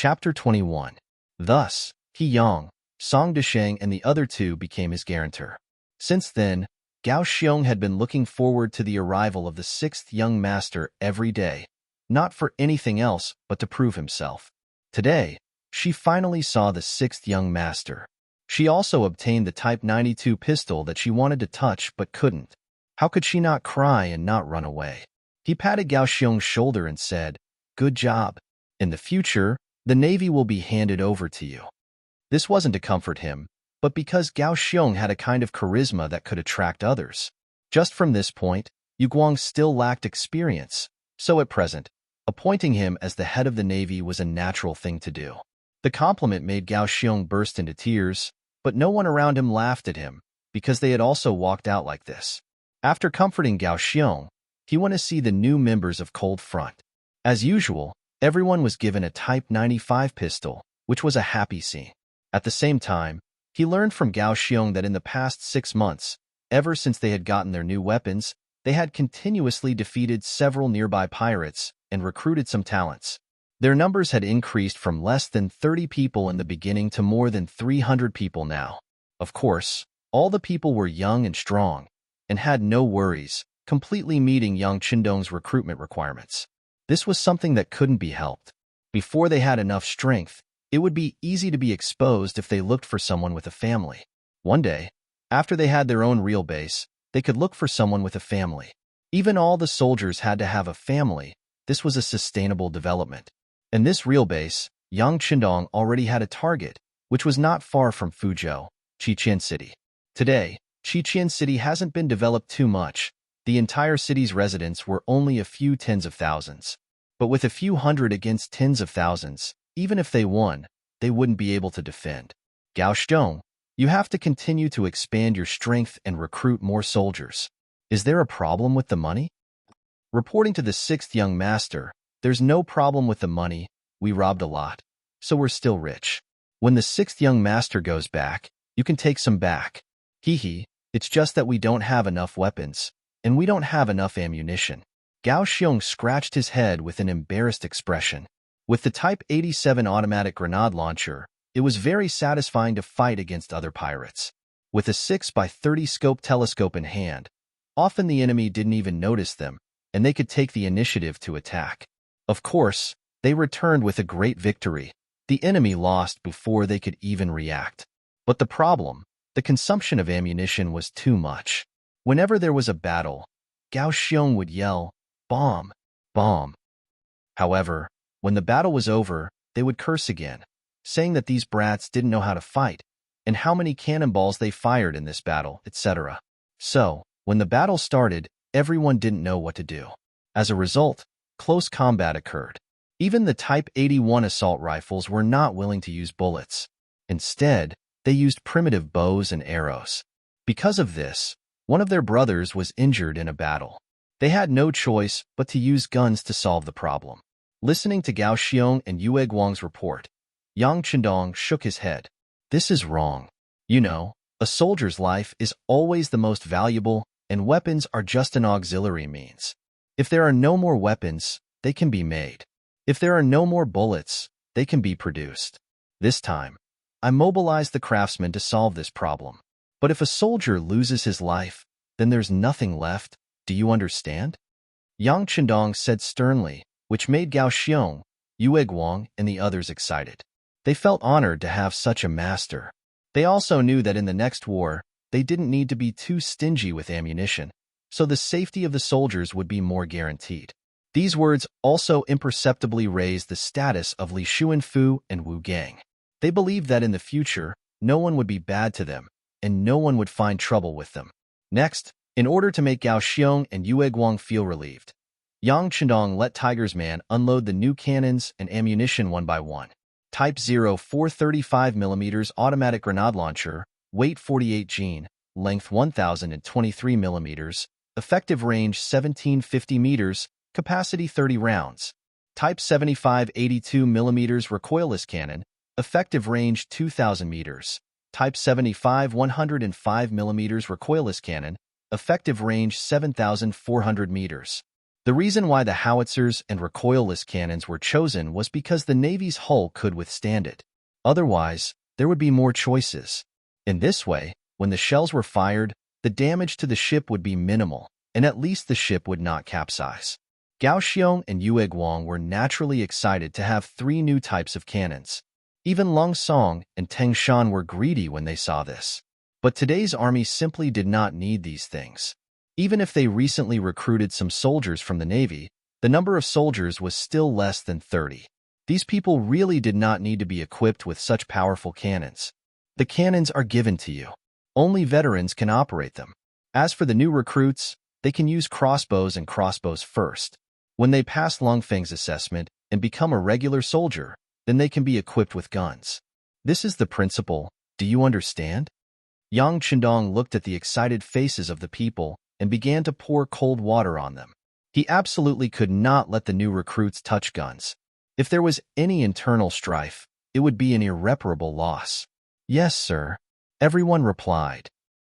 Chapter 21. Thus, He Yang, Song Desheng and the other two became his guarantor. Since then, Gao Xiong had been looking forward to the arrival of the sixth young master every day, not for anything else but to prove himself. Today, she finally saw the sixth young master. She also obtained the Type 92 pistol that she wanted to touch but couldn't. How could she not cry and not run away? He patted Gao Xiong's shoulder and said, "Good job. In the future, the Navy will be handed over to you." This wasn't to comfort him, but because Gao Xiong had a kind of charisma that could attract others. Just from this point, Yu Guang still lacked experience, so at present, appointing him as the head of the Navy was a natural thing to do. The compliment made Gao Xiong burst into tears, but no one around him laughed at him, because they had also walked out like this. After comforting Gao Xiong, he went to see the new members of Cold Front. As usual, everyone was given a Type 95 pistol, which was a happy scene. At the same time, he learned from Gao Xiong that in the past 6 months, ever since they had gotten their new weapons, they had continuously defeated several nearby pirates and recruited some talents. Their numbers had increased from less than 30 people in the beginning to more than 300 people now. Of course, all the people were young and strong, and had no worries, completely meeting Yang Qindong's recruitment requirements. This was something that couldn't be helped. Before they had enough strength, it would be easy to be exposed if they looked for someone with a family. One day, after they had their own real base, they could look for someone with a family. Even all the soldiers had to have a family. This was a sustainable development. In this real base, Yang Qindong already had a target, which was not far from Fuzhou, Qiqian City. Today, Qiqian City hasn't been developed too much. The entire city's residents were only a few tens of thousands. But with a few hundred against tens of thousands, even if they won, they wouldn't be able to defend. Gao Xiong, you have to continue to expand your strength and recruit more soldiers. Is there a problem with the money? Reporting to the sixth young master, there's no problem with the money. We robbed a lot, so we're still rich. When the sixth young master goes back, you can take some back. Hee, it's just that we don't have enough weapons, and we don't have enough ammunition. Gao Xiong scratched his head with an embarrassed expression. With the Type 87 automatic grenade launcher, it was very satisfying to fight against other pirates. With a 6x30 scope telescope in hand, often the enemy didn't even notice them, and they could take the initiative to attack. Of course, they returned with a great victory. The enemy lost before they could even react. But the problem, the consumption of ammunition was too much. Whenever there was a battle, Gao Xiong would yell, "Bomb! Bomb!" However, when the battle was over, they would curse again, saying that these brats didn't know how to fight, and how many cannonballs they fired in this battle, etc. So, when the battle started, everyone didn't know what to do. As a result, close combat occurred. Even the Type 81 assault rifles were not willing to use bullets. Instead, they used primitive bows and arrows. Because of this, one of their brothers was injured in a battle. They had no choice but to use guns to solve the problem. Listening to Gao Xiong and Yue Guang's report, Yang Qindong shook his head. This is wrong. You know, a soldier's life is always the most valuable, and weapons are just an auxiliary means. If there are no more weapons, they can be made. If there are no more bullets, they can be produced. This time, I mobilized the craftsmen to solve this problem. But if a soldier loses his life, then there's nothing left. Do you understand? Yang Qindong said sternly, which made Gao Xiong, Yue Guang, and the others excited. They felt honored to have such a master. They also knew that in the next war, they didn't need to be too stingy with ammunition, so the safety of the soldiers would be more guaranteed. These words also imperceptibly raised the status of Li Xuanfu and Wu Gang. They believed that in the future, no one would be bad to them, and no one would find trouble with them. Next, in order to make Gao Xiong and Yue Guang feel relieved, Yang Qindong let Tiger's Man unload the new cannons and ammunition one by one. Type 0 435mm automatic grenade launcher, weight 48 Gene, length 1023mm, effective range 1750 meters, capacity 30 rounds. Type 75 82mm recoilless cannon, effective range 2000 meters. Type 75 105mm recoilless cannon, effective range 7,400 meters. The reason why the howitzers and recoilless cannons were chosen was because the Navy's hull could withstand it. Otherwise, there would be more choices. In this way, when the shells were fired, the damage to the ship would be minimal, and at least the ship would not capsize. Gao Xiong and Yue Guang were naturally excited to have 3 new types of cannons. Even Lung Song and Teng Shan were greedy when they saw this. But today's army simply did not need these things. Even if they recently recruited some soldiers from the Navy, the number of soldiers was still less than 30. These people really did not need to be equipped with such powerful cannons. The cannons are given to you. Only veterans can operate them. As for the new recruits, they can use crossbows and crossbows first. When they pass Long Feng's assessment and become a regular soldier, then they can be equipped with guns. This is the principle, do you understand? Yang Chendong looked at the excited faces of the people and began to pour cold water on them. He absolutely could not let the new recruits touch guns. If there was any internal strife, it would be an irreparable loss. Yes, sir, everyone replied.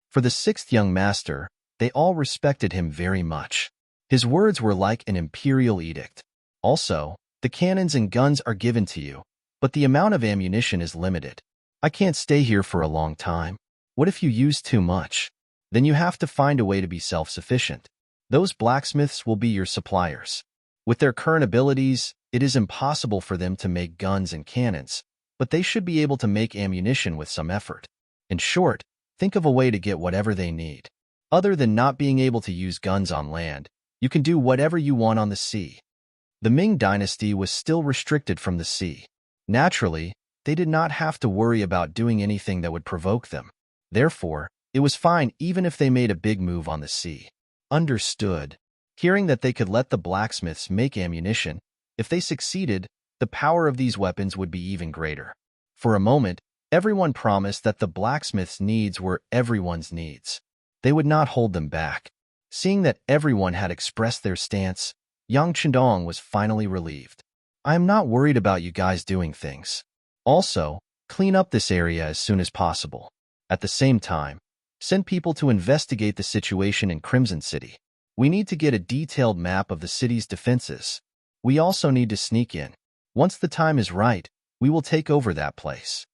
For the 6th young master, they all respected him very much. His words were like an imperial edict. Also, the cannons and guns are given to you, but the amount of ammunition is limited. I can't stay here for a long time. What if you use too much? Then you have to find a way to be self-sufficient. Those blacksmiths will be your suppliers. With their current abilities, it is impossible for them to make guns and cannons, but they should be able to make ammunition with some effort. In short, think of a way to get whatever they need. Other than not being able to use guns on land, you can do whatever you want on the sea. The Ming dynasty was still restricted from the sea. Naturally, they did not have to worry about doing anything that would provoke them. Therefore, it was fine even if they made a big move on the sea. Understood. Hearing that they could let the blacksmiths make ammunition, if they succeeded, the power of these weapons would be even greater. For a moment, everyone promised that the blacksmiths' needs were everyone's needs. They would not hold them back. Seeing that everyone had expressed their stance, Yang Chendong was finally relieved. I am not worried about you guys doing things. Also, clean up this area as soon as possible. At the same time, send people to investigate the situation in Crimson City. We need to get a detailed map of the city's defenses. We also need to sneak in. Once the time is right, we will take over that place.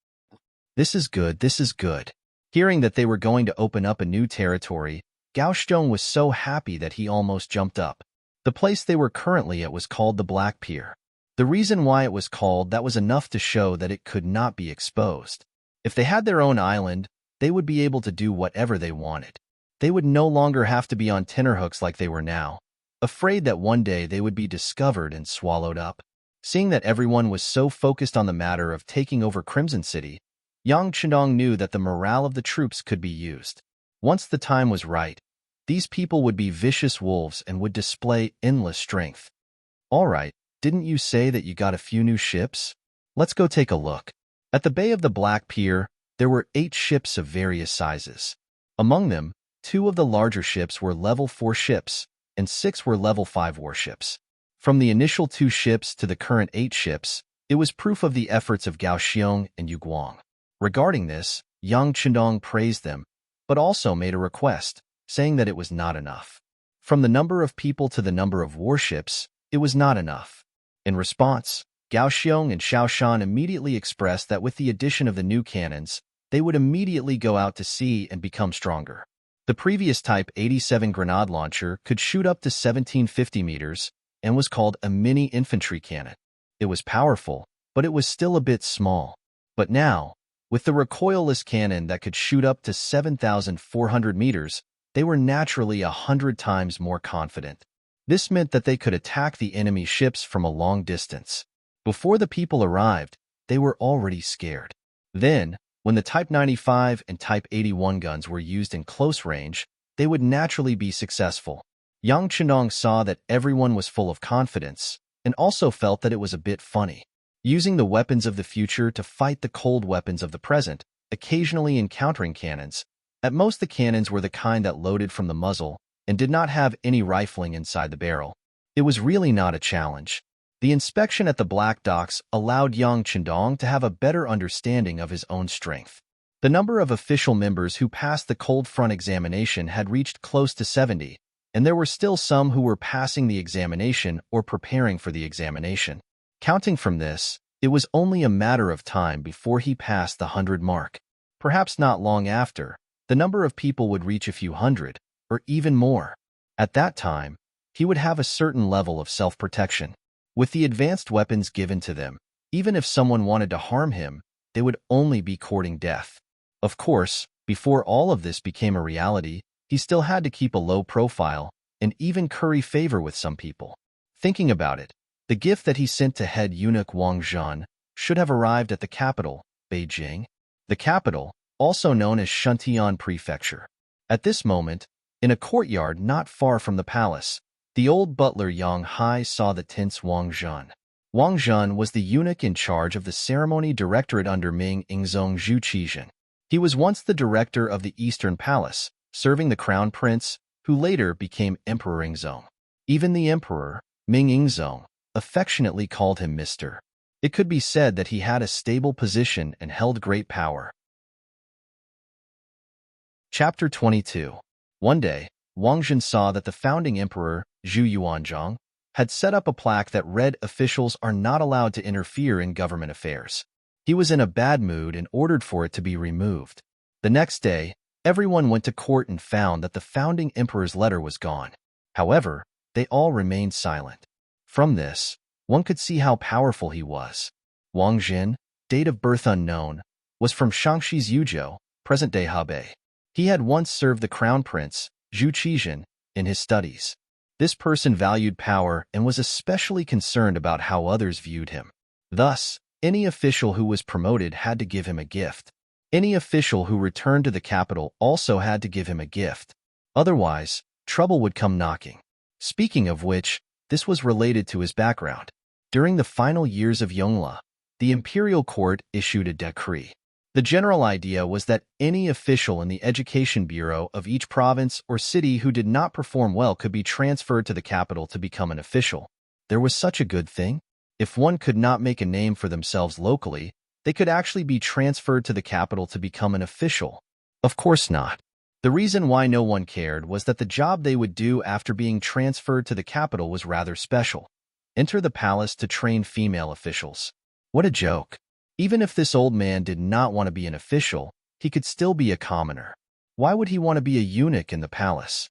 This is good, this is good. Hearing that they were going to open up a new territory, Gao Xiong was so happy that he almost jumped up. The place they were currently at was called the Black Pier. The reason why it was called that was enough to show that it could not be exposed. If they had their own island, they would be able to do whatever they wanted. They would no longer have to be on tenterhooks like they were now, afraid that one day they would be discovered and swallowed up. Seeing that everyone was so focused on the matter of taking over Crimson City, Yang Chendong knew that the morale of the troops could be used. Once the time was right, these people would be vicious wolves and would display endless strength. All right, didn't you say that you got a few new ships? Let's go take a look. At the Bay of the Black Pier, there were 8 ships of various sizes. Among them, 2 of the larger ships were level 4 ships, and 6 were level 5 warships. From the initial 2 ships to the current 8 ships, it was proof of the efforts of Gao Xiong and Yu Guang. Regarding this, Yang Chendong praised them, but also made a request, saying that it was not enough. From the number of people to the number of warships, it was not enough. In response, Gao Xiong and Xiao Shan immediately expressed that with the addition of the new cannons, they would immediately go out to sea and become stronger. The previous Type 87 grenade launcher could shoot up to 1750 meters and was called a mini infantry cannon. It was powerful, but it was still a bit small. But now, with the recoilless cannon that could shoot up to 7,400 meters, they were naturally 100 times more confident. This meant that they could attack the enemy ships from a long distance. Before the people arrived, they were already scared. Then, when the Type 95 and Type 81 guns were used in close range, they would naturally be successful. Yang Chendong saw that everyone was full of confidence, and also felt that it was a bit funny. Using the weapons of the future to fight the cold weapons of the present, occasionally encountering cannons. At most the cannons were the kind that loaded from the muzzle and did not have any rifling inside the barrel. It was really not a challenge. The inspection at the Black Docks allowed Yang Chendong to have a better understanding of his own strength. The number of official members who passed the cold front examination had reached close to 70, and there were still some who were passing the examination or preparing for the examination. Counting from this, it was only a matter of time before he passed the 100 mark. Perhaps not long after, the number of people would reach a few hundred, or even more. At that time, he would have a certain level of self-protection. With the advanced weapons given to them, even if someone wanted to harm him, they would only be courting death. Of course, before all of this became a reality, he still had to keep a low profile and even curry favor with some people. Thinking about it, the gift that he sent to head eunuch Wang Zhan should have arrived at the capital, Beijing. The capital, also known as Shuntian Prefecture. At this moment, in a courtyard not far from the palace, the old butler Yang Hai saw the tense Wang Zhan. Wang Zhan was the eunuch in charge of the ceremony directorate under Ming Ingzong Zhu Qizhen. He was once the director of the Eastern Palace, serving the crown prince, who later became Emperor Ingzong. Even the emperor, Ming Ingzong, affectionately called him Mr. It could be said that he had a stable position and held great power. Chapter 22. One day, Wang Zhan saw that the founding emperor, Zhu Yuanzhang, had set up a plaque that read officials are not allowed to interfere in government affairs. He was in a bad mood and ordered for it to be removed. The next day, everyone went to court and found that the founding emperor's letter was gone. However, they all remained silent. From this, one could see how powerful he was. Wang Zhan, date of birth unknown, was from Shaanxi's Yuzhou, present-day Hebei. He had once served the crown prince, Zhu Qizhen, in his studies. This person valued power and was especially concerned about how others viewed him. Thus, any official who was promoted had to give him a gift. Any official who returned to the capital also had to give him a gift. Otherwise, trouble would come knocking. Speaking of which, this was related to his background. During the final years of Yongle, the imperial court issued a decree. The general idea was that any official in the education bureau of each province or city who did not perform well could be transferred to the capital to become an official. There was such a good thing. If one could not make a name for themselves locally, they could actually be transferred to the capital to become an official. Of course not. The reason why no one cared was that the job they would do after being transferred to the capital was rather special. Enter the palace to train female officials. What a joke. Even if this old man did not want to be an official, he could still be a commoner. Why would he want to be a eunuch in the palace?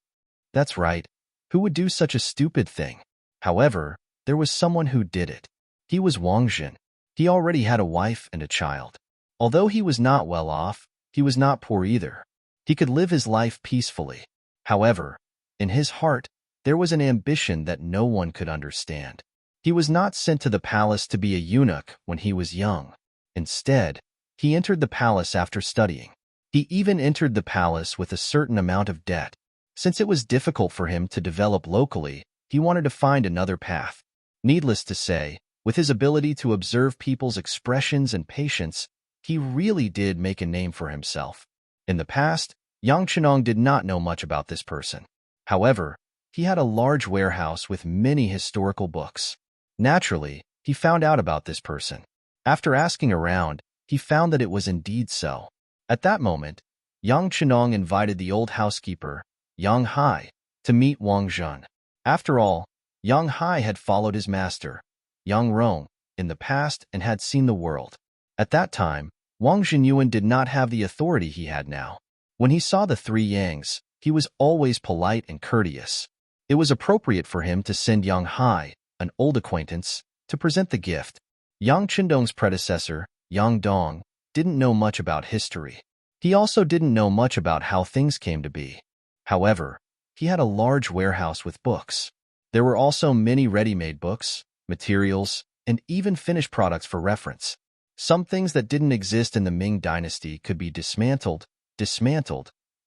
That's right. Who would do such a stupid thing? However, there was someone who did it. He was Wang Zhan. He already had a wife and a child. Although he was not well off, he was not poor either. He could live his life peacefully. However, in his heart, there was an ambition that no one could understand. He was not sent to the palace to be a eunuch when he was young. Instead, he entered the palace after studying. He even entered the palace with a certain amount of debt. Since it was difficult for him to develop locally, he wanted to find another path. Needless to say, with his ability to observe people's expressions and patience, he really did make a name for himself. In the past, Yang Chenong did not know much about this person. However, he had a large warehouse with many historical books. Naturally, he found out about this person. After asking around, he found that it was indeed so. At that moment, Yang Chenong invited the old housekeeper, Yang Hai, to meet Wang Zhan. After all, Yang Hai had followed his master, Yang Rong, in the past and had seen the world. At that time, Wang Zhenyuan did not have the authority he had now. When he saw the three Yangs, he was always polite and courteous. It was appropriate for him to send Yang Hai, an old acquaintance, to present the gift. Yang Chendong's predecessor, Yang Dong, didn't know much about history. He also didn't know much about how things came to be. However, he had a large warehouse with books. There were also many ready-made books, materials, and even finished products for reference. Some things that didn't exist in the Ming dynasty could be dismantled,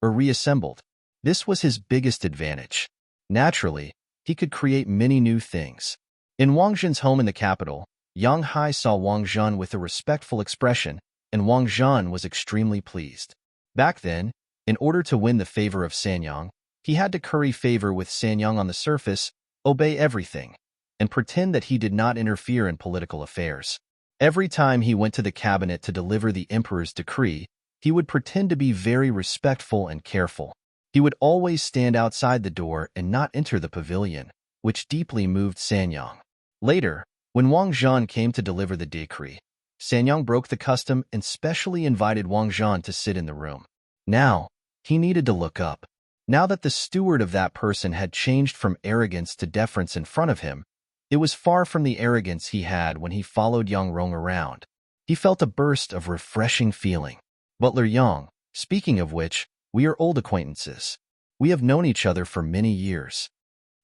or reassembled. This was his biggest advantage. Naturally, he could create many new things. In Wang Zhan's home in the capital, Yang Hai saw Wang Zhan with a respectful expression, and Wang Zhan was extremely pleased. Back then, in order to win the favor of Sanyang, he had to curry favor with Sanyang on the surface, obey everything, and pretend that he did not interfere in political affairs. Every time he went to the cabinet to deliver the emperor's decree, he would pretend to be very respectful and careful. He would always stand outside the door and not enter the pavilion, which deeply moved Sanyang. Later, when Wang Zhan came to deliver the decree, Sanyang broke the custom and specially invited Wang Zhan to sit in the room. Now, he needed to look up. Now that the steward of that person had changed from arrogance to deference in front of him, it was far from the arrogance he had when he followed Yang Rong around. He felt a burst of refreshing feeling. Butler Yang, speaking of which, we are old acquaintances. We have known each other for many years.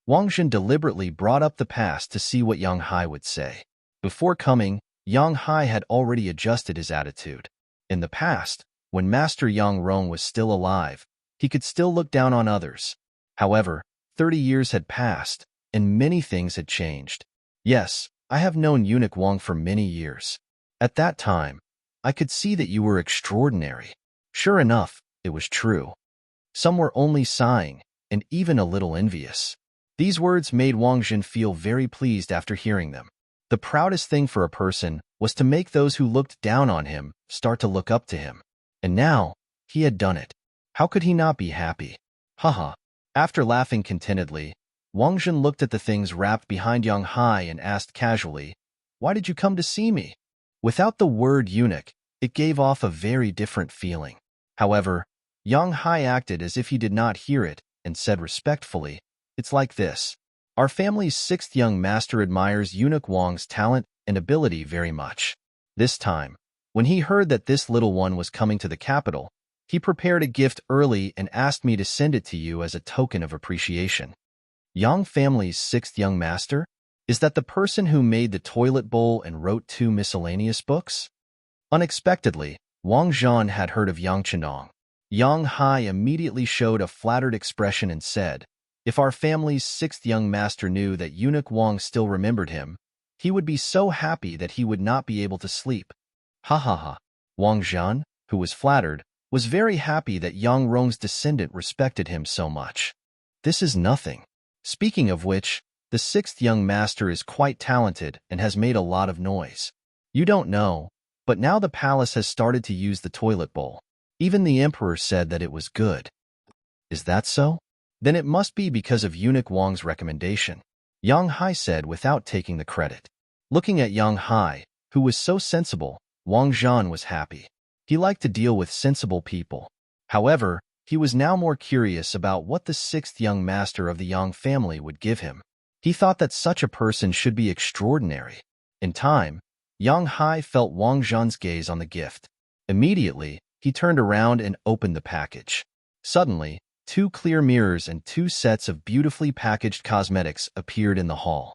Wang Zhen deliberately brought up the past to see what Yang Hai would say. Before coming, Yang Hai had already adjusted his attitude. In the past, when Master Yang Rong was still alive, he could still look down on others. However, 30 years had passed, and many things had changed. Yes, I have known Eunuch Wang for many years. At that time, I could see that you were extraordinary. Sure enough, it was true. Some were only sighing, and even a little envious. These words made Wang Zhen feel very pleased after hearing them. The proudest thing for a person was to make those who looked down on him start to look up to him. And now, he had done it. How could he not be happy? Haha. After laughing contentedly, Wang Zhen looked at the things wrapped behind Yang Hai and asked casually, "Why did you come to see me?" Without the word eunuch, it gave off a very different feeling. However, Yang Hai acted as if he did not hear it and said respectfully, "It's like this. Our family's 6th young master admires Eunuch Wang's talent and ability very much. This time, when he heard that this little one was coming to the capital, he prepared a gift early and asked me to send it to you as a token of appreciation." Yang family's 6th young master? Is that the person who made the toilet bowl and wrote 2 miscellaneous books? Unexpectedly, Wang Zhan had heard of Yang Chenong. Yang Hai immediately showed a flattered expression and said, "If our family's 6th young master knew that Eunuch Wang still remembered him, he would be so happy that he would not be able to sleep." Ha ha ha. Wang Zhan, who was flattered, was very happy that Yang Rong's descendant respected him so much. This is nothing. Speaking of which, the 6th young master is quite talented and has made a lot of noise. You don't know, but now the palace has started to use the toilet bowl. Even the emperor said that it was good. Is that so? Then it must be because of Eunuch Wang's recommendation, Yang Hai said without taking the credit. Looking at Yang Hai, who was so sensible, Wang Zhan was happy. He liked to deal with sensible people. However, he was now more curious about what the 6th young master of the Yang family would give him. He thought that such a person should be extraordinary. In time, Yang Hai felt Wang Zhan's gaze on the gift. Immediately, he turned around and opened the package. Suddenly, 2 clear mirrors and 2 sets of beautifully packaged cosmetics appeared in the hall.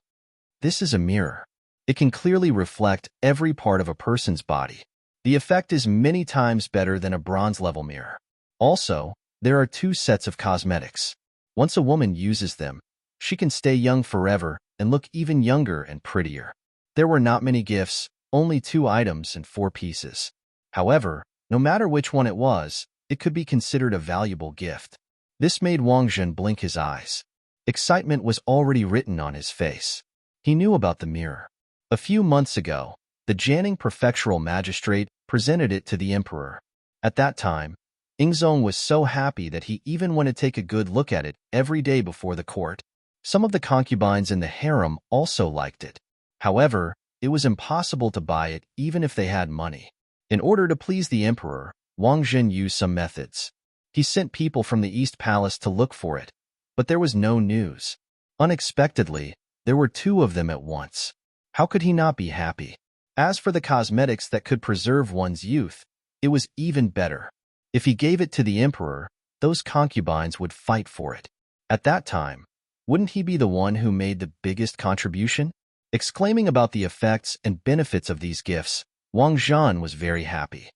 This is a mirror. It can clearly reflect every part of a person's body. The effect is many times better than a bronze-level mirror. Also, there are 2 sets of cosmetics. Once a woman uses them, she can stay young forever and look even younger and prettier. There were not many gifts, only 2 items and 4 pieces. However, no matter which one it was, it could be considered a valuable gift. This made Wang Zhen blink his eyes. Excitement was already written on his face. He knew about the mirror. A few months ago, the Jianing prefectural magistrate presented it to the emperor. At that time, Ingzong was so happy that he even went to take a good look at it every day before the court. Some of the concubines in the harem also liked it. However, it was impossible to buy it even if they had money. In order to please the emperor, Wang Zhen used some methods. He sent people from the East Palace to look for it, but there was no news. Unexpectedly, there were 2 of them at once. How could he not be happy? As for the cosmetics that could preserve one's youth, it was even better. If he gave it to the emperor, those concubines would fight for it. At that time, wouldn't he be the one who made the biggest contribution? Exclaiming about the effects and benefits of these gifts, Wang Zhan was very happy.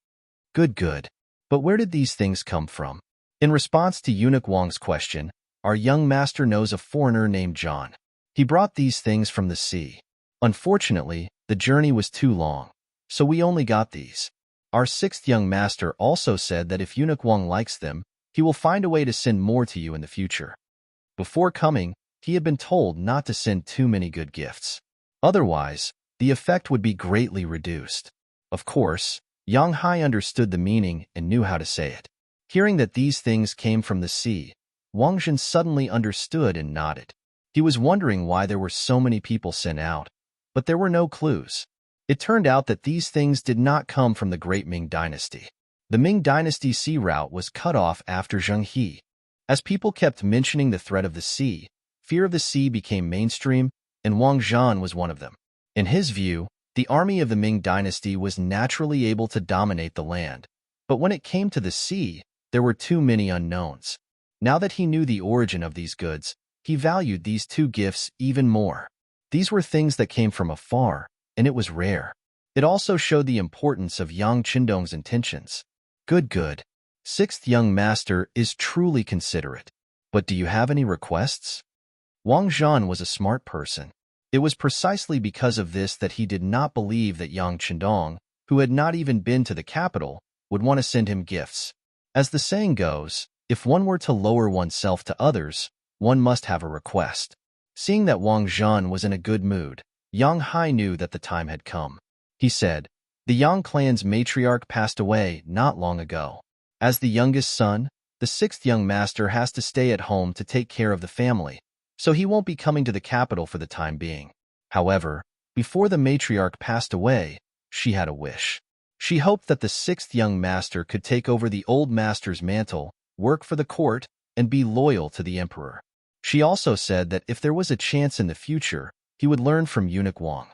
Good. But where did these things come from? In response to Eunuch Wang's question, our young master knows a foreigner named John. He brought these things from the sea. Unfortunately, the journey was too long, so we only got these. Our 6th young master also said that if Eunuch Wang likes them, he will find a way to send more to you in the future. Before coming, he had been told not to send too many good gifts. Otherwise, the effect would be greatly reduced. Of course, Yang Hai understood the meaning and knew how to say it. Hearing that these things came from the sea, Wang Zhen suddenly understood and nodded. He was wondering why there were so many people sent out, but there were no clues. It turned out that these things did not come from the great Ming dynasty. The Ming dynasty sea route was cut off after Zheng He. As people kept mentioning the threat of the sea, fear of the sea became mainstream, and Wang Zhan was one of them. In his view, the army of the Ming dynasty was naturally able to dominate the land, but when it came to the sea, there were too many unknowns. Now that he knew the origin of these goods, he valued these two gifts even more. These were things that came from afar, and it was rare. It also showed the importance of Yang Qindong's intentions. Good. Sixth young master is truly considerate. But do you have any requests? Wang Zhan was a smart person. It was precisely because of this that he did not believe that Yang Qindong, who had not even been to the capital, would want to send him gifts. As the saying goes, if one were to lower oneself to others, one must have a request. Seeing that Wang Zhan was in a good mood, Yang Hai knew that the time had come. He said, "The Yang clan's matriarch passed away not long ago. As the youngest son, the sixth young master has to stay at home to take care of the family, so he won't be coming to the capital for the time being. However, before the matriarch passed away, she had a wish. She hoped that the sixth young master could take over the old master's mantle, work for the court, and be loyal to the emperor. She also said that if there was a chance in the future, he would learn from eunuch Wang."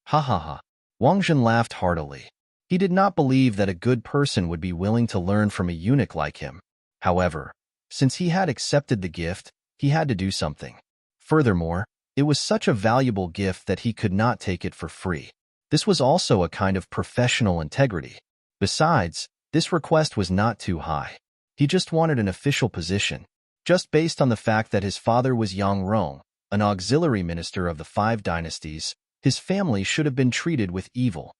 Ha ha ha. Wang Zhen laughed heartily. He did not believe that a good person would be willing to learn from a eunuch like him. However, since he had accepted the gift, he had to do something. Furthermore, it was such a valuable gift that he could not take it for free. This was also a kind of professional integrity. Besides, this request was not too high. He just wanted an official position. Just based on the fact that his father was Yang Rong, an auxiliary minister of the Five Dynasties, his family should have been treated with evil.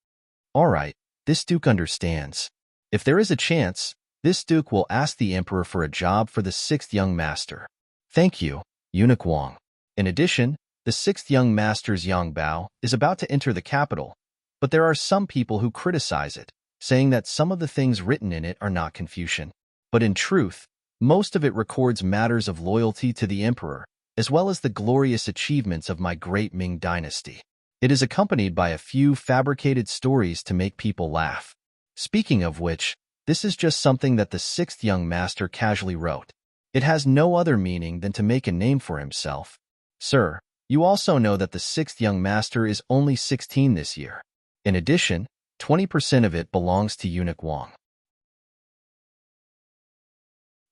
All right, this duke understands. If there is a chance, this duke will ask the emperor for a job for the sixth young master. Thank you, eunuch Wang. In addition, the sixth young master's Yang Bao is about to enter the capital, but there are some people who criticize it, saying that some of the things written in it are not Confucian. But in truth, most of it records matters of loyalty to the emperor, as well as the glorious achievements of my great Ming dynasty. It is accompanied by a few fabricated stories to make people laugh. Speaking of which, this is just something that the sixth young master casually wrote. It has no other meaning than to make a name for himself. Sir, you also know that the sixth young master is only 16 this year. In addition, 20% of it belongs to eunuch Wang.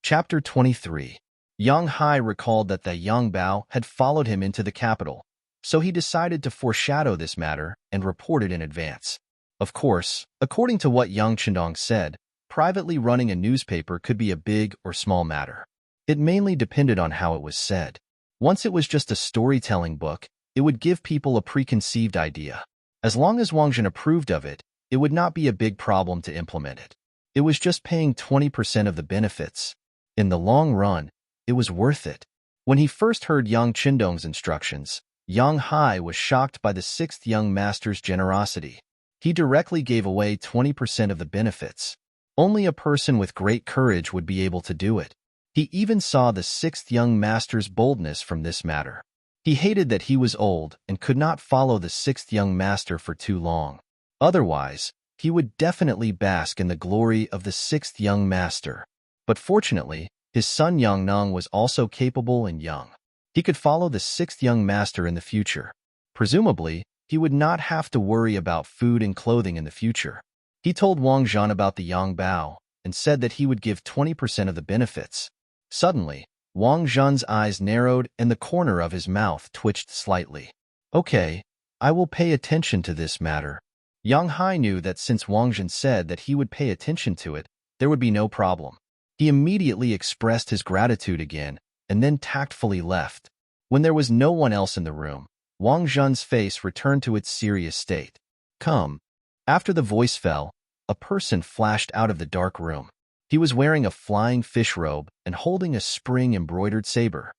Chapter 23. Yang Hai recalled that the Yang Bao had followed him into the capital, so he decided to foreshadow this matter and report it in advance. Of course, according to what Yang Qindong said, privately running a newspaper could be a big or small matter. It mainly depended on how it was said. Once it was just a storytelling book, it would give people a preconceived idea. As long as Wang Zhen approved of it, it would not be a big problem to implement it. It was just paying 20% of the benefits. In the long run, it was worth it. When he first heard Yang Qindong's instructions, Yang Hai was shocked by the sixth young master's generosity. He directly gave away 20% of the benefits. Only a person with great courage would be able to do it. He even saw the sixth young master's boldness from this matter. He hated that he was old and could not follow the sixth young master for too long. Otherwise, he would definitely bask in the glory of the sixth young master. But fortunately, his son Yang Nong was also capable and young. He could follow the sixth young master in the future. Presumably, he would not have to worry about food and clothing in the future. He told Wang Zhan about the Yang Bao and said that he would give 20% of the benefits. Suddenly, Wang Zhan's eyes narrowed and the corner of his mouth twitched slightly. Okay, I will pay attention to this matter. Yang Hai knew that since Wang Zhan said that he would pay attention to it, there would be no problem. He immediately expressed his gratitude again and then tactfully left. When there was no one else in the room, Wang Zhan's face returned to its serious state. Come. After the voice fell, a person flashed out of the dark room. He was wearing a flying fish robe and holding a spring-embroidered saber.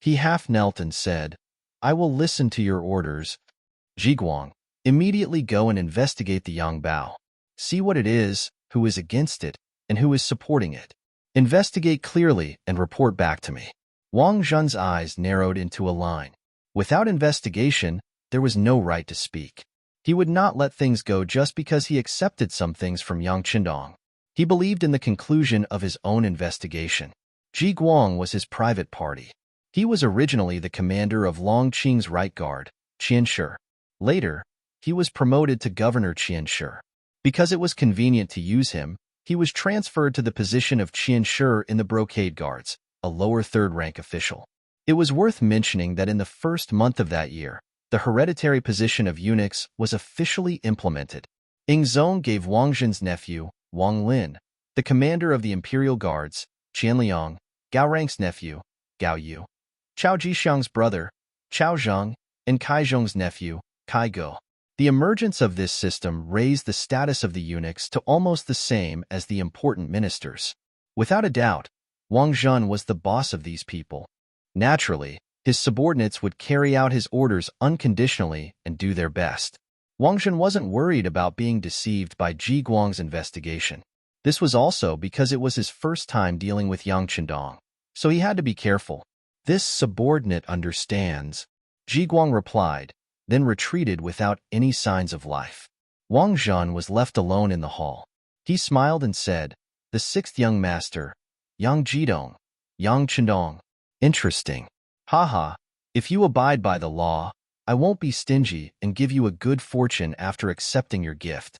He half knelt and said, "I will listen to your orders. Jiguang, immediately go and investigate the Yang Bao. See what it is, who is against it, and who is supporting it. Investigate clearly and report back to me. Wang Zhen's eyes narrowed into a line. Without investigation, there was no right to speak. He would not let things go just because he accepted some things from Yang Qindong. He believed in the conclusion of his own investigation. Ji Guang was his private party. He was originally the commander of Long Qing's right guard, Qianshi. Later, he was promoted to Governor Qianshi. Because it was convenient to use him, he was transferred to the position of Qianshi in the Brocade Guards, a lower third-rank official. It was worth mentioning that in the first month of that year, the hereditary position of eunuchs was officially implemented. Ing Zong gave Wang Zhen's nephew, Wang Lin, the commander of the Imperial Guards, Qian Liang, Gao Rang's nephew, Gao Yu, Chao Jixiang's brother, Chao Zhang, and Kai Zhong's nephew, Kai Go. The emergence of this system raised the status of the eunuchs to almost the same as the important ministers. Without a doubt, Wang Zhen was the boss of these people. Naturally, his subordinates would carry out his orders unconditionally and do their best. Wang Zhen wasn't worried about being deceived by Ji Guang's investigation. This was also because it was his first time dealing with Yang Qindong, so he had to be careful. This subordinate understands, Ji Guang replied, then retreated without any signs of life. Wang Zhen was left alone in the hall. He smiled and said, "The sixth young master, Yang Jidong, Yang Qindong. Interesting. Haha, if you abide by the law, I won't be stingy and give you a good fortune after accepting your gift."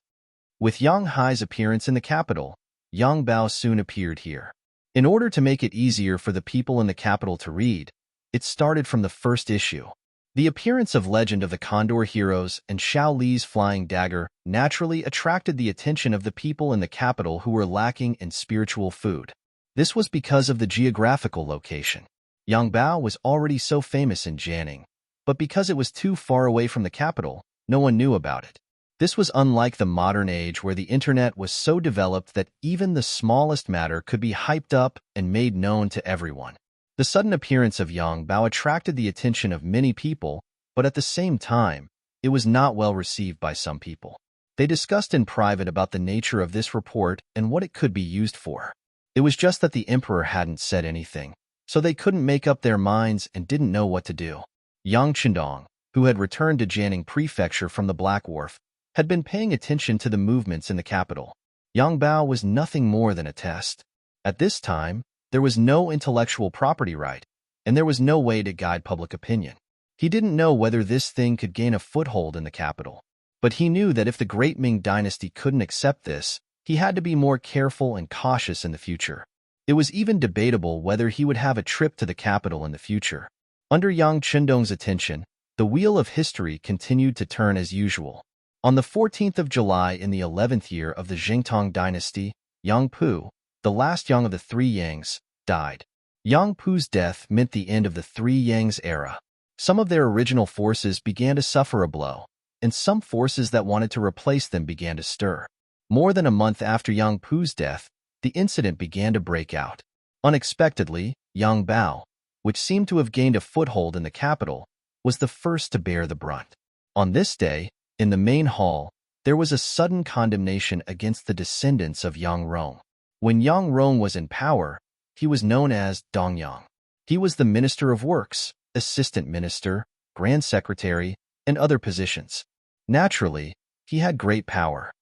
With Yang Hai's appearance in the capital, Yang Bao soon appeared here. In order to make it easier for the people in the capital to read, it started from the first issue. The appearance of Legend of the Condor Heroes and Xiao Li's flying dagger naturally attracted the attention of the people in the capital who were lacking in spiritual food. This was because of the geographical location. Yang Bao was already so famous in Jianing, but because it was too far away from the capital, no one knew about it. This was unlike the modern age where the internet was so developed that even the smallest matter could be hyped up and made known to everyone. The sudden appearance of Yang Bao attracted the attention of many people, but at the same time, it was not well received by some people. They discussed in private about the nature of this report and what it could be used for. It was just that the emperor hadn't said anything, so they couldn't make up their minds and didn't know what to do. Yang Qindong, who had returned to Jianing Prefecture from the Black Wharf, had been paying attention to the movements in the capital. Yang Bao was nothing more than a test. At this time, there was no intellectual property right, and there was no way to guide public opinion. He didn't know whether this thing could gain a foothold in the capital. But he knew that if the great Ming dynasty couldn't accept this, he had to be more careful and cautious in the future. It was even debatable whether he would have a trip to the capital in the future. Under Yang Qindong's attention, the wheel of history continued to turn as usual. On the 14th of July in the 11th year of the Jingtong dynasty, Yang Pu, the last Yang of the Three Yangs, died. Yang Pu's death meant the end of the Three Yangs era. Some of their original forces began to suffer a blow, and some forces that wanted to replace them began to stir. More than a month after Yang Pu's death, the incident began to break out. Unexpectedly, Yang Bao, which seemed to have gained a foothold in the capital, was the first to bear the brunt. On this day, in the main hall, there was a sudden condemnation against the descendants of Yang Rong. When Yang Rong was in power, he was known as Dongyang. He was the Minister of Works, Assistant Minister, Grand Secretary, and other positions. Naturally, he had great power.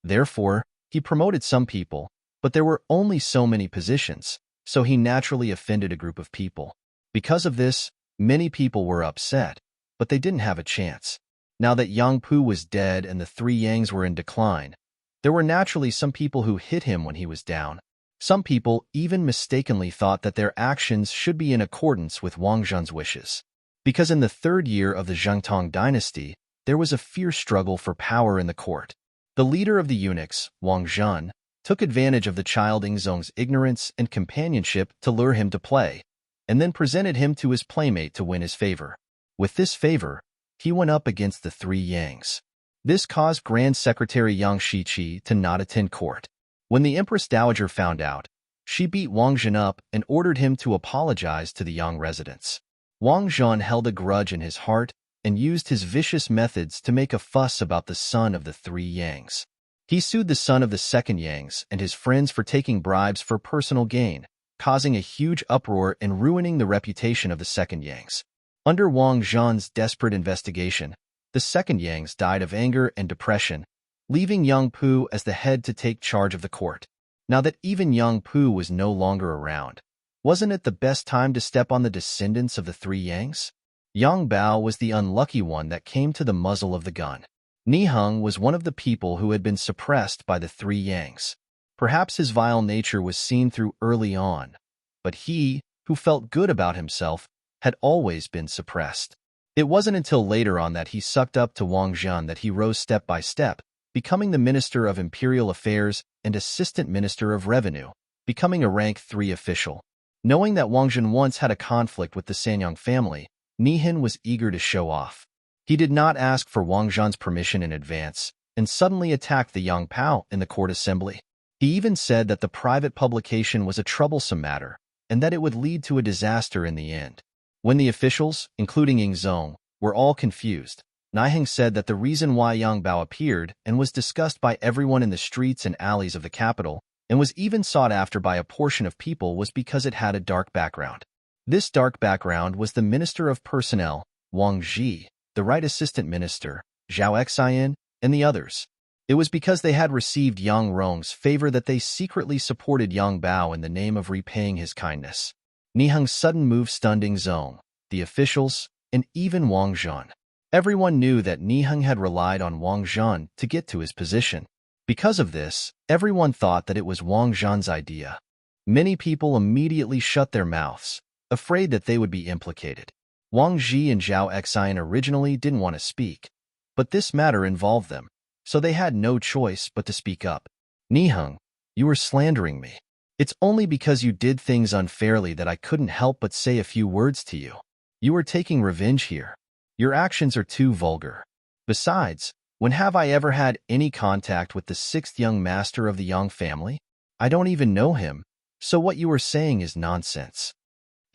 Therefore, he promoted some people, but there were only so many positions, so he naturally offended a group of people. Because of this, many people were upset, but they didn't have a chance. Now that Yang Pu was dead and the Three Yangs were in decline, there were naturally some people who hit him when he was down. Some people even mistakenly thought that their actions should be in accordance with Wang Zhen's wishes. Because in the third year of the Zhengtong dynasty, there was a fierce struggle for power in the court. The leader of the eunuchs, Wang Zhen, took advantage of the child Ing Zong's ignorance and companionship to lure him to play, and then presented him to his playmate to win his favor. With this favor, he went up against the Three Yangs. This caused Grand Secretary Yang Shiqi to not attend court. When the Empress Dowager found out, she beat Wang Zhen up and ordered him to apologize to the Yang residents. Wang Zhen held a grudge in his heart and used his vicious methods to make a fuss about the son of the Three Yangs. He sued the son of the second Yangs and his friends for taking bribes for personal gain, causing a huge uproar and ruining the reputation of the second Yangs. Under Wang Zhan's desperate investigation, the second Yangs died of anger and depression, leaving Yang Pu as the head to take charge of the court. Now that even Yang Pu was no longer around, wasn't it the best time to step on the descendants of the three Yangs? Yang Bao was the unlucky one that came to the muzzle of the gun. Niheng was one of the people who had been suppressed by the three Yangs. Perhaps his vile nature was seen through early on, but he, who felt good about himself, had always been suppressed. It wasn't until later on that he sucked up to Wang Zhan that he rose step by step, becoming the Minister of Imperial Affairs and Assistant Minister of Revenue, becoming a rank 3 official. Knowing that Wang Zhan once had a conflict with the Sanyang family, Niheng was eager to show off. He did not ask for Wang Zhan's permission in advance, and suddenly attacked the Yang Pao in the court assembly. He even said that the private publication was a troublesome matter, and that it would lead to a disaster in the end. When the officials, including Ying Zong, were all confused, Niheng said that the reason why Yang Bao appeared and was discussed by everyone in the streets and alleys of the capital, and was even sought after by a portion of people, was because it had a dark background. This dark background was the Minister of Personnel, Wang Zhi, the Right Assistant Minister, Zhao Xian, and the others. It was because they had received Yang Rong's favor that they secretly supported Yang Bao in the name of repaying his kindness. Niheng's sudden move stunned Ying Zong, the officials, and even Wang Zhan. Everyone knew that Niheng had relied on Wang Zhan to get to his position. Because of this, everyone thought that it was Wang Zhan's idea. Many people immediately shut their mouths, afraid that they would be implicated. Wang Zhi and Zhao Xian originally didn't want to speak, but this matter involved them, so they had no choice but to speak up. Niheng, you are slandering me. It's only because you did things unfairly that I couldn't help but say a few words to you. You are taking revenge here. Your actions are too vulgar. Besides, when have I ever had any contact with the sixth young master of the Yang family? I don't even know him, so what you are saying is nonsense.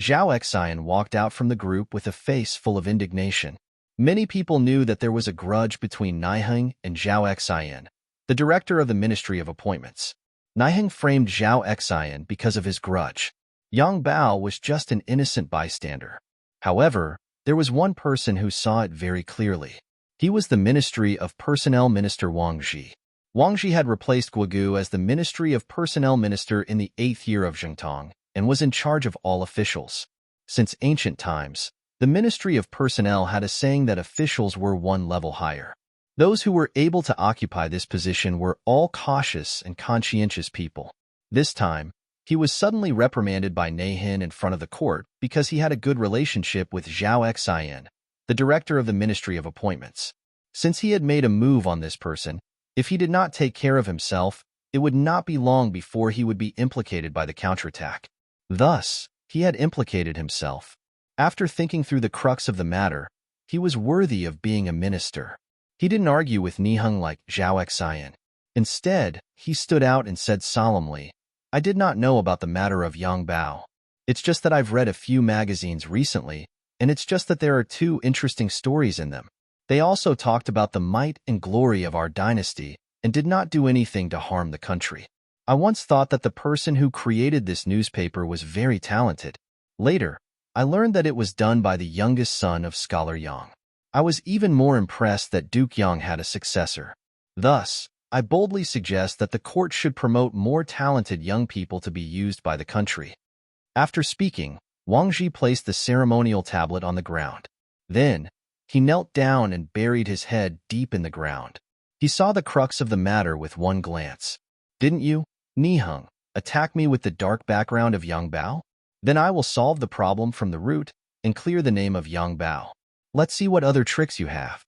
Zhao Xian walked out from the group with a face full of indignation. Many people knew that there was a grudge between Niheng and Zhao Xian, the director of the Ministry of Appointments. Niheng framed Zhao Xian because of his grudge. Yang Bao was just an innocent bystander. However, there was one person who saw it very clearly. He was the Ministry of Personnel Minister Wang Zhi. Wang Zhi had replaced Guogu as the Ministry of Personnel Minister in the 8th year of Zhengtong and was in charge of all officials. Since ancient times, the Ministry of Personnel had a saying that officials were one level higher. Those who were able to occupy this position were all cautious and conscientious people. This time, he was suddenly reprimanded by Niheng in front of the court because he had a good relationship with Zhao Xian, the director of the Ministry of Appointments. Since he had made a move on this person, if he did not take care of himself, it would not be long before he would be implicated by the counterattack. Thus, he had implicated himself. After thinking through the crux of the matter, he was worthy of being a minister. He didn't argue with Niheng like Zhao Xian. Instead, he stood out and said solemnly, I did not know about the matter of Yang Bao. It's just that I've read a few magazines recently, and it's just that there are 2 interesting stories in them. They also talked about the might and glory of our dynasty and did not do anything to harm the country. I once thought that the person who created this newspaper was very talented. Later, I learned that it was done by the youngest son of Scholar Yang. I was even more impressed that Duke Yang had a successor. Thus, I boldly suggest that the court should promote more talented young people to be used by the country. After speaking, Wang Zhi placed the ceremonial tablet on the ground. Then, he knelt down and buried his head deep in the ground. He saw the crux of the matter with one glance. Didn't you, Niheng, attack me with the dark background of Yang Bao? Then I will solve the problem from the root and clear the name of Yang Bao. Let's see what other tricks you have.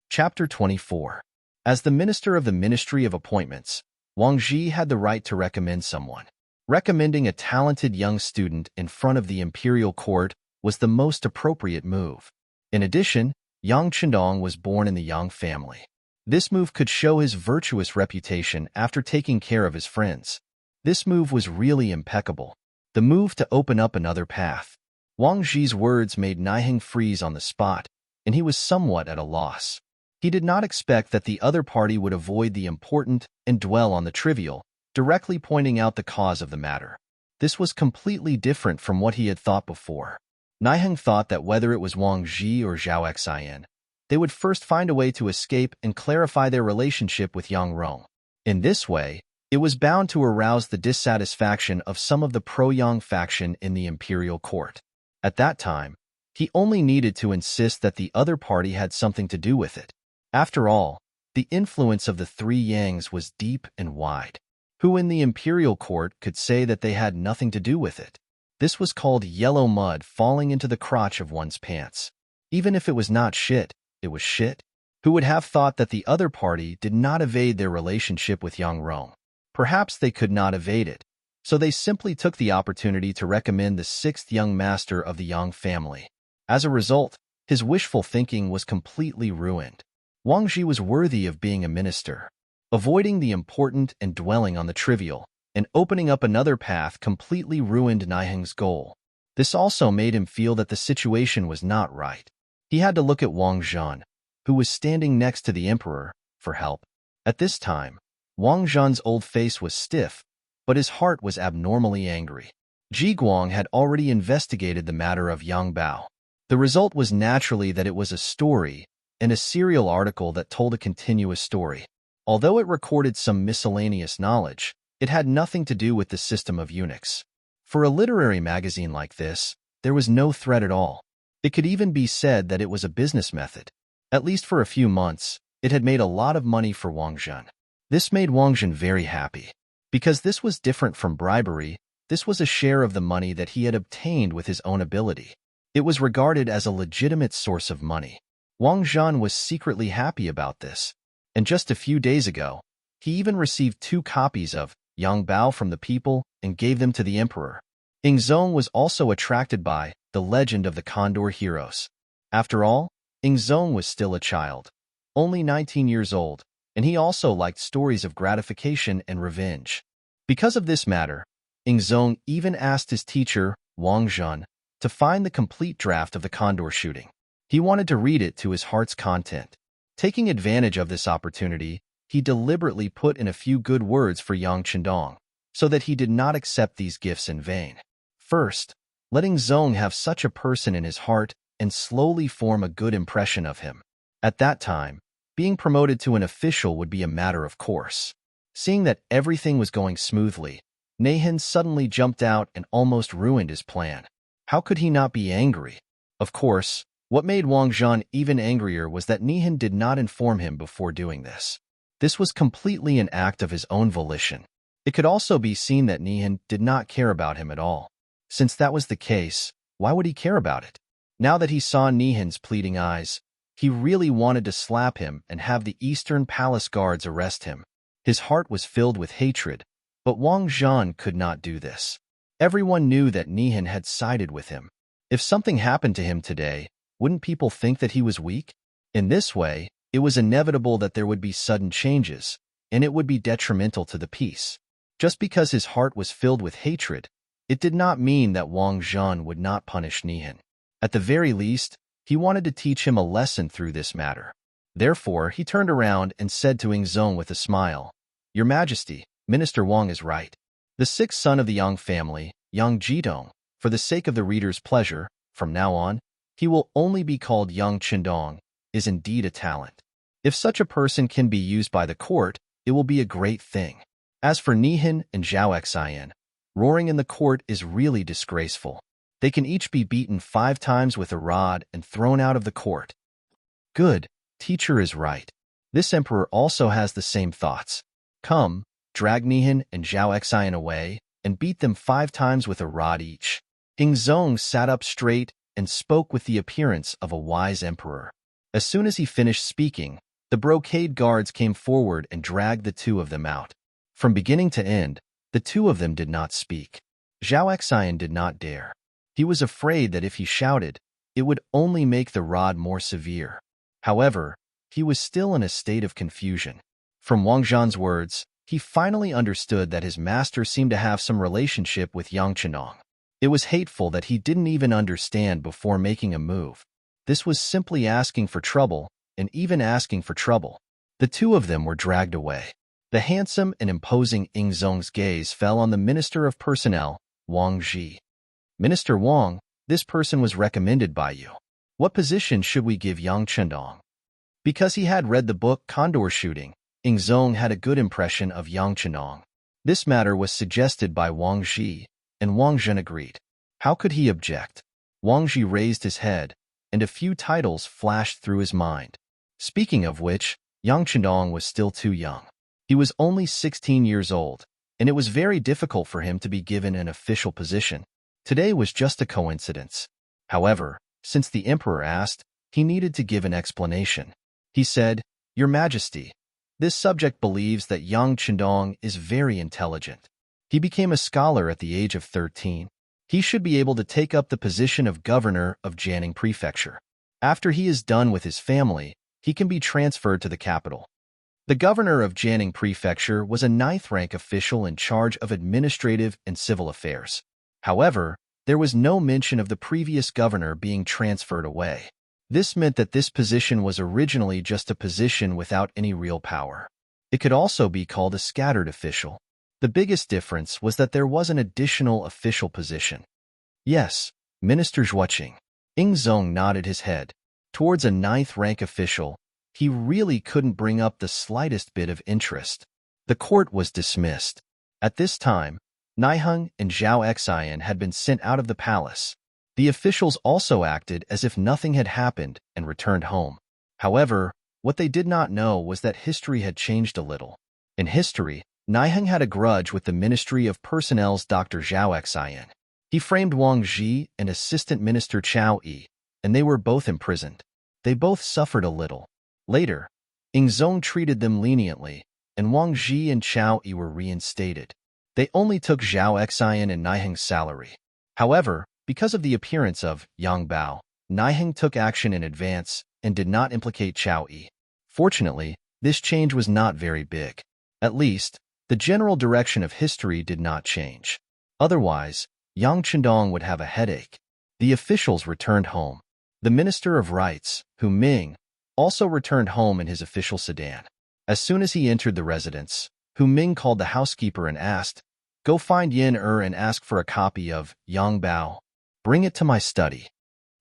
Chapter 24. As the Minister of the Ministry of Appointments, Wang Zhi had the right to recommend someone. Recommending a talented young student in front of the imperial court was the most appropriate move. In addition, Yang Chendong was born in the Yang family. This move could show his virtuous reputation after taking care of his friends. This move was really impeccable. The move to open up another path. Wang Zhi's words made Niheng freeze on the spot, and he was somewhat at a loss. He did not expect that the other party would avoid the important and dwell on the trivial, directly pointing out the cause of the matter. This was completely different from what he had thought before. Niheng thought that whether it was Wang Ji or Zhao Xian, they would first find a way to escape and clarify their relationship with Yang Rong. In this way, it was bound to arouse the dissatisfaction of some of the pro-Yang faction in the imperial court. At that time, he only needed to insist that the other party had something to do with it. After all, the influence of the three Yangs was deep and wide. Who in the imperial court could say that they had nothing to do with it? This was called yellow mud falling into the crotch of one's pants. Even if it was not shit, it was shit. Who would have thought that the other party did not evade their relationship with Yang Rong? Perhaps they could not evade it, so they simply took the opportunity to recommend the sixth young master of the Yang family. As a result, his wishful thinking was completely ruined. Wang Ji was worthy of being a minister. Avoiding the important and dwelling on the trivial, and opening up another path completely ruined Niheng's goal. This also made him feel that the situation was not right. He had to look at Wang Zhan, who was standing next to the emperor, for help. At this time, Wang Zhan's old face was stiff, but his heart was abnormally angry. Ji Guang had already investigated the matter of Yang Bao. The result was naturally that it was a story, and a serial article that told a continuous story. Although it recorded some miscellaneous knowledge, it had nothing to do with the system of eunuchs. For a literary magazine like this, there was no threat at all. It could even be said that it was a business method. At least for a few months, it had made a lot of money for Wang Zhan. This made Wang Zhan very happy. Because this was different from bribery, this was a share of the money that he had obtained with his own ability. It was regarded as a legitimate source of money. Wang Zhan was secretly happy about this. And just a few days ago, he even received 2 copies of Yang Bao from the people and gave them to the emperor. Ying Zong was also attracted by the legend of the Condor heroes. After all, Ying Zong was still a child, only 19 years old, and he also liked stories of gratification and revenge. Because of this matter, Ying Zong even asked his teacher, Wang Zhan, to find the complete draft of the Condor shooting. He wanted to read it to his heart's content. Taking advantage of this opportunity, he deliberately put in a few good words for Yang Qindong, so that he did not accept these gifts in vain. First, letting Zong have such a person in his heart and slowly form a good impression of him. At that time, being promoted to an official would be a matter of course. Seeing that everything was going smoothly, Niheng suddenly jumped out and almost ruined his plan. How could he not be angry? Of course, what made Wang Zhan even angrier was that Niheng did not inform him before doing this. This was completely an act of his own volition. It could also be seen that Niheng did not care about him at all. Since that was the case, why would he care about it? Now that he saw Niheng's pleading eyes, he really wanted to slap him and have the Eastern Palace guards arrest him. His heart was filled with hatred, but Wang Zhan could not do this. Everyone knew that Niheng had sided with him. If something happened to him today, wouldn't people think that he was weak? In this way, it was inevitable that there would be sudden changes, and it would be detrimental to the peace. Just because his heart was filled with hatred, it did not mean that Wang Zhan would not punish Niheng. At the very least, he wanted to teach him a lesson through this matter. Therefore, he turned around and said to Ying Zong with a smile, "Your Majesty, Minister Wang is right. The 6th son of the Yang family, Yang Jidong, for the sake of the reader's pleasure, from now on, he will only be called Yang Qindong, is indeed a talent. If such a person can be used by the court, it will be a great thing. As for Niheng and Zhao Xian, roaring in the court is really disgraceful. They can each be beaten 5 times with a rod and thrown out of the court." Good, teacher is right. This emperor also has the same thoughts. Come, drag Niheng and Zhao Xian away and beat them 5 times with a rod each. Ying Zong sat up straight and spoke with the appearance of a wise emperor. As soon as he finished speaking, the brocade guards came forward and dragged the 2 of them out. From beginning to end, the 2 of them did not speak. Zhao Xian did not dare. He was afraid that if he shouted, it would only make the rod more severe. However, he was still in a state of confusion. From Wang Zhan's words, he finally understood that his master seemed to have some relationship with Yang Qindong. It was hateful that he didn't even understand before making a move. This was simply asking for trouble, and even asking for trouble. The two of them were dragged away. The handsome and imposing Ing Zong's gaze fell on the Minister of Personnel, Wang Ji. Minister Wang, this person was recommended by you. What position should we give Yang Chendong? Because he had read the book Condor Shooting, Ing Zong had a good impression of Yang Chendong. This matter was suggested by Wang Ji, and Wang Zhen agreed. How could he object? Wang Ji raised his head, and a few titles flashed through his mind. Speaking of which, Yang Chendong was still too young. He was only 16 years old, and it was very difficult for him to be given an official position. Today was just a coincidence. However, since the emperor asked, he needed to give an explanation. He said, Your Majesty, this subject believes that Yang Chendong is very intelligent. He became a scholar at the age of 13. He should be able to take up the position of governor of Jianing Prefecture. After he is done with his family, he can be transferred to the capital. The governor of Jianing Prefecture was a 9th-rank official in charge of administrative and civil affairs. However, there was no mention of the previous governor being transferred away. This meant that this position was originally just a position without any real power. It could also be called a scattered official. The biggest difference was that there was an additional official position. Yes, Minister Zhuoqing. Ing Zong nodded his head. Towards a 9th-rank official, he really couldn't bring up the slightest bit of interest. The court was dismissed. At this time, Naiheng and Zhao Xian had been sent out of the palace. The officials also acted as if nothing had happened and returned home. However, what they did not know was that history had changed a little. In history, Naiheng had a grudge with the Ministry of Personnel's Dr. Zhao Xian. He framed Wang Ji and Assistant Minister Chao Yi, and they were both imprisoned. They both suffered a little. Later, Ing Zong treated them leniently, and Wang Ji and Chao Yi were reinstated. They only took Zhao Xian and Naiheng's salary. However, because of the appearance of Yang Bao, Naiheng took action in advance and did not implicate Chao Yi. Fortunately, this change was not very big. At least, the general direction of history did not change. Otherwise, Yang Chendong would have a headache. The officials returned home. The Minister of Rights, Ming, also returned home in his official sedan. As soon as he entered the residence, Ming called the housekeeper and asked, Go find Yin and ask for a copy of Yang Bao. Bring it to my study.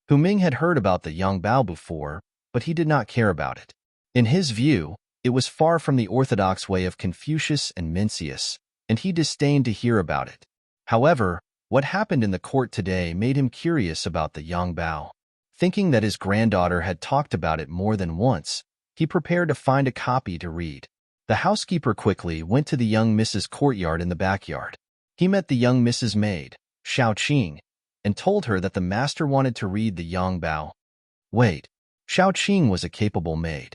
Ming had heard about the Yang Bao before, but he did not care about it. In his view, it was far from the orthodox way of Confucius and Mencius, and he disdained to hear about it. However, what happened in the court today made him curious about the Yang Bao. Thinking that his granddaughter had talked about it more than once, he prepared to find a copy to read. The housekeeper quickly went to the young Mrs. courtyard in the backyard. He met the young Mrs. maid, Xiao Qing, and told her that the master wanted to read the Yang Bao. Wait, Xiao Qing was a capable maid.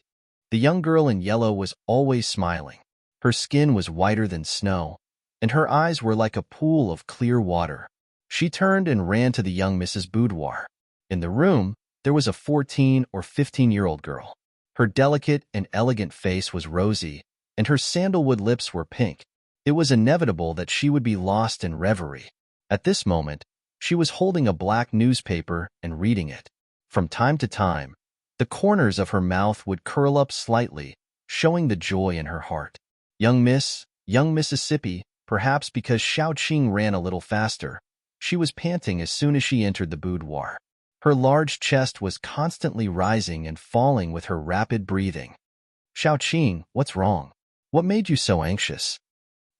The young girl in yellow was always smiling. Her skin was whiter than snow, and her eyes were like a pool of clear water. She turned and ran to the young Mrs. boudoir. In the room, there was a 14 or 15-year-old girl. Her delicate and elegant face was rosy, and her sandalwood lips were pink. It was inevitable that she would be lost in reverie. At this moment, she was holding a black newspaper and reading it. From time to time, the corners of her mouth would curl up slightly, showing the joy in her heart. Young Mississippi, perhaps because Xiao Qing ran a little faster, she was panting as soon as she entered the boudoir. Her large chest was constantly rising and falling with her rapid breathing. Xiao Qing, what's wrong? What made you so anxious?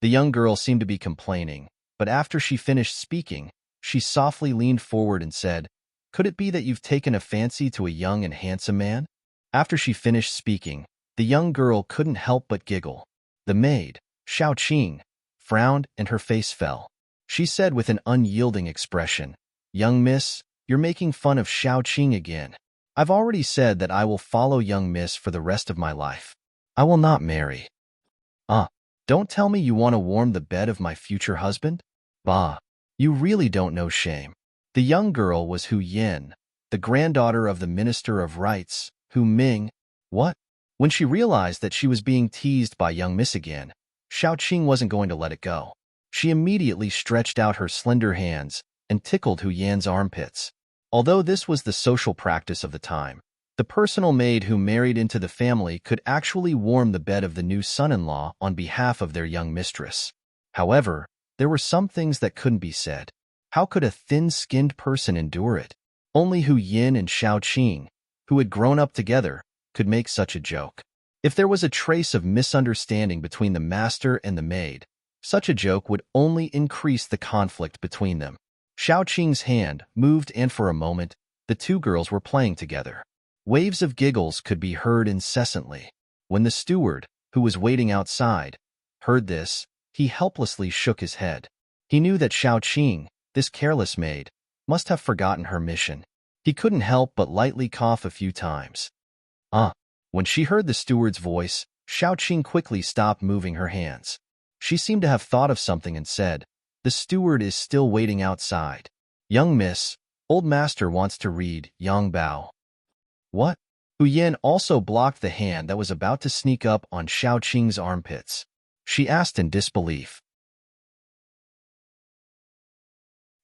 The young girl seemed to be complaining, but after she finished speaking, she softly leaned forward and said, Could it be that you've taken a fancy to a young and handsome man? After she finished speaking, the young girl couldn't help but giggle. The maid, Xiao Qing, frowned and her face fell. She said with an unyielding expression, Young miss, you're making fun of Xiao Qing again. I've already said that I will follow young miss for the rest of my life. I will not marry. Don't tell me you want to warm the bed of my future husband? Bah, you really don't know shame. The young girl was Hu Yin, the granddaughter of the Minister of Rights, Ming. What? When she realized that she was being teased by young miss again, Xiao Qing wasn't going to let it go. She immediately stretched out her slender hands and tickled Hu Yan's armpits. Although this was the social practice of the time, The personal maid who married into the family could actually warm the bed of the new son-in-law on behalf of their young mistress. However, there were some things that couldn't be said. How could a thin-skinned person endure it? Only Hu Yin and Xiao Qing, who had grown up together, could make such a joke. If there was a trace of misunderstanding between the master and the maid, such a joke would only increase the conflict between them. Xiao Qing's hand moved, and for a moment, the two girls were playing together. Waves of giggles could be heard incessantly. When the steward, who was waiting outside, heard this, he helplessly shook his head. He knew that Xiao Qing, this careless maid, must have forgotten her mission. He couldn't help but lightly cough a few times. When she heard the steward's voice, Xiao Qing quickly stopped moving her hands. She seemed to have thought of something and said, "The steward is still waiting outside. Young miss, old master wants to read Yang Bao." What? Hu Yin also blocked the hand that was about to sneak up on Xiao Qing's armpits. She asked in disbelief.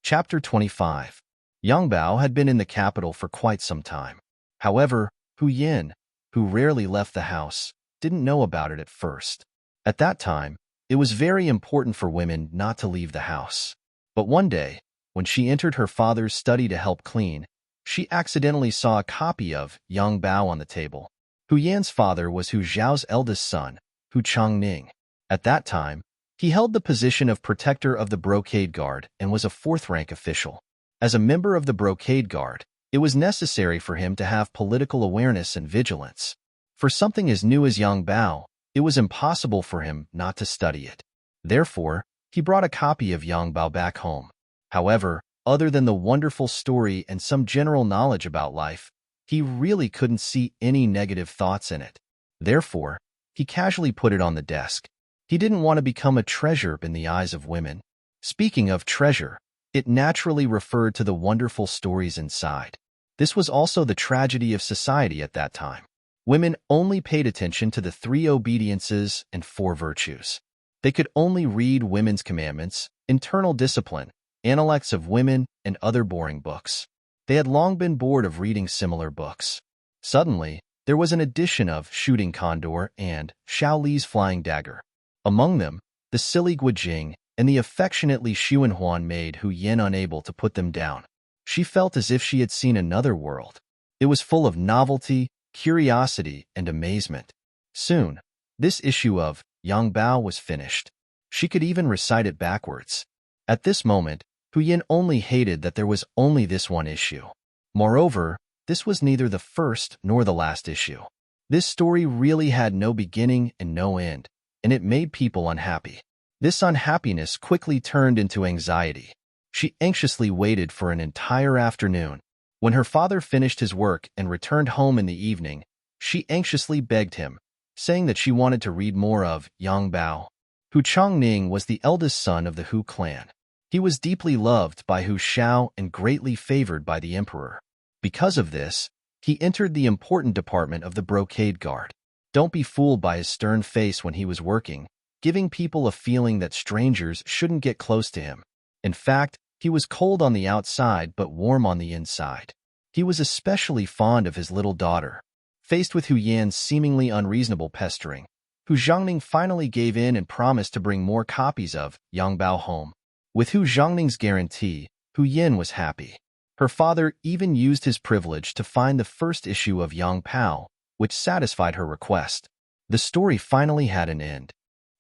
Chapter 25. Yang Bao had been in the capital for quite some time. However, Hu Yin, who rarely left the house, didn't know about it at first. At that time, it was very important for women not to leave the house. But one day, when she entered her father's study to help clean, she accidentally saw a copy of Yang Bao on the table. Hu Yan's father was Hu Zhao's eldest son, Hu Changning. At that time, he held the position of protector of the Brocade Guard and was a fourth-rank official. As a member of the Brocade Guard, it was necessary for him to have political awareness and vigilance. For something as new as Yang Bao, it was impossible for him not to study it. Therefore, he brought a copy of Yang Bao back home. However, other than the wonderful story and some general knowledge about life, he really couldn't see any negative thoughts in it. Therefore, he casually put it on the desk. He didn't want to become a treasure in the eyes of women. Speaking of treasure, it naturally referred to the wonderful stories inside. This was also the tragedy of society at that time. Women only paid attention to the 3 obediences and 4 virtues. They could only read women's commandments, internal discipline, Analects of Women, and other boring books. They had long been bored of reading similar books. Suddenly, there was an edition of Shooting Condor and Xiao Li's Flying Dagger. Among them, the silly Guijing and the affectionately Xuanhuan made Hu Yin unable to put them down. She felt as if she had seen another world. It was full of novelty, curiosity, and amazement. Soon, this issue of Yang Bao was finished. She could even recite it backwards. At this moment, Hu Yin only hated that there was only this one issue. Moreover, this was neither the first nor the last issue. This story really had no beginning and no end, and it made people unhappy. This unhappiness quickly turned into anxiety. She anxiously waited for an entire afternoon. When her father finished his work and returned home in the evening, she anxiously begged him, saying that she wanted to read more of Yang Bao. Hu Changning was the eldest son of the Hu clan. He was deeply loved by Hu Xiao and greatly favored by the emperor. Because of this, he entered the important department of the Brocade Guard. Don't be fooled by his stern face when he was working, giving people a feeling that strangers shouldn't get close to him. In fact, he was cold on the outside but warm on the inside. He was especially fond of his little daughter. Faced with Hu Yan's seemingly unreasonable pestering, Hu Zhangning finally gave in and promised to bring more copies of Yang Bao home. With Hu Zhangning's guarantee, Hu Yin was happy. Her father even used his privilege to find the first issue of Yang Bao, which satisfied her request. The story finally had an end.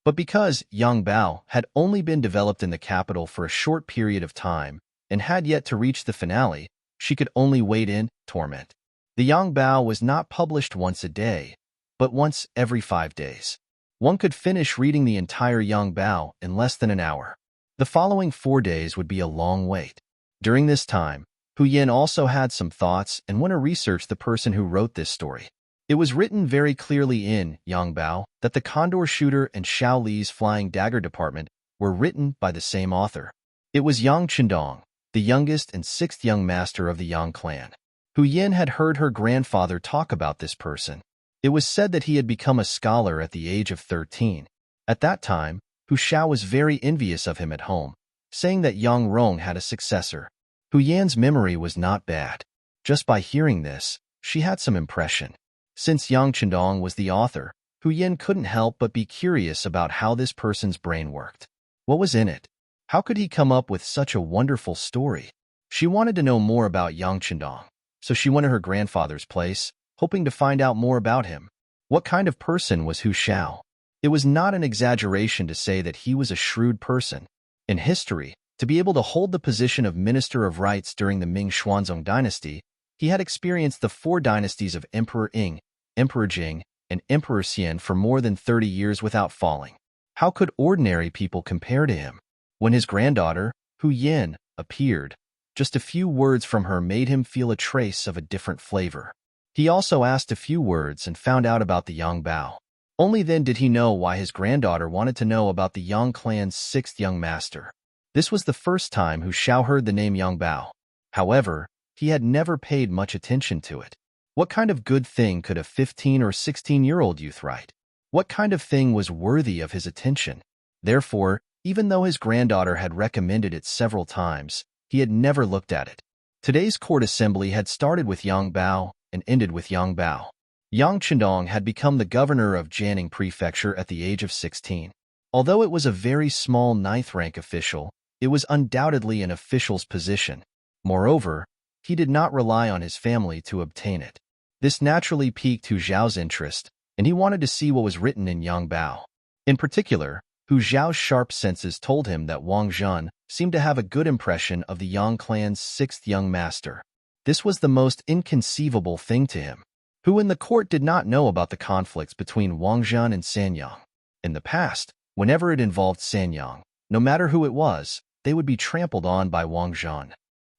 But because Yang Bao had only been developed in the capital for a short period of time and had yet to reach the finale, she could only wait in torment. The Yang Bao was not published once a day, but once every 5 days. One could finish reading the entire Yang Bao in less than an hour. The following 4 days would be a long wait. During this time, Hu Yin also had some thoughts and went to research the person who wrote this story. It was written very clearly in Yang Bao that the Condor Shooter and Xiao Li's Flying Dagger department were written by the same author. It was Yang Chendong, the youngest and 6th young master of the Yang clan. Hu Yin had heard her grandfather talk about this person. It was said that he had become a scholar at the age of 13. At that time, Hu Xiao was very envious of him at home, saying that Yang Rong had a successor. Hu Yan's memory was not bad. Just by hearing this, she had some impression. Since Yang Chendong was the author, Hu Yin couldn't help but be curious about how this person's brain worked. What was in it? How could he come up with such a wonderful story? She wanted to know more about Yang Chendong, so she went to her grandfather's place, hoping to find out more about him. What kind of person was Hu Xiao? It was not an exaggeration to say that he was a shrewd person. In history, to be able to hold the position of Minister of Rites during the Ming Xuanzong dynasty, he had experienced the 4 dynasties of Emperor Ying, Emperor Jing, and Emperor Xian for more than 30 years without falling. How could ordinary people compare to him? When his granddaughter, Hu Yin, appeared, just a few words from her made him feel a trace of a different flavor. He also asked a few words and found out about the Yang Bao. Only then did he know why his granddaughter wanted to know about the Yang clan's 6th young master. This was the first time Hu Xiao heard the name Yang Bao. However, he had never paid much attention to it. What kind of good thing could a 15 or 16-year-old youth write? What kind of thing was worthy of his attention? Therefore, even though his granddaughter had recommended it several times, he had never looked at it. Today's court assembly had started with Yang Bao and ended with Yang Bao. Yang Chendong had become the governor of Jianing Prefecture at the age of 16. Although it was a very small 9th-rank official, it was undoubtedly an official's position. Moreover, he did not rely on his family to obtain it. This naturally piqued Hu Xiao's interest, and he wanted to see what was written in Yang Bao. In particular, Hu Xiao's sharp senses told him that Wang Zhen seemed to have a good impression of the Yang clan's 6th young master. This was the most inconceivable thing to him. Who in the court did not know about the conflicts between Wang Zhen and Sanyang? In the past, whenever it involved Sanyang, no matter who it was, they would be trampled on by Wang Zhen.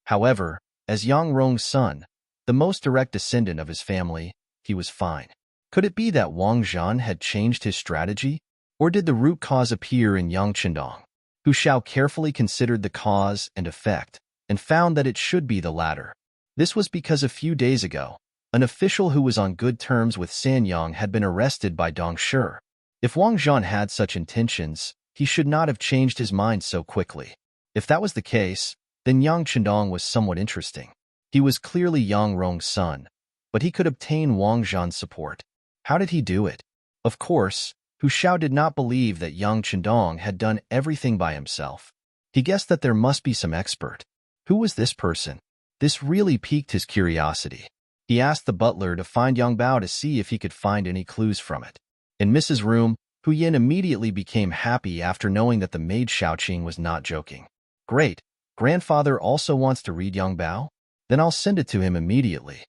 However, as Yang Rong's son, the most direct descendant of his family, he was fine. Could it be that Wang Zhen had changed his strategy? Or did the root cause appear in Yang Chendong? Hu Xiao carefully considered the cause and effect, and found that it should be the latter. This was because a few days ago, an official who was on good terms with Sanyang had been arrested by Dong Shi. If Wang Zhen had such intentions, he should not have changed his mind so quickly. If that was the case, then Yang Chendong was somewhat interesting. He was clearly Yang Rong's son, but he could obtain Wang Zhen's support. How did he do it? Of course, Hu Xiao did not believe that Yang Chendong had done everything by himself. He guessed that there must be some expert. Who was this person? This really piqued his curiosity. He asked the butler to find Yang Bao to see if he could find any clues from it. In Mrs. Room, Hu Yin immediately became happy after knowing that the maid Xiaoqing was not joking. Great, grandfather also wants to read Yang Bao? Then I'll send it to him immediately.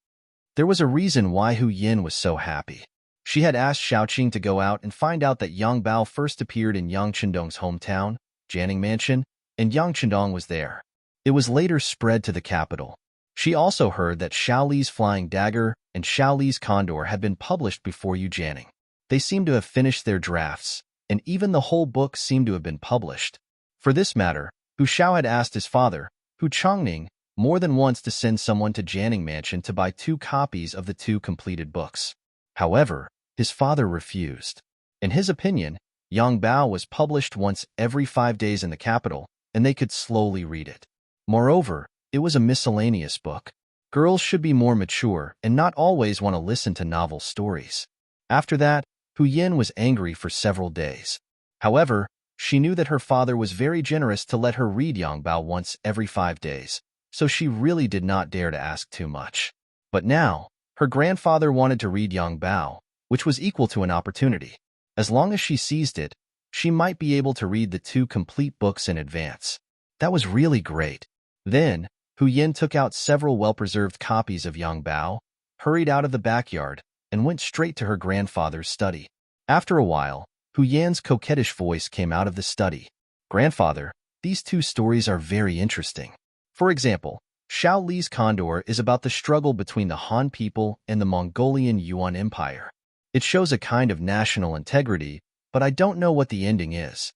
There was a reason why Hu Yin was so happy. She had asked Xiaoqing to go out and find out that Yang Bao first appeared in Yang Chendong's hometown, Jianing Mansion, and Yang Chendong was there. It was later spread to the capital. She also heard that Xiao Li's Flying Dagger and Xiao Li's Condor had been published before Yu Jianing. They seemed to have finished their drafts, and even the whole book seemed to have been published. For this matter, Hu Xiao had asked his father, Hu Chongning, more than once to send someone to Jianing Mansion to buy 2 copies of the 2 completed books. However, his father refused. In his opinion, Yang Bao was published once every 5 days in the capital, and they could slowly read it. Moreover, it was a miscellaneous book. Girls should be more mature and not always want to listen to novel stories. After that, Hu Yin was angry for several days. However, she knew that her father was very generous to let her read Yang Bao once every 5 days, so she really did not dare to ask too much. But now, her grandfather wanted to read Yang Bao, which was equal to an opportunity. As long as she seized it, she might be able to read the 2 complete books in advance. That was really great. Then, Hu Yin took out several well-preserved copies of Yang Bao, hurried out of the backyard, and went straight to her grandfather's study. After a while, Hu Yan's coquettish voice came out of the study. Grandfather, these 2 stories are very interesting. For example, Xiao Li's Condor is about the struggle between the Han people and the Mongolian Yuan Empire. It shows a kind of national integrity, but I don't know what the ending is.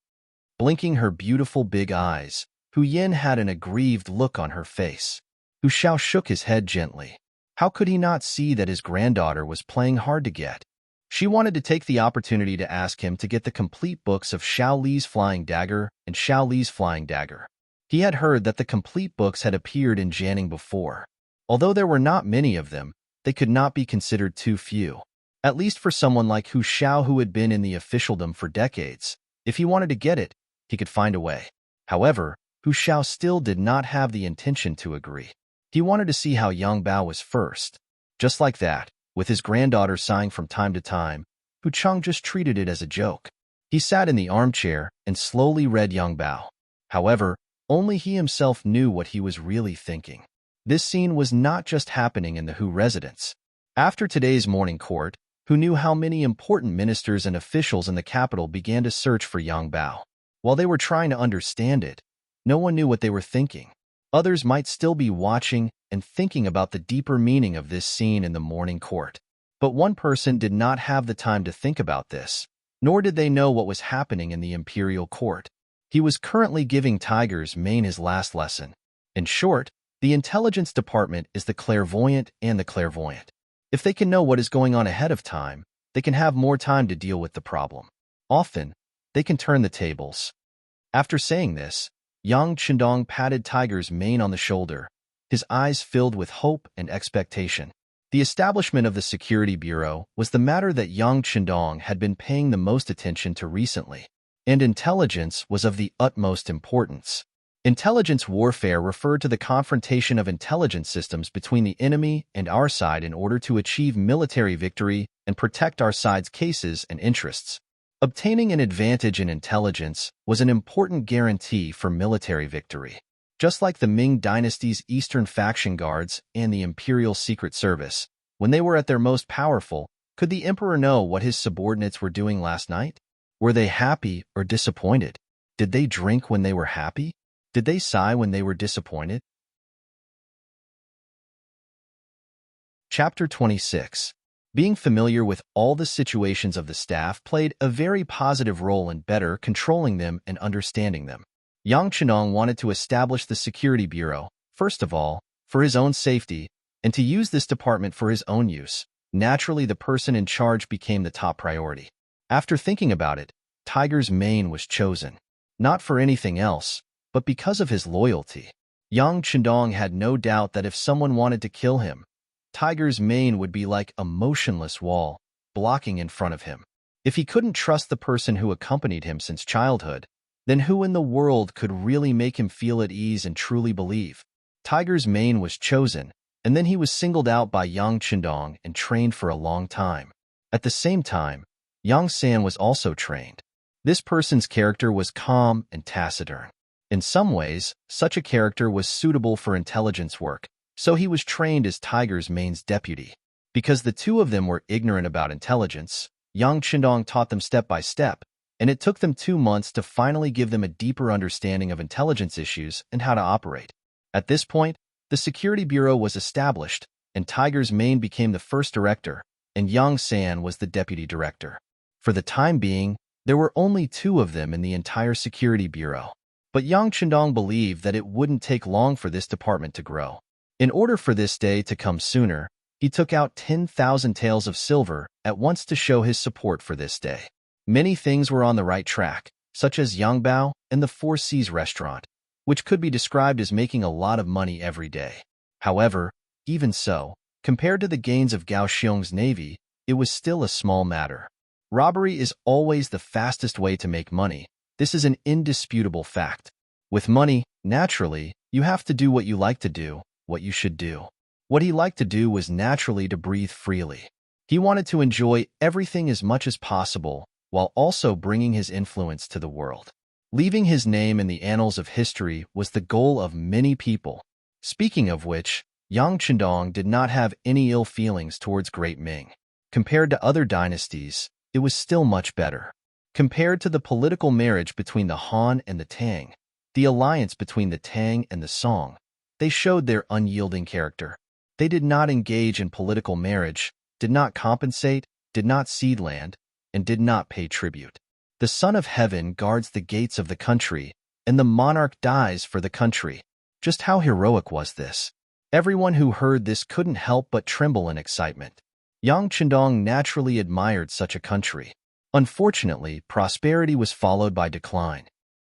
Blinking her beautiful big eyes, Hu Yin had an aggrieved look on her face. Hu Xiao shook his head gently. How could he not see that his granddaughter was playing hard to get? She wanted to take the opportunity to ask him to get the complete books of Xiao Li's Flying Dagger and Xiao Li's Flying Dagger. He had heard that the complete books had appeared in Jianing before. Although there were not many of them, they could not be considered too few. At least for someone like Hu Xiao, who had been in the officialdom for decades. If he wanted to get it, he could find a way. However, Hu Xiao still did not have the intention to agree. He wanted to see how Yang Bao was first. Just like that, with his granddaughter sighing from time to time, Hu Cheng just treated it as a joke. He sat in the armchair and slowly read Yang Bao. However, only he himself knew what he was really thinking. This scene was not just happening in the Hu residence. After today's morning court, Hu knew how many important ministers and officials in the capital began to search for Yang Bao. While they were trying to understand it, no one knew what they were thinking. Others might still be watching and thinking about the deeper meaning of this scene in the morning court. But one person did not have the time to think about this, nor did they know what was happening in the imperial court. He was currently giving Tiger's Mane his last lesson. In short, the intelligence department is the clairvoyant and the clairvoyant. If they can know what is going on ahead of time, they can have more time to deal with the problem. Often, they can turn the tables. After saying this, Yang Chendong patted Tiger's Mane on the shoulder, his eyes filled with hope and expectation. The establishment of the Security Bureau was the matter that Yang Chendong had been paying the most attention to recently, and intelligence was of the utmost importance. Intelligence warfare referred to the confrontation of intelligence systems between the enemy and our side in order to achieve military victory and protect our side's cases and interests. Obtaining an advantage in intelligence was an important guarantee for military victory. Just like the Ming dynasty's Eastern Faction Guards and the Imperial Secret Service, when they were at their most powerful, could the emperor know what his subordinates were doing last night? Were they happy or disappointed? Did they drink when they were happy? Did they sigh when they were disappointed? Chapter 26. Being familiar with all the situations of the staff played a very positive role in better controlling them and understanding them. Yang Chenong wanted to establish the Security Bureau, first of all, for his own safety, and to use this department for his own use. Naturally, the person in charge became the top priority. After thinking about it, Tiger's Mane was chosen. Not for anything else, but because of his loyalty. Yang Chendong had no doubt that if someone wanted to kill him, Tiger's Mane would be like a motionless wall, blocking in front of him. If he couldn't trust the person who accompanied him since childhood, then who in the world could really make him feel at ease and truly believe? Tiger's Mane was chosen, and then he was singled out by Yang Chendong and trained for a long time. At the same time, Yang San was also trained. This person's character was calm and taciturn. In some ways, such a character was suitable for intelligence work, so he was trained as Tiger's Mane's deputy. Because the two of them were ignorant about intelligence, Yang Chendong taught them step by step, and it took them 2 months to finally give them a deeper understanding of intelligence issues and how to operate. At this point, the Security Bureau was established, and Tiger's Mane became the first director, and Yang San was the deputy director. For the time being, there were only 2 of them in the entire Security Bureau. But Yang Chendong believed that it wouldn't take long for this department to grow. In order for this day to come sooner, he took out 10,000 taels of silver at once to show his support for this day. Many things were on the right track, such as Yangbao and the Four Seas restaurant, which could be described as making a lot of money every day. However, even so, compared to the gains of Gao Xiong's navy, it was still a small matter. Robbery is always the fastest way to make money. This is an indisputable fact. With money, naturally, you have to do what you like to do, what you should do. What he liked to do was naturally to breathe freely. He wanted to enjoy everything as much as possible, while also bringing his influence to the world. Leaving his name in the annals of history was the goal of many people. Speaking of which, Yang Chendong did not have any ill feelings towards Great Ming. Compared to other dynasties, it was still much better. Compared to the political marriage between the Han and the Tang, the alliance between the Tang and the Song, they showed their unyielding character. They did not engage in political marriage, did not compensate, did not cede land, and did not pay tribute. The Son of Heaven guards the gates of the country, and the monarch dies for the country. Just how heroic was this? Everyone who heard this couldn't help but tremble in excitement. Yang Chendong naturally admired such a country. Unfortunately, prosperity was followed by decline.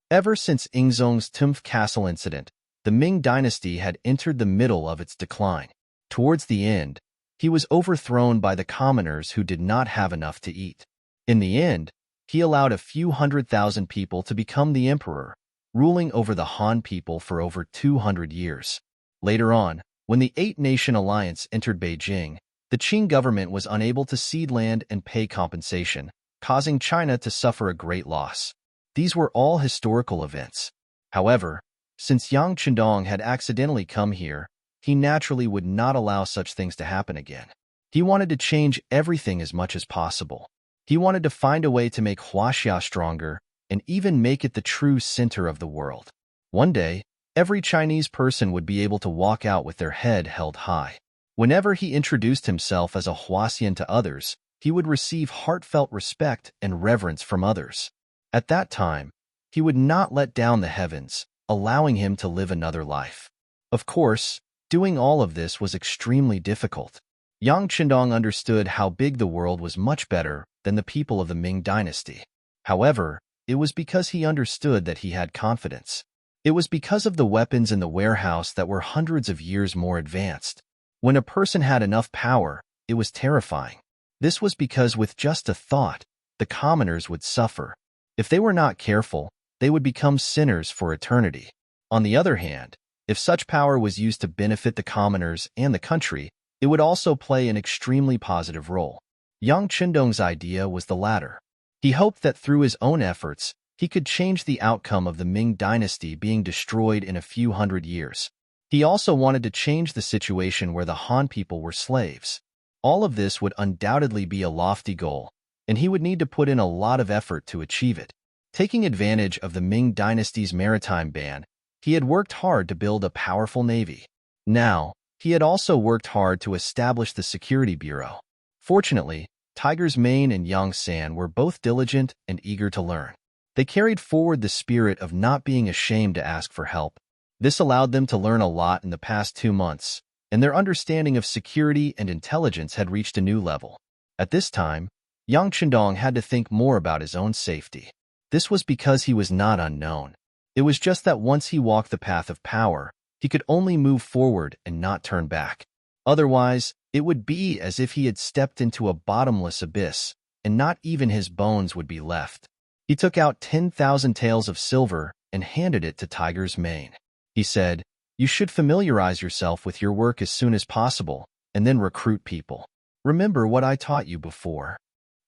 Ever since Ingzong's Tumph Castle incident, the Ming dynasty had entered the middle of its decline. Towards the end, he was overthrown by the commoners who did not have enough to eat. In the end, he allowed a few 100,000 people to become the emperor, ruling over the Han people for over 200 years. Later on, when the Eight-Nation Alliance entered Beijing, the Qing government was unable to cede land and pay compensation, causing China to suffer a great loss. These were all historical events. However, since Yang Qindong had accidentally come here, he naturally would not allow such things to happen again. He wanted to change everything as much as possible. He wanted to find a way to make Huaxia stronger and even make it the true center of the world. One day, every Chinese person would be able to walk out with their head held high. Whenever he introduced himself as a Huaxian to others, he would receive heartfelt respect and reverence from others. At that time, he would not let down the heavens, allowing him to live another life. Of course, doing all of this was extremely difficult. Yang Qindong understood how big the world was much better than the people of the Ming dynasty. However, it was because he understood that he had confidence. It was because of the weapons in the warehouse that were hundreds of years more advanced. When a person had enough power, it was terrifying. This was because with just a thought, the commoners would suffer. If they were not careful, they would become sinners for eternity. On the other hand, if such power was used to benefit the commoners and the country, it would also play an extremely positive role. Yang Qindong's idea was the latter. He hoped that through his own efforts, he could change the outcome of the Ming dynasty being destroyed in a few hundred years. He also wanted to change the situation where the Han people were slaves. All of this would undoubtedly be a lofty goal, and he would need to put in a lot of effort to achieve it. Taking advantage of the Ming dynasty's maritime ban, he had worked hard to build a powerful navy. Now, he had also worked hard to establish the Security Bureau. Fortunately, Tiger's Mane and Yang San were both diligent and eager to learn. They carried forward the spirit of not being ashamed to ask for help. This allowed them to learn a lot in the past 2 months, and their understanding of security and intelligence had reached a new level. At this time, Yang Qindong had to think more about his own safety. This was because he was not unknown. It was just that once he walked the path of power, he could only move forward and not turn back. Otherwise, it would be as if he had stepped into a bottomless abyss, and not even his bones would be left. He took out 10,000 taels of silver and handed it to Tiger's Mane. He said, "You should familiarize yourself with your work as soon as possible, and then recruit people. Remember what I taught you before.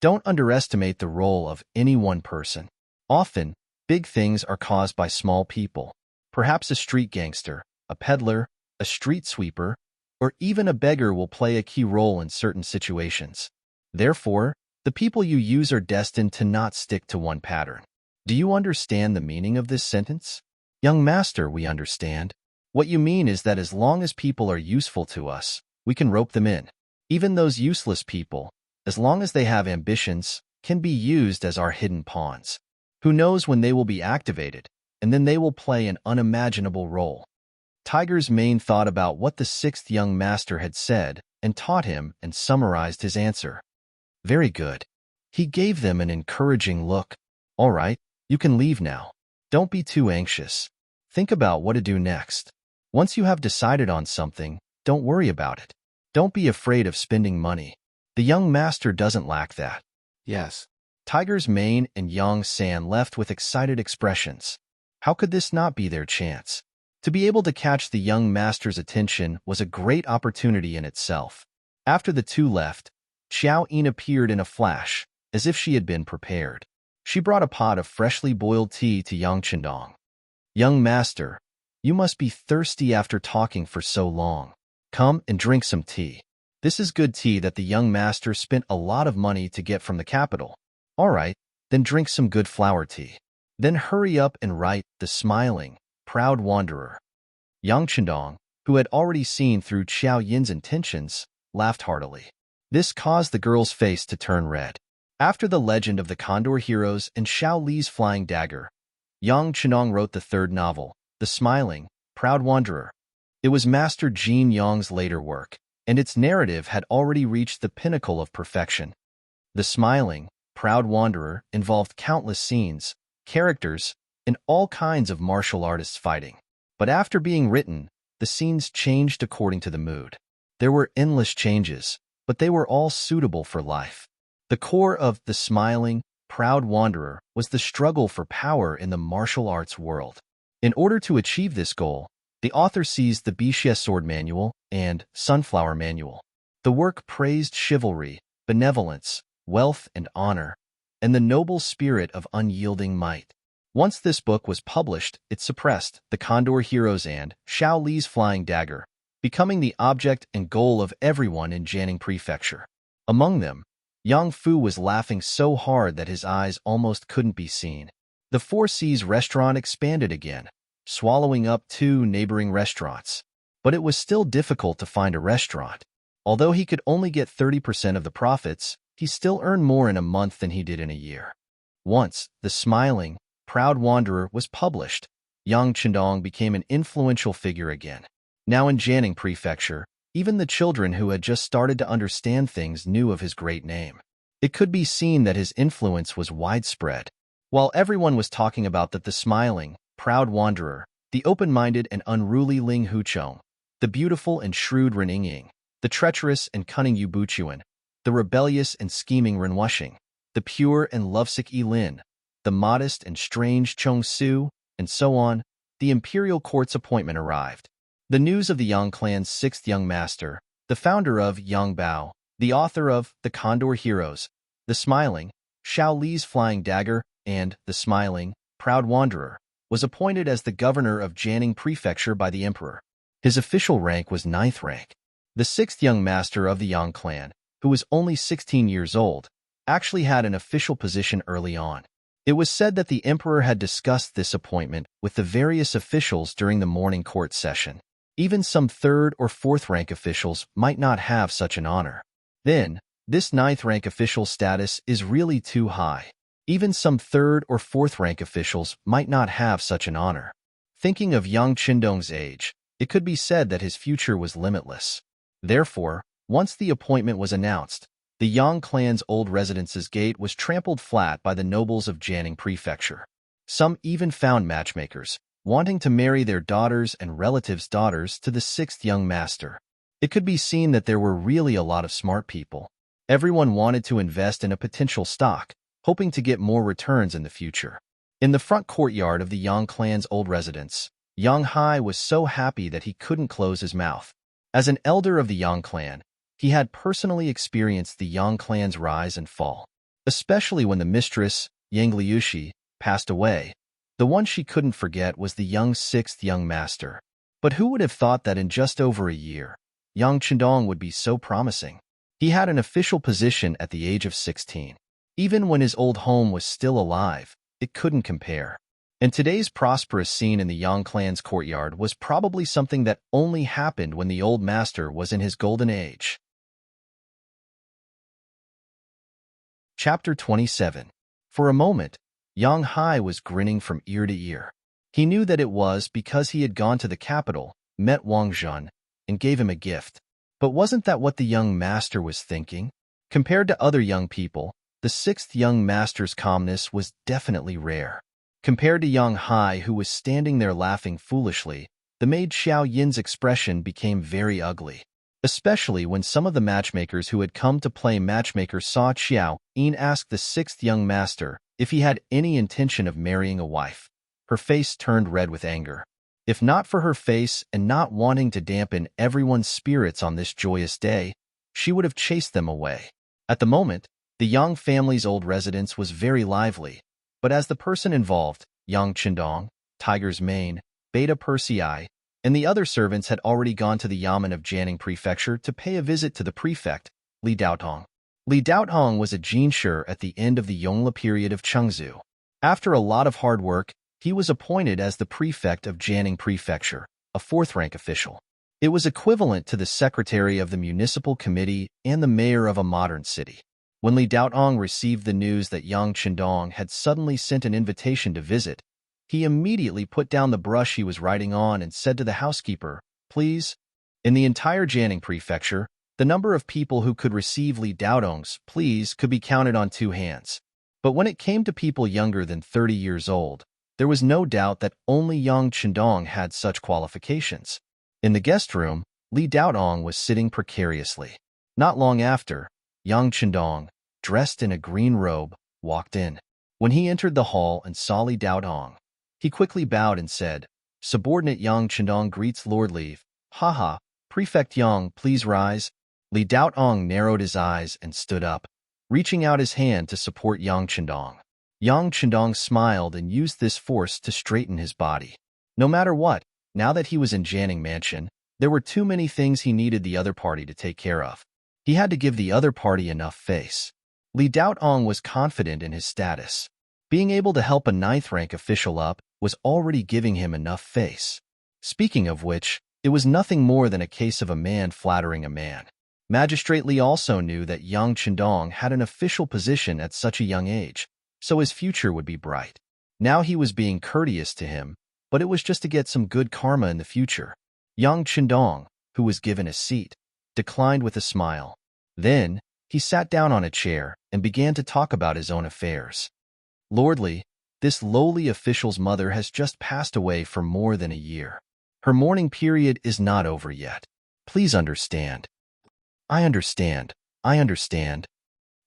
Don't underestimate the role of any one person. Often, big things are caused by small people. Perhaps a street gangster, a peddler, a street sweeper, or even a beggar will play a key role in certain situations. Therefore, the people you use are destined to not stick to one pattern." Do you understand the meaning of this sentence? Young master, we understand. What you mean is that as long as people are useful to us, we can rope them in. Even those useless people, as long as they have ambitions, can be used as our hidden pawns. Who knows when they will be activated, and then they will play an unimaginable role. Tiger's Mane thought about what the sixth young master had said and taught him and summarized his answer. Very good. He gave them an encouraging look. All right, you can leave now. Don't be too anxious. Think about what to do next. Once you have decided on something, don't worry about it. Don't be afraid of spending money. The young master doesn't lack that. Yes. Tiger's Mane and Yang San left with excited expressions. How could this not be their chance? To be able to catch the young master's attention was a great opportunity in itself. After the two left, Xiao Yin appeared in a flash, as if she had been prepared. She brought a pot of freshly boiled tea to Yang Qindong. Young master, you must be thirsty after talking for so long. Come and drink some tea. This is good tea that the young master spent a lot of money to get from the capital. All right, then drink some good flower tea. Then hurry up and write The Smiling, Proud Wanderer. Yang Qindong, who had already seen through Xiao Yin's intentions, laughed heartily. This caused the girl's face to turn red. After the legend of the Condor Heroes and Xiao Li's Flying Dagger, Yang Qindong wrote the third novel, The Smiling, Proud Wanderer. It was Master Jin Yang's later work, and its narrative had already reached the pinnacle of perfection. The Smiling, Proud Wanderer involved countless scenes, characters, and all kinds of martial artists fighting. But after being written, the scenes changed according to the mood. There were endless changes, but they were all suitable for life. The core of The Smiling, Proud Wanderer was the struggle for power in the martial arts world. In order to achieve this goal, the author seized the Bishe Sword Manual and Sunflower Manual. The work praised chivalry, benevolence, wealth and honor, and the noble spirit of unyielding might. Once this book was published, it suppressed the Condor Heroes and Xiao Li's Flying Dagger, becoming the object and goal of everyone in Jiangning Prefecture. Among them, Yang Fu was laughing so hard that his eyes almost couldn't be seen. The Four Seas restaurant expanded again, swallowing up 2 neighboring restaurants. But it was still difficult to find a restaurant. Although he could only get 30% of the profits, he still earned more in a month than he did in a year. Once, The Smiling, Proud Wanderer was published, Yang Chendong became an influential figure again. Now in Jiangning Prefecture, even the children who had just started to understand things knew of his great name. It could be seen that his influence was widespread. While everyone was talking about the Smiling, Proud Wanderer, the open-minded and unruly Ling Huchong, the beautiful and shrewd Ren Yingying, the treacherous and cunning Yu Buchuan, the rebellious and scheming Ren Wuxing, the pure and lovesick Yi Lin, the modest and strange Chong Su, and so on, the imperial court's appointment arrived. The news of the Yang clan's 6th young master, the founder of Yang Bao, the author of The Condor Heroes, The Smiling, Xiao Li's Flying Dagger, and The Smiling, Proud Wanderer, was appointed as the governor of Jiangning Prefecture by the emperor. His official rank was 9th rank. The 6th young master of the Yang clan, who was only 16 years old, actually had an official position early on. It was said that the emperor had discussed this appointment with the various officials during the morning court session. Even some 3rd or 4th rank officials might not have such an honor. Then, this 9th rank official status is really too high. Even some 3rd or 4th rank officials might not have such an honor. Thinking of Yang Chendong's age, it could be said that his future was limitless. Therefore, once the appointment was announced, the Yang clan's old residence's gate was trampled flat by the nobles of Jiangning Prefecture. Some even found matchmakers, wanting to marry their daughters and relatives' daughters to the 6th young master. It could be seen that there were really a lot of smart people. Everyone wanted to invest in a potential stock, hoping to get more returns in the future. In the front courtyard of the Yang clan's old residence, Yang Hai was so happy that he couldn't close his mouth. As an elder of the Yang clan, he had personally experienced the Yang clan's rise and fall, especially when the mistress, Yang Liushi, passed away. The one she couldn't forget was the young 6th young master. But who would have thought that in just over a year, Yang Chendong would be so promising? He had an official position at the age of 16. Even when his old home was still alive, it couldn't compare. And today's prosperous scene in the Yang clan's courtyard was probably something that only happened when the old master was in his golden age. Chapter 27. For a moment, Yang Hai was grinning from ear to ear. He knew that it was because he had gone to the capital, met Wang Zhen, and gave him a gift. But wasn't that what the young master was thinking? Compared to other young people, the 6th young master's calmness was definitely rare. Compared to Yang Hai, who was standing there laughing foolishly, the maid Xiao Yin's expression became very ugly. Especially when some of the matchmakers who had come to play matchmaker saw Xiao Yin ask the 6th young master if he had any intention of marrying a wife. Her face turned red with anger. If not for her face and not wanting to dampen everyone's spirits on this joyous day, she would have chased them away. At the moment, the Yang family's old residence was very lively, but as the person involved, Yang Chendong, Tiger's Mane, Beta Persei, and the other servants had already gone to the Yamen of Jiangning Prefecture to pay a visit to the prefect, Li Daotong. Li Daotong was a jinshi at the end of the Yongle period of Chengzu. After a lot of hard work, he was appointed as the prefect of Jiangning Prefecture, a 4th-rank official. It was equivalent to the secretary of the municipal committee and the mayor of a modern city. When Li Daotong received the news that Yang Chendong had suddenly sent an invitation to visit, he immediately put down the brush he was writing on and said to the housekeeper, "Please." In the entire Jiangning Prefecture, the number of people who could receive Li Daotong's please could be counted on 2 hands. But when it came to people younger than 30 years old, there was no doubt that only Yang Chendong had such qualifications. In the guest room, Li Daotong was sitting precariously. Not long after, Yang Chendong, dressed in a green robe, walked in. When he entered the hall and saw Li Daotong, he quickly bowed and said, "Subordinate Yang Chendong greets Lord Li. Haha, Prefect Yang, please rise." Li Daotong narrowed his eyes and stood up, reaching out his hand to support Yang Chendong. Yang Chendong smiled and used this force to straighten his body. No matter what, now that he was in Janning Mansion, there were too many things he needed the other party to take care of. He had to give the other party enough face. Li Daotong was confident in his status. Being able to help a 9th rank official up was already giving him enough face. Speaking of which, it was nothing more than a case of a man flattering a man. Magistrate Li also knew that Yang Chendong had an official position at such a young age, so his future would be bright. Now he was being courteous to him, but it was just to get some good karma in the future. Yang Chendong, who was given a seat, declined with a smile. Then, he sat down on a chair and began to talk about his own affairs. "Lordly, this lowly official's mother has just passed away for more than a year. Her mourning period is not over yet. Please understand." I understand.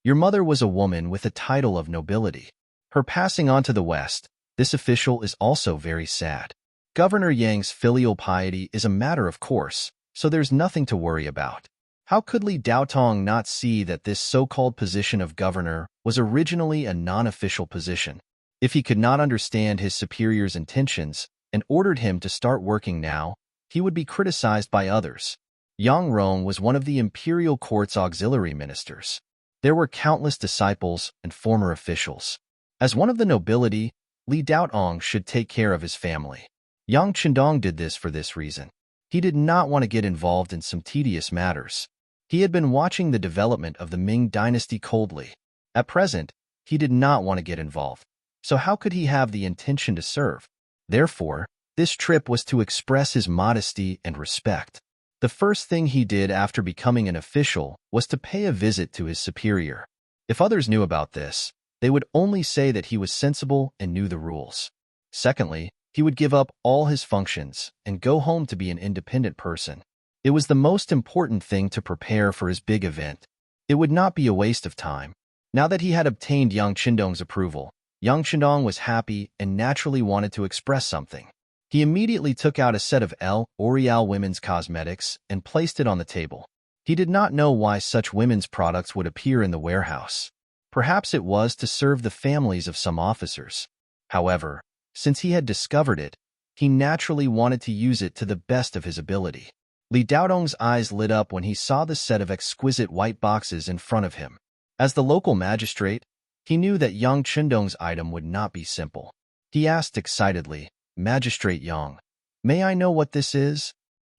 Your mother was a woman with a title of nobility. Her passing on to the West, this official is also very sad. Governor Yang's filial piety is a matter of course, so there's nothing to worry about. How could Li Daotong not see that this so-called position of governor was originally a non-official position? If he could not understand his superior's intentions and ordered him to start working now, he would be criticized by others. Yang Rong was one of the imperial court's auxiliary ministers. There were countless disciples and former officials. As one of the nobility, Li Daotong should take care of his family. Yang Chendong did this for this reason. He did not want to get involved in some tedious matters. He had been watching the development of the Ming dynasty coldly. At present, he did not want to get involved. So how could he have the intention to serve? Therefore, this trip was to express his modesty and respect. The first thing he did after becoming an official was to pay a visit to his superior. If others knew about this, they would only say that he was sensible and knew the rules. Secondly, he would give up all his functions and go home to be an independent person. It was the most important thing to prepare for his big event. It would not be a waste of time. Now that he had obtained Yang Chendong's approval, Yang Chendong was happy and naturally wanted to express something. He immediately took out a set of L'Oreal women's cosmetics and placed it on the table. He did not know why such women's products would appear in the warehouse. Perhaps it was to serve the families of some officers. However, since he had discovered it, he naturally wanted to use it to the best of his ability. Li Daotong's eyes lit up when he saw the set of exquisite white boxes in front of him. As the local magistrate, he knew that Yang Chendong's item would not be simple. He asked excitedly, "Magistrate Yang, may I know what this is?"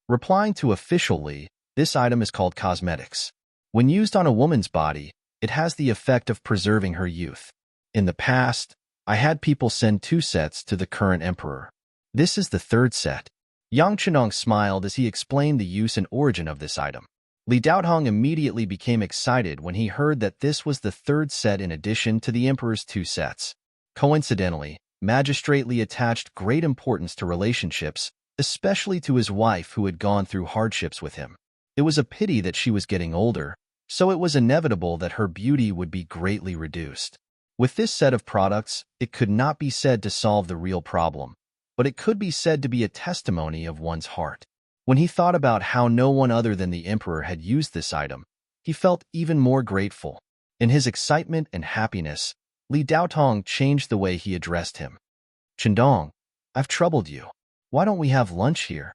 Replying to official Li, this item is called cosmetics. When used on a woman's body, it has the effect of preserving her youth. In the past, I had people send 2 sets to the current emperor. This is the 3rd set. Yang Chendong smiled as he explained the use and origin of this item. Li Daotong immediately became excited when he heard that this was the 3rd set in addition to the emperor's 2 sets. Coincidentally, Magistrate Li attached great importance to relationships, especially to his wife who had gone through hardships with him. It was a pity that she was getting older, so it was inevitable that her beauty would be greatly reduced. With this set of products, it could not be said to solve the real problem, but it could be said to be a testimony of one's heart. When he thought about how no one other than the emperor had used this item, he felt even more grateful. In his excitement and happiness, Li Daotong changed the way he addressed him. "Chendong, I've troubled you. Why don't we have lunch here?"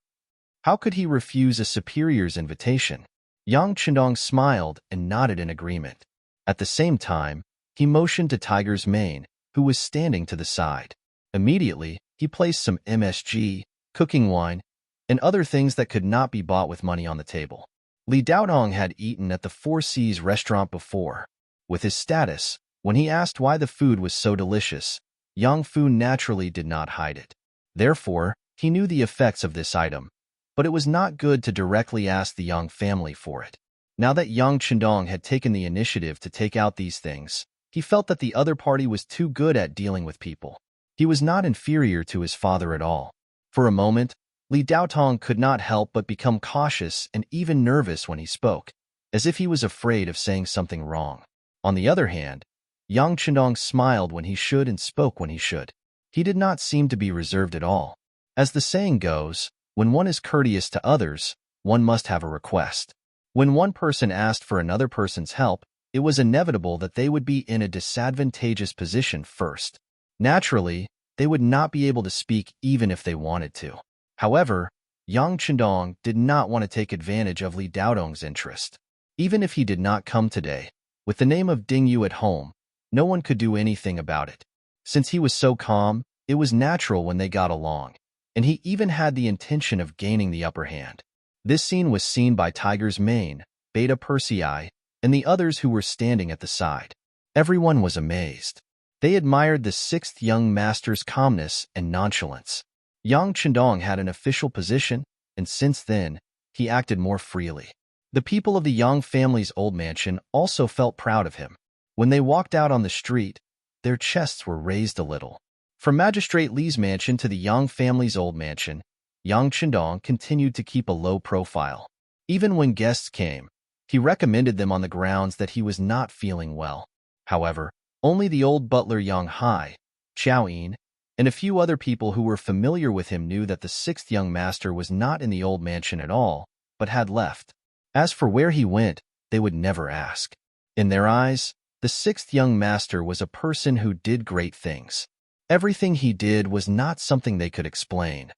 How could he refuse a superior's invitation? Yang Chendong smiled and nodded in agreement. At the same time, he motioned to Tiger's Mane, who was standing to the side. Immediately, he placed some MSG, cooking wine, and other things that could not be bought with money on the table. Li Daotong had eaten at the Four Seas restaurant before. With his status, when he asked why the food was so delicious, Yang Fu naturally did not hide it. Therefore, he knew the effects of this item, but it was not good to directly ask the Yang family for it. Now that Yang Chendong had taken the initiative to take out these things, he felt that the other party was too good at dealing with people. He was not inferior to his father at all. For a moment, Li Daotong could not help but become cautious and even nervous when he spoke, as if he was afraid of saying something wrong. On the other hand, Yang Chendong smiled when he should and spoke when he should. He did not seem to be reserved at all. As the saying goes, when one is courteous to others, one must have a request. When one person asked for another person's help, it was inevitable that they would be in a disadvantageous position first. Naturally, they would not be able to speak even if they wanted to. However, Yang Chendong did not want to take advantage of Li Daotong's interest. Even if he did not come today, with the name of Ding Yu at home, no one could do anything about it. Since he was so calm, it was natural when they got along, and he even had the intention of gaining the upper hand. This scene was seen by Tiger's Mane, Beta Persei, and the others who were standing at the side. Everyone was amazed. They admired the sixth young master's calmness and nonchalance. Yang Chendong had an official position, and since then, he acted more freely. The people of the Yang family's old mansion also felt proud of him. When they walked out on the street, their chests were raised a little. From Magistrate Li's mansion to the Yang family's old mansion, Yang Chendong continued to keep a low profile. Even when guests came, he recommended them on the grounds that he was not feeling well. However, only the old butler Yang Hai, Chao Yin, and a few other people who were familiar with him knew that the sixth young master was not in the old mansion at all, but had left. As for where he went, they would never ask. In their eyes, the sixth young master was a person who did great things. Everything he did was not something they could explain.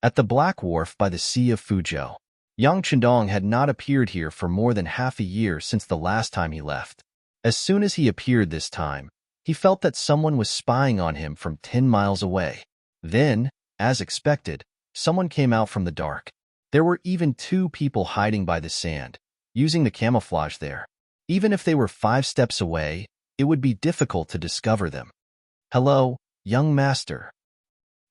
At the Black Wharf by the Sea of Fuzhou, Yang Chendong had not appeared here for more than half a year since the last time he left. As soon as he appeared this time, he felt that someone was spying on him from 10 miles away. Then, as expected, someone came out from the dark. There were even 2 people hiding by the sand, using the camouflage there. Even if they were 5 steps away, it would be difficult to discover them. Hello, young master.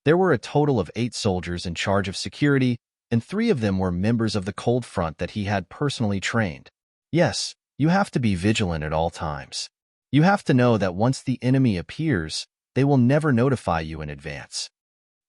There were a total of 8 soldiers in charge of security, and 3 of them were members of the Cold Front that he had personally trained. Yes, you have to be vigilant at all times. You have to know that once the enemy appears, they will never notify you in advance.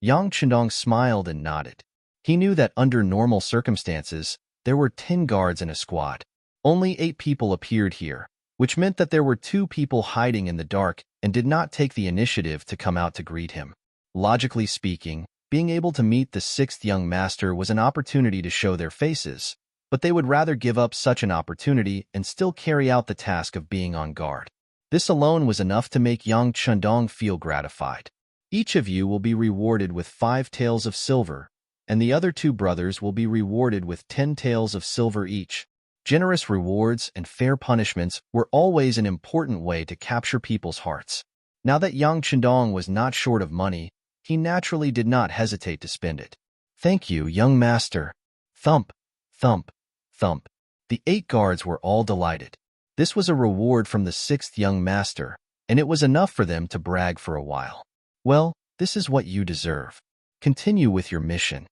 Yang Chendong smiled and nodded. He knew that under normal circumstances, there were 10 guards in a squad. Only 8 people appeared here, which meant that there were 2 people hiding in the dark and did not take the initiative to come out to greet him. Logically speaking, being able to meet the sixth young master was an opportunity to show their faces, but they would rather give up such an opportunity and still carry out the task of being on guard. This alone was enough to make Yang Chendong feel gratified. Each of you will be rewarded with 5 taels of silver, and the other 2 brothers will be rewarded with 10 taels of silver each. Generous rewards and fair punishments were always an important way to capture people's hearts. Now that Yang Chendong was not short of money, he naturally did not hesitate to spend it. Thank you, young master. Thump, thump, thump. The 8 guards were all delighted. This was a reward from the 6th young master, and it was enough for them to brag for a while. Well, this is what you deserve. Continue with your mission.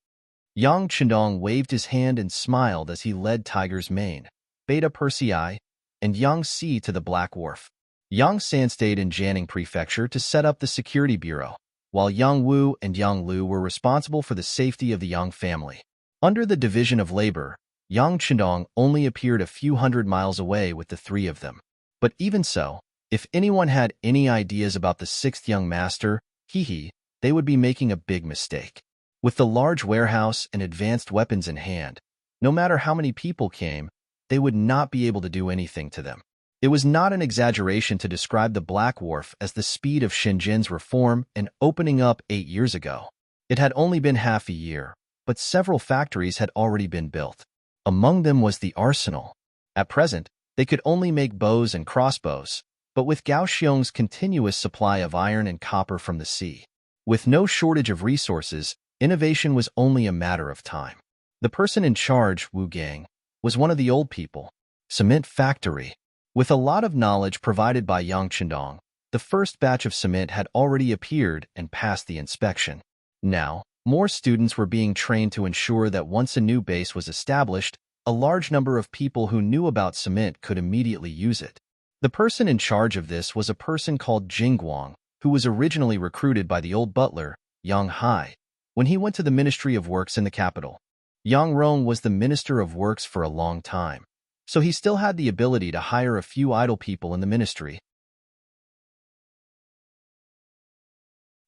Yang Chendong waved his hand and smiled as he led Tiger's Mane, Beta Persei, and Yang Si to the Black Wharf. Yang San stayed in Jianing Prefecture to set up the security bureau, while Yang Wu and Yang Lu were responsible for the safety of the Yang family. Under the division of labor, Yang Chendong only appeared a few hundred miles away with the 3 of them. But even so, if anyone had any ideas about the 6th young master, they would be making a big mistake. With the large warehouse and advanced weapons in hand, no matter how many people came, they would not be able to do anything to them. It was not an exaggeration to describe the Black Wharf as the speed of Shenzhen's reform and opening up 8 years ago. It had only been half a year, but several factories had already been built. Among them was the arsenal. At present, they could only make bows and crossbows, but with Kaohsiung's continuous supply of iron and copper from the sea, with no shortage of resources, innovation was only a matter of time. The person in charge, Wu Gang, was one of the old people. Cement factory. With a lot of knowledge provided by Yang Chendong, the first batch of cement had already appeared and passed the inspection. Now, more students were being trained to ensure that once a new base was established, a large number of people who knew about cement could immediately use it. The person in charge of this was a person called Jingguang, who was originally recruited by the old butler, Yang Hai. when he went to the Ministry of Works in the capital. Yang Rong was the Minister of Works for a long time, so he still had the ability to hire a few idle people in the ministry.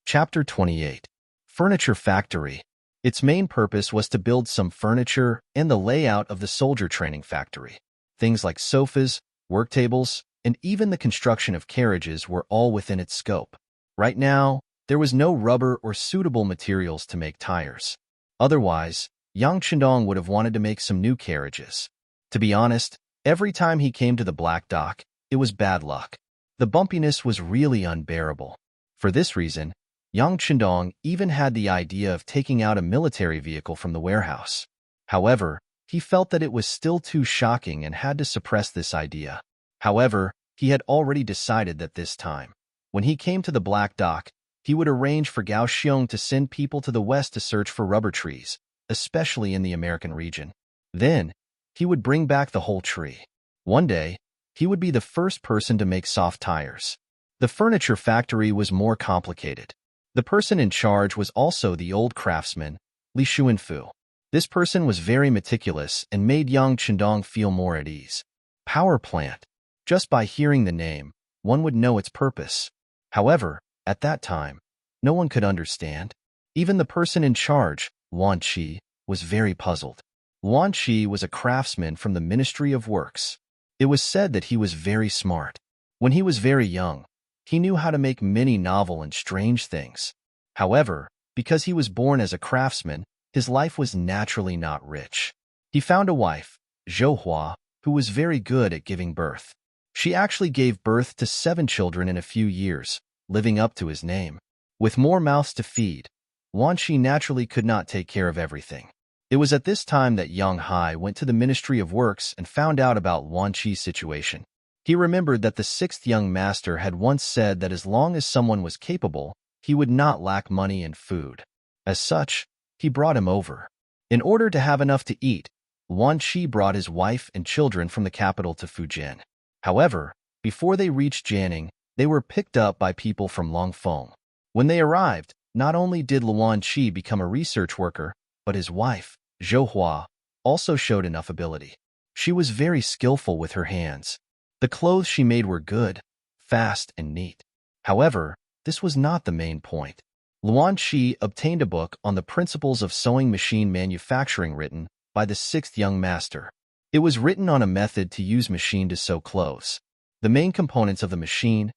Chapter 28. Furniture Factory. Its main purpose was to build some furniture and the layout of the soldier training factory. Things like sofas, work tables, and even the construction of carriages were all within its scope. Right now, there was no rubber or suitable materials to make tires. Otherwise, Yang Chendong would have wanted to make some new carriages. To be honest, every time he came to the Black Dock, it was bad luck. The bumpiness was really unbearable. For this reason, Yang Chendong even had the idea of taking out a military vehicle from the warehouse. However, he felt that it was still too shocking and had to suppress this idea. However, he had already decided that this time, when he came to the Black Dock, he would arrange for Gao Xiong to send people to the west to search for rubber trees, especially in the American region. Then, he would bring back the whole tree. One day, he would be the first person to make soft tires. The furniture factory was more complicated. The person in charge was also the old craftsman, Li Xuanfu. This person was very meticulous and made Yang Chendong feel more at ease. Power plant. Just by hearing the name, one would know its purpose. However, at that time, no one could understand. Even the person in charge, Luan Qi, was very puzzled. Luan Qi was a craftsman from the Ministry of Works. It was said that he was very smart. When he was very young, he knew how to make many novel and strange things. However, because he was born as a craftsman, his life was naturally not rich. He found a wife, Zhou Hua, who was very good at giving birth. She actually gave birth to 7 children in a few years, living up to his name. With more mouths to feed, Luan Qi naturally could not take care of everything. It was at this time that Yang Hai went to the Ministry of Works and found out about Luan Qi's situation. He remembered that the 6th young master had once said that as long as someone was capable, he would not lack money and food. As such, he brought him over. In order to have enough to eat, Luan Qi brought his wife and children from the capital to Fujian. However, before they reached Jianing, they were picked up by people from Langfeng. When they arrived, not only did Luan Qi become a research worker, but his wife, Zhou Hua, also showed enough ability. She was very skillful with her hands. The clothes she made were good, fast, and neat. However, this was not the main point. Luan Qi obtained a book on the principles of sewing machine manufacturing written by the 6th young master. It was written on a method to use machine to sew clothes. The main components of the machine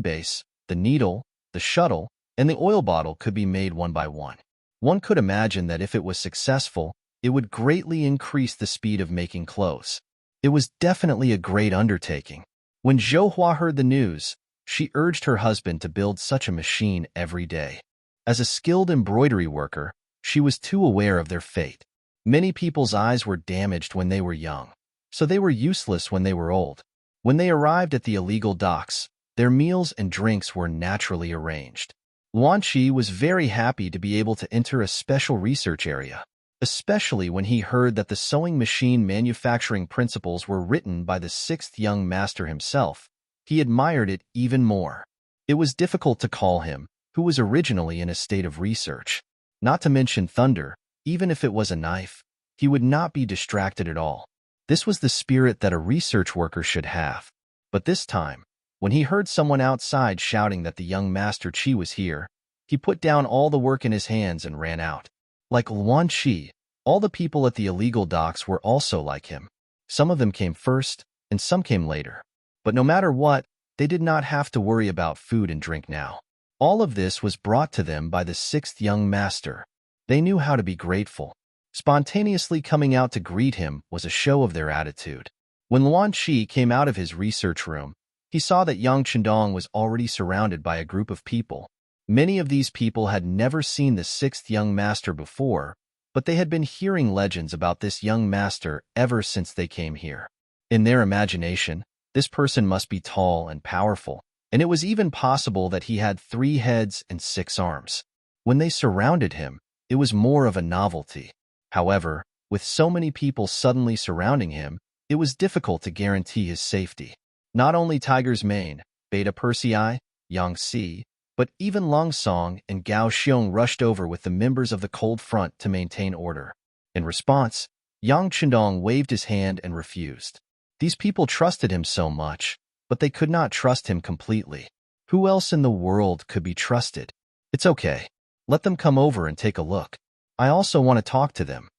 base, the needle, the shuttle, and the oil bottle could be made one by one. One could imagine that if it was successful, it would greatly increase the speed of making clothes. It was definitely a great undertaking. When Zhou Hua heard the news, she urged her husband to build such a machine every day. As a skilled embroidery worker, she was too aware of their fate. Many people's eyes were damaged when they were young, so they were useless when they were old. When they arrived at the illegal docks, their meals and drinks were naturally arranged. Luan Qi was very happy to be able to enter a special research area, especially when he heard that the sewing machine manufacturing principles were written by the 6th young master himself. He admired it even more. It was difficult to call him, who was originally in a state of research. Not to mention thunder, even if it was a knife, he would not be distracted at all. This was the spirit that a research worker should have. But this time, when he heard someone outside shouting that the young master Qi was here, he put down all the work in his hands and ran out. Like Luan Qi, all the people at the illegal docks were also like him. Some of them came first, and some came later. But no matter what, they did not have to worry about food and drink now. All of this was brought to them by the 6th young master. They knew how to be grateful. Spontaneously coming out to greet him was a show of their attitude. When Luan Qi came out of his research room, he saw that Yang Chendong was already surrounded by a group of people. Many of these people had never seen the 6th young master before, but they had been hearing legends about this young master ever since they came here. In their imagination, this person must be tall and powerful, and it was even possible that he had 3 heads and 6 arms. When they surrounded him, it was more of a novelty. However, with so many people suddenly surrounding him, it was difficult to guarantee his safety. Not only Tiger's Mane, Beta Persei, Yangtze, But even Long Song and Gao Xiong rushed over with the members of the Cold Front to maintain order. In response, Yang Chendong waved his hand and refused. These people trusted him so much, but they could not trust him completely. Who else in the world could be trusted? It's okay. Let them come over and take a look. I also want to talk to them.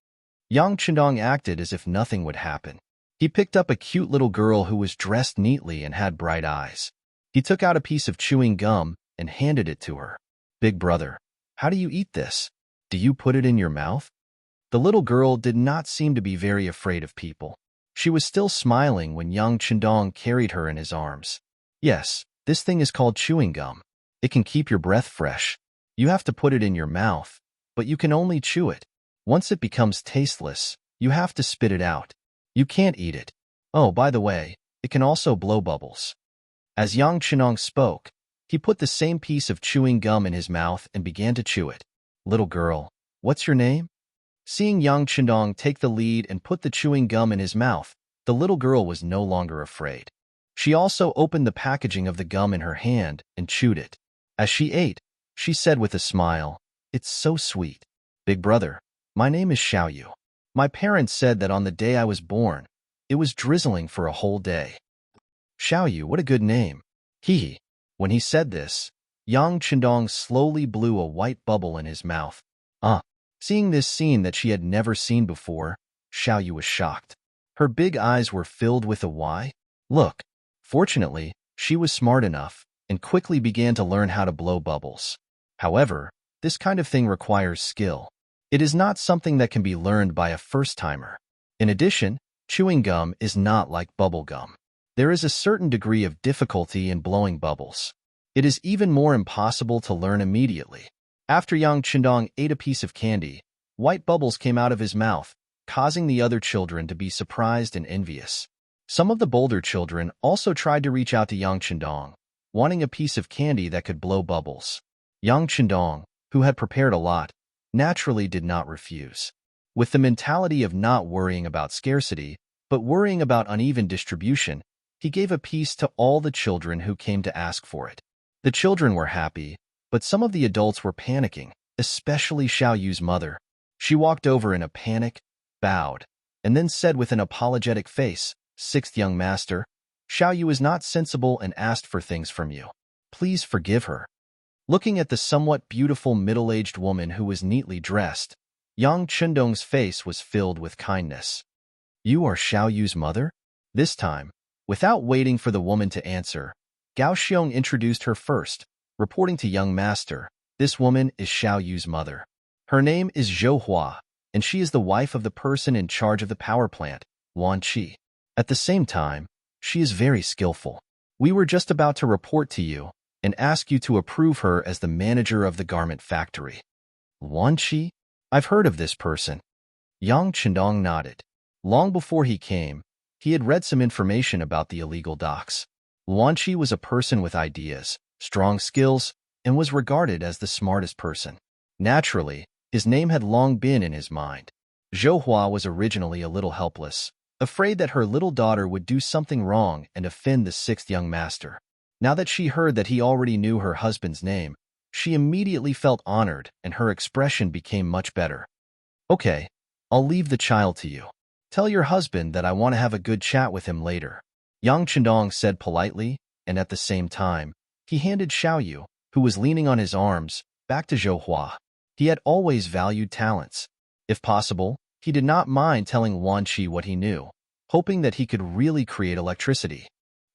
Yang Chendong acted as if nothing would happen. He picked up a cute little girl who was dressed neatly and had bright eyes. He took out a piece of chewing gum and handed it to her. Big brother, how do you eat this? Do you put it in your mouth? The little girl did not seem to be very afraid of people. She was still smiling when Yang Chendong carried her in his arms. Yes, this thing is called chewing gum. It can keep your breath fresh. You have to put it in your mouth, but you can only chew it. Once it becomes tasteless, you have to spit it out. You can't eat it. Oh, by the way, it can also blow bubbles. As Yang Chendong spoke, he put the same piece of chewing gum in his mouth and began to chew it. Little girl, what's your name? Seeing Yang Chendong take the lead and put the chewing gum in his mouth, the little girl was no longer afraid. She also opened the packaging of the gum in her hand and chewed it. As she ate, she said with a smile, "It's so sweet. Big brother, my name is Xiaoyu. My parents said that on the day I was born, it was drizzling for a whole day." Xiaoyu, what a good name. Hee. When he said this, Yang Chendong slowly blew a white bubble in his mouth. Seeing this scene that she had never seen before, Xiaoyu was shocked. Her big eyes were filled with a why? Look. Fortunately, she was smart enough and quickly began to learn how to blow bubbles. However, this kind of thing requires skill. It is not something that can be learned by a first-timer. In addition, chewing gum is not like bubble gum. There is a certain degree of difficulty in blowing bubbles. It is even more impossible to learn immediately. After Yang Chendong ate a piece of candy, white bubbles came out of his mouth, causing the other children to be surprised and envious. Some of the bolder children also tried to reach out to Yang Chendong, wanting a piece of candy that could blow bubbles. Yang Chendong, who had prepared a lot, naturally did not refuse. With the mentality of not worrying about scarcity, but worrying about uneven distribution, he gave a piece to all the children who came to ask for it. The children were happy, but some of the adults were panicking, especially Xiaoyu's mother. She walked over in a panic, bowed, and then said with an apologetic face, "Sixth young master, Xiaoyu is not sensible and asked for things from you. Please forgive her." Looking at the somewhat beautiful middle-aged woman who was neatly dressed, Yang Chendong's face was filled with kindness. "You are Xiaoyu's mother?" This time, without waiting for the woman to answer, Gao Xiong introduced her first, reporting to young master, "This woman is Xiaoyu's mother. Her name is Zhou Hua, and she is the wife of the person in charge of the power plant, Wan Qi. At the same time, she is very skillful. We were just about to report to you and ask you to approve her as the manager of the garment factory." Wan Qi? I've heard of this person. Yang Chendong nodded. Long before he came, he had read some information about the illegal docks. Wan Qi was a person with ideas, strong skills, and was regarded as the smartest person. Naturally, his name had long been in his mind. Zhou Hua was originally a little helpless, afraid that her little daughter would do something wrong and offend the sixth young master. Now that she heard that he already knew her husband's name, she immediately felt honored and her expression became much better. "Okay, I'll leave the child to you. Tell your husband that I want to have a good chat with him later," Yang Chendong said politely, and at the same time, he handed Xiaoyu, who was leaning on his arms, back to Zhou Hua. He had always valued talents. If possible, he did not mind telling Wan Qi what he knew, hoping that he could really create electricity.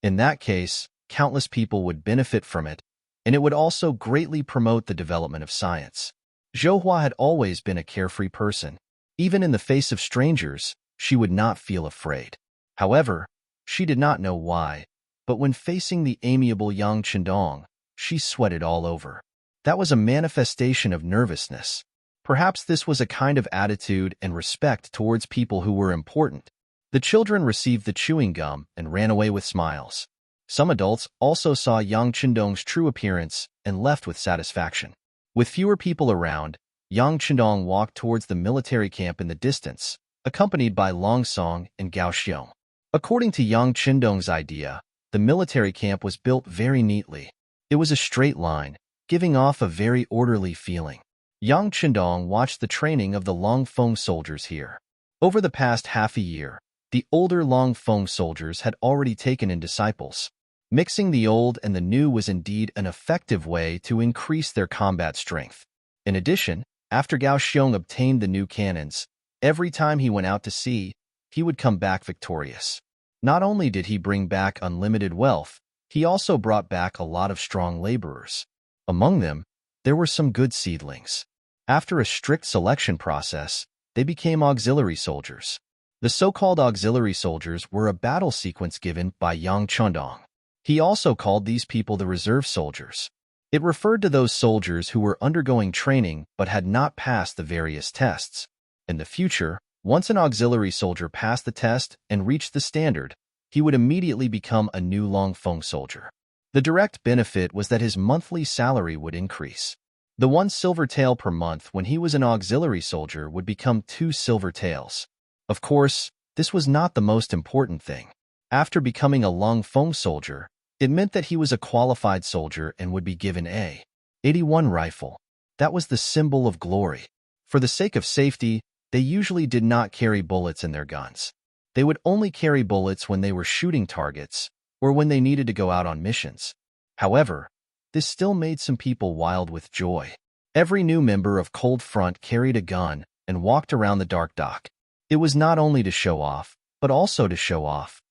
In that case, countless people would benefit from it, and it would also greatly promote the development of science. Zhou Hua had always been a carefree person. Even in the face of strangers, she would not feel afraid. However, she did not know why, but when facing the amiable Yang Chendong, she sweated all over. That was a manifestation of nervousness. Perhaps this was a kind of attitude and respect towards people who were important. The children received the chewing gum and ran away with smiles. Some adults also saw Yang Chendong's true appearance and left with satisfaction. With fewer people around, Yang Chendong walked towards the military camp in the distance, accompanied by Long Song and Gao Xiong. According to Yang Chendong's idea, the military camp was built very neatly. It was a straight line, giving off a very orderly feeling. Yang Chendong watched the training of the Longfeng soldiers here. Over the past half a year, the older Longfeng soldiers had already taken in disciples. Mixing the old and the new was indeed an effective way to increase their combat strength. In addition, after Gao Xiong obtained the new cannons, every time he went out to sea, he would come back victorious. Not only did he bring back unlimited wealth, he also brought back a lot of strong laborers. Among them, there were some good seedlings. After a strict selection process, they became auxiliary soldiers. The so-called auxiliary soldiers were a battle sequence given by Yang Chendong. He also called these people the reserve soldiers. It referred to those soldiers who were undergoing training but had not passed the various tests. In the future, once an auxiliary soldier passed the test and reached the standard, he would immediately become a new Longfeng soldier. The direct benefit was that his monthly salary would increase. The 1 silver tael per month when he was an auxiliary soldier would become 2 silver taels. Of course, this was not the most important thing. After becoming a Longfeng soldier, it meant that he was a qualified soldier and would be given a 81 rifle. That was the symbol of glory. For the sake of safety, they usually did not carry bullets in their guns. They would only carry bullets when they were shooting targets or when they needed to go out on missions. However, this still made some people wild with joy. Every new member of Cold Front carried a gun and walked around the dark dock. It was not only to show off, but also to show off.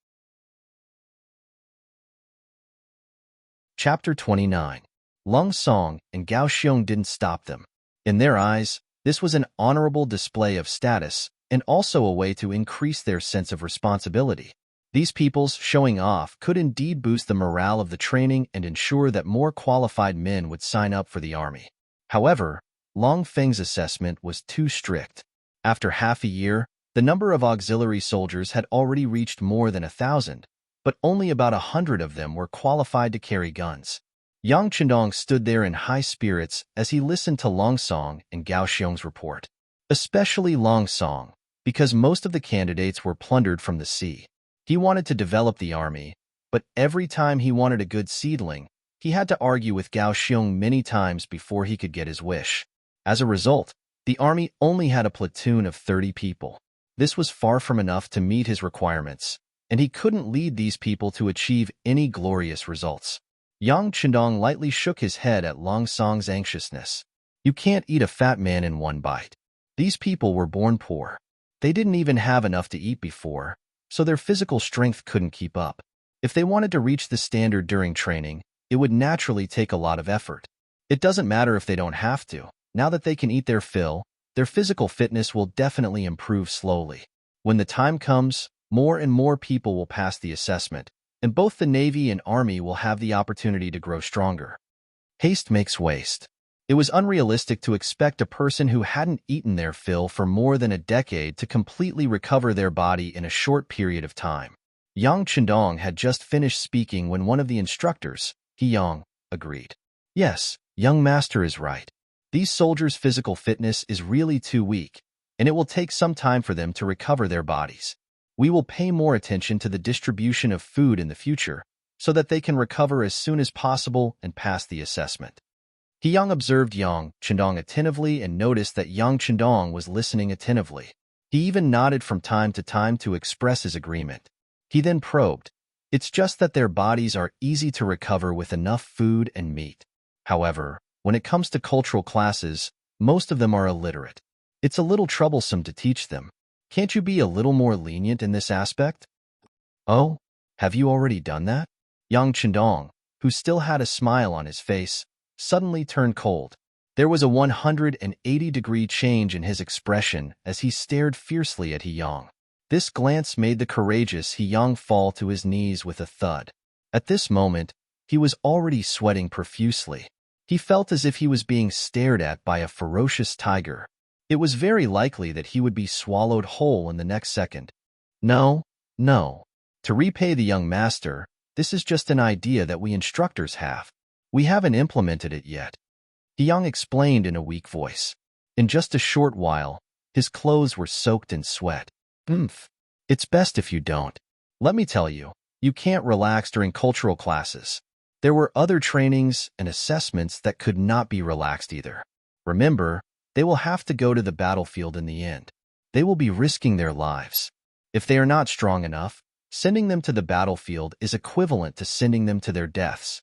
Chapter 29. Lung Song and Gao Xiong didn't stop them. In their eyes, this was an honorable display of status and also a way to increase their sense of responsibility. These people's showing off could indeed boost the morale of the training and ensure that more qualified men would sign up for the army. However, Long Feng's assessment was too strict. After half a year, the number of auxiliary soldiers had already reached more than 1,000, but only about 100 of them were qualified to carry guns. Yang Chendong stood there in high spirits as he listened to Long Song and Gao Xiong's report. Especially Long Song, because most of the candidates were plundered from the sea. He wanted to develop the army, but every time he wanted a good seedling, he had to argue with Gao Xiong many times before he could get his wish. As a result, the army only had a platoon of 30 people. This was far from enough to meet his requirements, and he couldn't lead these people to achieve any glorious results. Yang Chendong lightly shook his head at Long Song's anxiousness. You can't eat a fat man in one bite. These people were born poor. They didn't even have enough to eat before, so their physical strength couldn't keep up. If they wanted to reach the standard during training, it would naturally take a lot of effort. It doesn't matter if they don't have to. Now that they can eat their fill, their physical fitness will definitely improve slowly. When the time comes, more and more people will pass the assessment, and both the Navy and Army will have the opportunity to grow stronger. Haste makes waste. It was unrealistic to expect a person who hadn't eaten their fill for more than a decade to completely recover their body in a short period of time. Yang Chendong had just finished speaking when one of the instructors, He Yang, agreed. Yes, young master is right. These soldiers' physical fitness is really too weak, and it will take some time for them to recover their bodies. We will pay more attention to the distribution of food in the future so that they can recover as soon as possible and pass the assessment. He Yang observed Yang Chendong attentively and noticed that Yang Chendong was listening attentively. He even nodded from time to time to express his agreement. He then probed. It's just that their bodies are easy to recover with enough food and meat. However, when it comes to cultural classes, most of them are illiterate. It's a little troublesome to teach them. Can't you be a little more lenient in this aspect? Oh, have you already done that? Yang Chendong, who still had a smile on his face, suddenly turned cold. There was a 180-degree change in his expression as he stared fiercely at He Yang. This glance made the courageous He Yang fall to his knees with a thud. At this moment, he was already sweating profusely. He felt as if he was being stared at by a ferocious tiger. It was very likely that he would be swallowed whole in the next second. No. To repay the young master, this is just an idea that we instructors have. We haven't implemented it yet. He Yang explained in a weak voice. In just a short while, his clothes were soaked in sweat. It's best if you don't. Let me tell you, you can't relax during cultural classes. There were other trainings and assessments that could not be relaxed either. Remember, they will have to go to the battlefield in the end. They will be risking their lives. If they are not strong enough, sending them to the battlefield is equivalent to sending them to their deaths.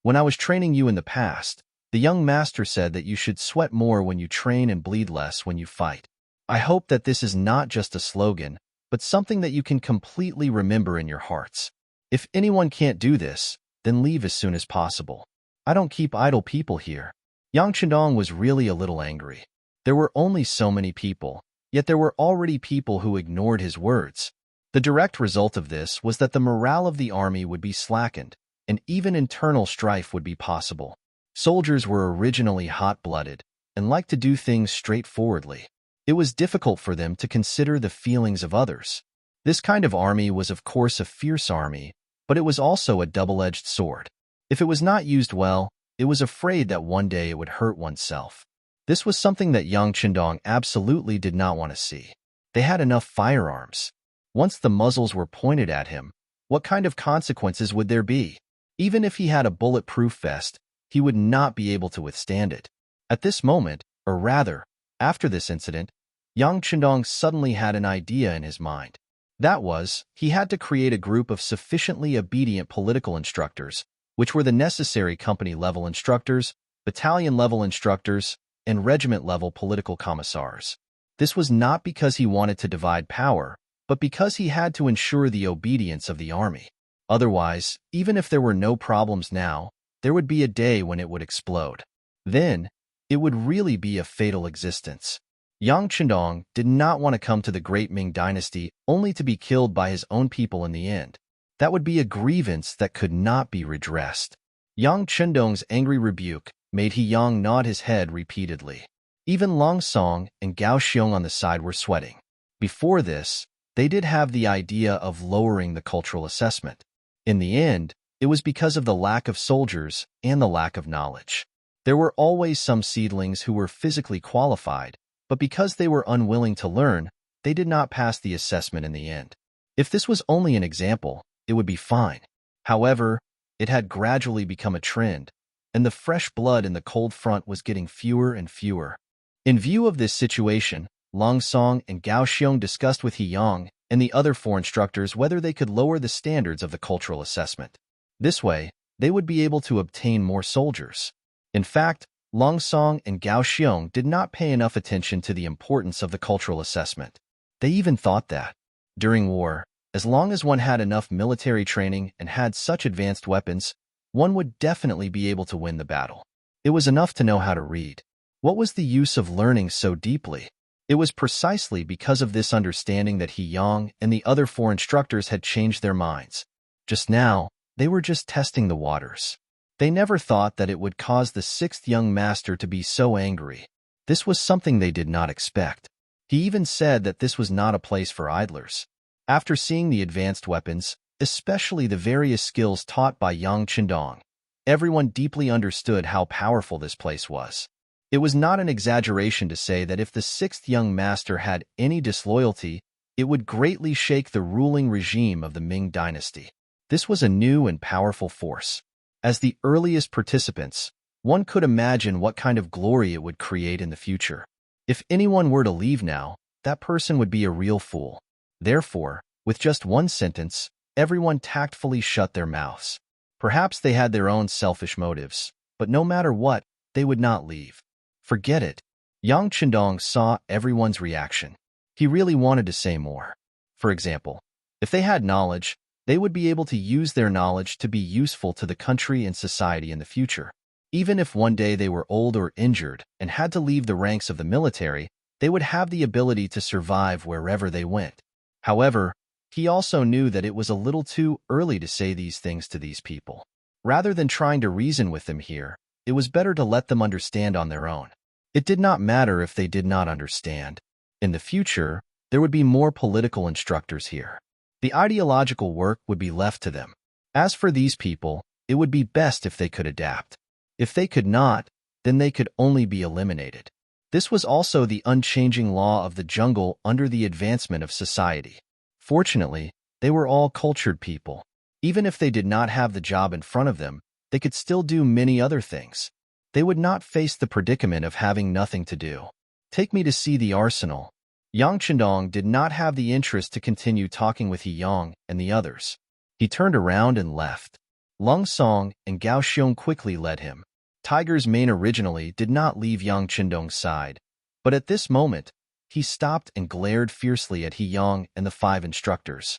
When I was training you in the past, the young master said that you should sweat more when you train and bleed less when you fight. I hope that this is not just a slogan, but something that you can completely remember in your hearts. If anyone can't do this, then leave as soon as possible. I don't keep idle people here. Yang Chendong was really a little angry. There were only so many people, yet there were already people who ignored his words. The direct result of this was that the morale of the army would be slackened, and even internal strife would be possible. Soldiers were originally hot-blooded and liked to do things straightforwardly. It was difficult for them to consider the feelings of others. This kind of army was of course a fierce army, but it was also a double-edged sword. If it was not used well, it was afraid that one day it would hurt oneself. This was something that Yang Chendong absolutely did not want to see. They had enough firearms. Once the muzzles were pointed at him, what kind of consequences would there be? Even if he had a bulletproof vest, he would not be able to withstand it. At this moment, or rather, after this incident, Yang Chendong suddenly had an idea in his mind. That was, he had to create a group of sufficiently obedient political instructors, which were the necessary company-level instructors, battalion-level instructors, and regiment-level political commissars. This was not because he wanted to divide power, but because he had to ensure the obedience of the army. Otherwise, even if there were no problems now, there would be a day when it would explode. Then, it would really be a fatal existence. Yang Chendong did not want to come to the great Ming dynasty only to be killed by his own people in the end. That would be a grievance that could not be redressed. Yang Chendong's angry rebuke made He Yang nod his head repeatedly. Even Long Song and Gao Xiong on the side were sweating. Before this, they did have the idea of lowering the cultural assessment. In the end, it was because of the lack of soldiers and the lack of knowledge. There were always some seedlings who were physically qualified, but because they were unwilling to learn, they did not pass the assessment in the end. If this was only an example, it would be fine. However, it had gradually become a trend, and the fresh blood in the cold front was getting fewer and fewer. In view of this situation, Long Song and Gao Xiong discussed with He Yang and the other four instructors whether they could lower the standards of the cultural assessment. This way, they would be able to obtain more soldiers. In fact, Long Song and Gao Xiong did not pay enough attention to the importance of the cultural assessment. They even thought that, during war, as long as one had enough military training and had such advanced weapons, one would definitely be able to win the battle. It was enough to know how to read. What was the use of learning so deeply? It was precisely because of this understanding that He Yang and the other four instructors had changed their minds. Just now, they were just testing the waters. They never thought that it would cause the sixth young master to be so angry. This was something they did not expect. He even said that this was not a place for idlers. After seeing the advanced weapons, especially the various skills taught by Yang Chendong, everyone deeply understood how powerful this place was. It was not an exaggeration to say that if the sixth young master had any disloyalty, it would greatly shake the ruling regime of the Ming dynasty. This was a new and powerful force. As the earliest participants, one could imagine what kind of glory it would create in the future. If anyone were to leave now, that person would be a real fool. Therefore, with just one sentence, everyone tactfully shut their mouths. Perhaps they had their own selfish motives, but no matter what, they would not leave. Forget it. Yang Chendong saw everyone's reaction. He really wanted to say more. For example, if they had knowledge, they would be able to use their knowledge to be useful to the country and society in the future. Even if one day they were old or injured and had to leave the ranks of the military, they would have the ability to survive wherever they went. However, he also knew that it was a little too early to say these things to these people. Rather than trying to reason with them here, it was better to let them understand on their own. It did not matter if they did not understand. In the future, there would be more political instructors here. The ideological work would be left to them. As for these people, it would be best if they could adapt. If they could not, then they could only be eliminated. This was also the unchanging law of the jungle under the advancement of society. Fortunately, they were all cultured people. Even if they did not have the job in front of them, they could still do many other things. They would not face the predicament of having nothing to do. Take me to see the arsenal. Yang Chendong did not have the interest to continue talking with He Yang and the others. He turned around and left. Lung Song and Gao Xiong quickly led him. Tiger's mane originally did not leave Yang Chendong's side, but at this moment, he stopped and glared fiercely at He Yang and the 5 instructors.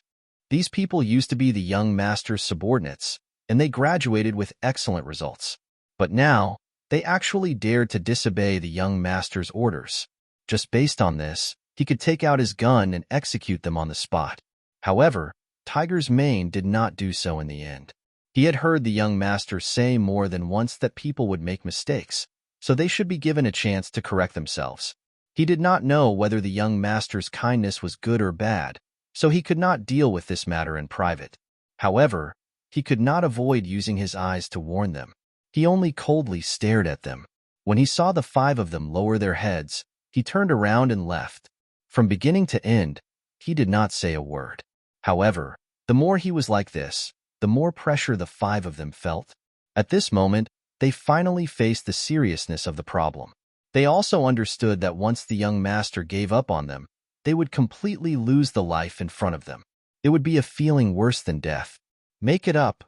These people used to be the young master's subordinates, and they graduated with excellent results. But now, they actually dared to disobey the young master's orders. Just based on this, he could take out his gun and execute them on the spot. However, Tiger's mane did not do so in the end. He had heard the young master say more than once that people would make mistakes, so they should be given a chance to correct themselves. He did not know whether the young master's kindness was good or bad, so he could not deal with this matter in private. However, he could not avoid using his eyes to warn them. He only coldly stared at them. When he saw the 5 of them lower their heads, he turned around and left. From beginning to end, he did not say a word. However, the more he was like this, the more pressure the 5 of them felt. At this moment, they finally faced the seriousness of the problem. They also understood that once the young master gave up on them, they would completely lose the life in front of them. It would be a feeling worse than death. Make it up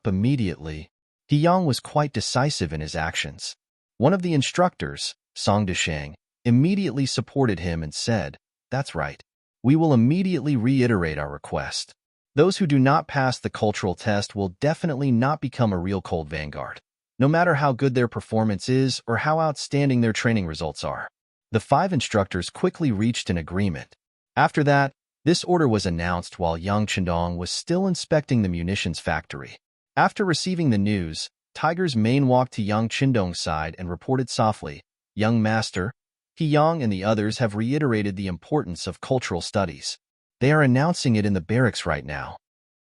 immediately. He Yang was quite decisive in his actions. One of the instructors, Song Deshang, immediately supported him and said, "That's right. We will immediately reiterate our request. Those who do not pass the cultural test will definitely not become a real cold vanguard, no matter how good their performance is or how outstanding their training results are." The 5 instructors quickly reached an agreement. After that, this order was announced while Yang Chendong was still inspecting the munitions factory. After receiving the news, Tiger's mane walked to Yang Chendong's side and reported softly, "Young master, He Yang and the others have reiterated the importance of cultural studies. They are announcing it in the barracks right now."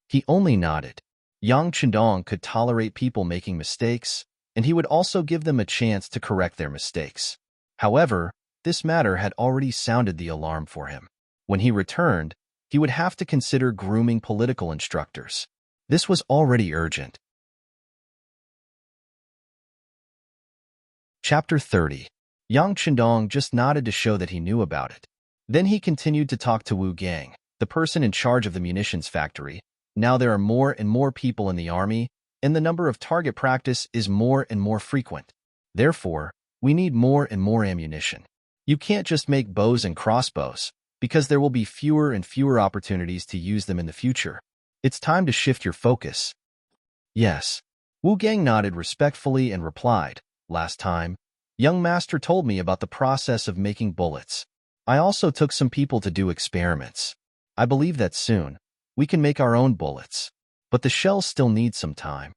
He only nodded. Yang Chendong could tolerate people making mistakes, and he would also give them a chance to correct their mistakes. However, this matter had already sounded the alarm for him. When he returned, he would have to consider grooming political instructors. This was already urgent. Chapter 30. Yang Chendong just nodded to show that he knew about it. Then he continued to talk to Wu Gang, the person in charge of the munitions factory. Now there are more and more people in the army, and the number of target practice is more and more frequent. Therefore, we need more and more ammunition. You can't just make bows and crossbows, because there will be fewer and fewer opportunities to use them in the future. It's time to shift your focus. Yes. Wu Gang nodded respectfully and replied, "Last time, young master told me about the process of making bullets. I also took some people to do experiments. I believe that soon, we can make our own bullets. But the shells still need some time."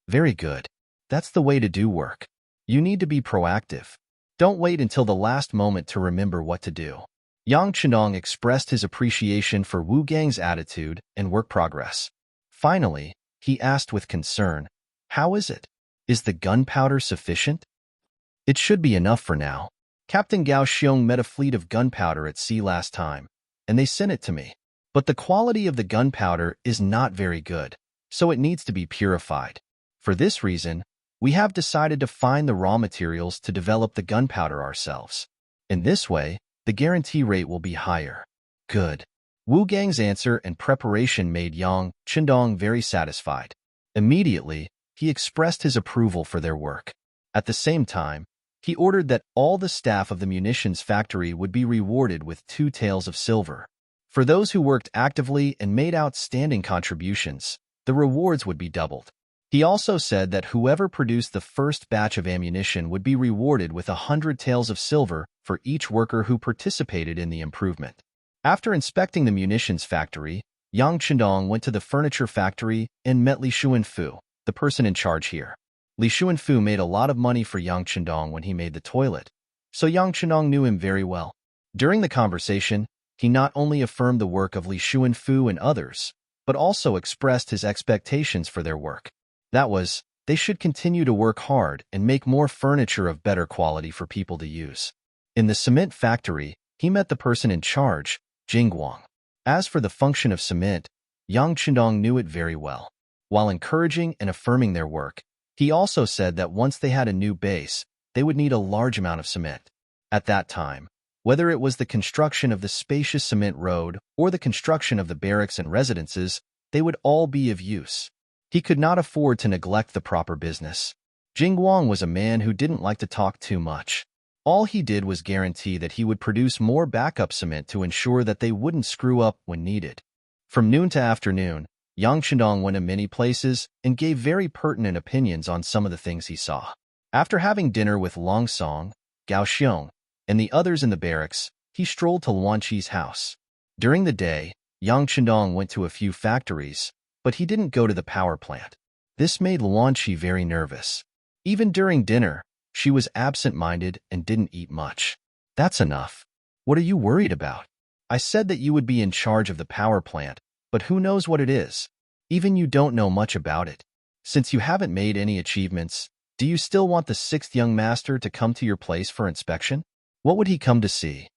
Very good. That's the way to do work. You need to be proactive. Don't wait until the last moment to remember what to do. Yang Chendong expressed his appreciation for Wu Gang's attitude and work progress. Finally, he asked with concern, "How is it? Is the gunpowder sufficient?" "It should be enough for now. Captain Gao Xiong met a fleet of gunpowder at sea last time, and they sent it to me. But the quality of the gunpowder is not very good, so it needs to be purified. For this reason, we have decided to find the raw materials to develop the gunpowder ourselves. In this way, the guarantee rate will be higher." Good. Wu Gang's answer and preparation made Yang Chendong very satisfied. Immediately, he expressed his approval for their work. At the same time, he ordered that all the staff of the munitions factory would be rewarded with 2 taels of silver. For those who worked actively and made outstanding contributions, the rewards would be doubled. He also said that whoever produced the first batch of ammunition would be rewarded with 100 taels of silver for each worker who participated in the improvement. After inspecting the munitions factory, Yang Chendong went to the furniture factory and met Li Xuanfu, the person in charge here. Li Xuanfu made a lot of money for Yang Chendong when he made the toilet, so Yang Chendong knew him very well. During the conversation, he not only affirmed the work of Li Xuanfu and others, but also expressed his expectations for their work. That was, they should continue to work hard and make more furniture of better quality for people to use. In the cement factory, he met the person in charge, Jingguang. As for the function of cement, Yang Chendong knew it very well. While encouraging and affirming their work, he also said that once they had a new base, they would need a large amount of cement. At that time, whether it was the construction of the spacious cement road or the construction of the barracks and residences, they would all be of use. He could not afford to neglect the proper business. Jing Guang was a man who didn't like to talk too much. All he did was guarantee that he would produce more backup cement to ensure that they wouldn't screw up when needed. From noon to afternoon, Yang Chendong went to many places and gave very pertinent opinions on some of the things he saw. After having dinner with Long Song, Gao Xiong, and the others in the barracks, he strolled to Luan Qi's house. During the day, Yang Chendong went to a few factories, but he didn't go to the power plant. This made Luan Qi very nervous. Even during dinner, she was absent-minded and didn't eat much. That's enough. What are you worried about? I said that you would be in charge of the power plant, but who knows what it is? Even you don't know much about it. Since you haven't made any achievements, do you still want the sixth young master to come to your place for inspection? What would he come to see?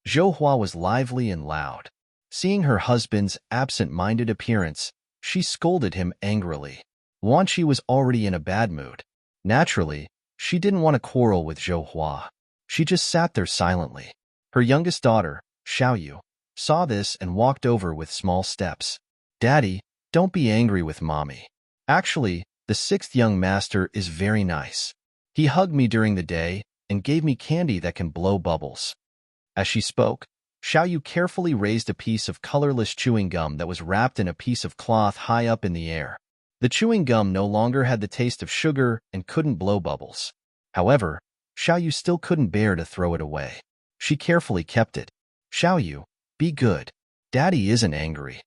Zhou Hua was lively and loud. Seeing her husband's absent-minded appearance, she scolded him angrily. Luan Qi was already in a bad mood. Naturally, she didn't want to quarrel with Zhou Hua. She just sat there silently. Her youngest daughter, Xiaoyu, saw this and walked over with small steps. Daddy, don't be angry with Mommy. Actually, the sixth young master is very nice. He hugged me during the day and gave me candy that can blow bubbles. As she spoke, Xiaoyu carefully raised a piece of colorless chewing gum that was wrapped in a piece of cloth high up in the air. The chewing gum no longer had the taste of sugar and couldn't blow bubbles. However, Xiaoyu still couldn't bear to throw it away. She carefully kept it. Xiaoyu, be good. Daddy isn't angry.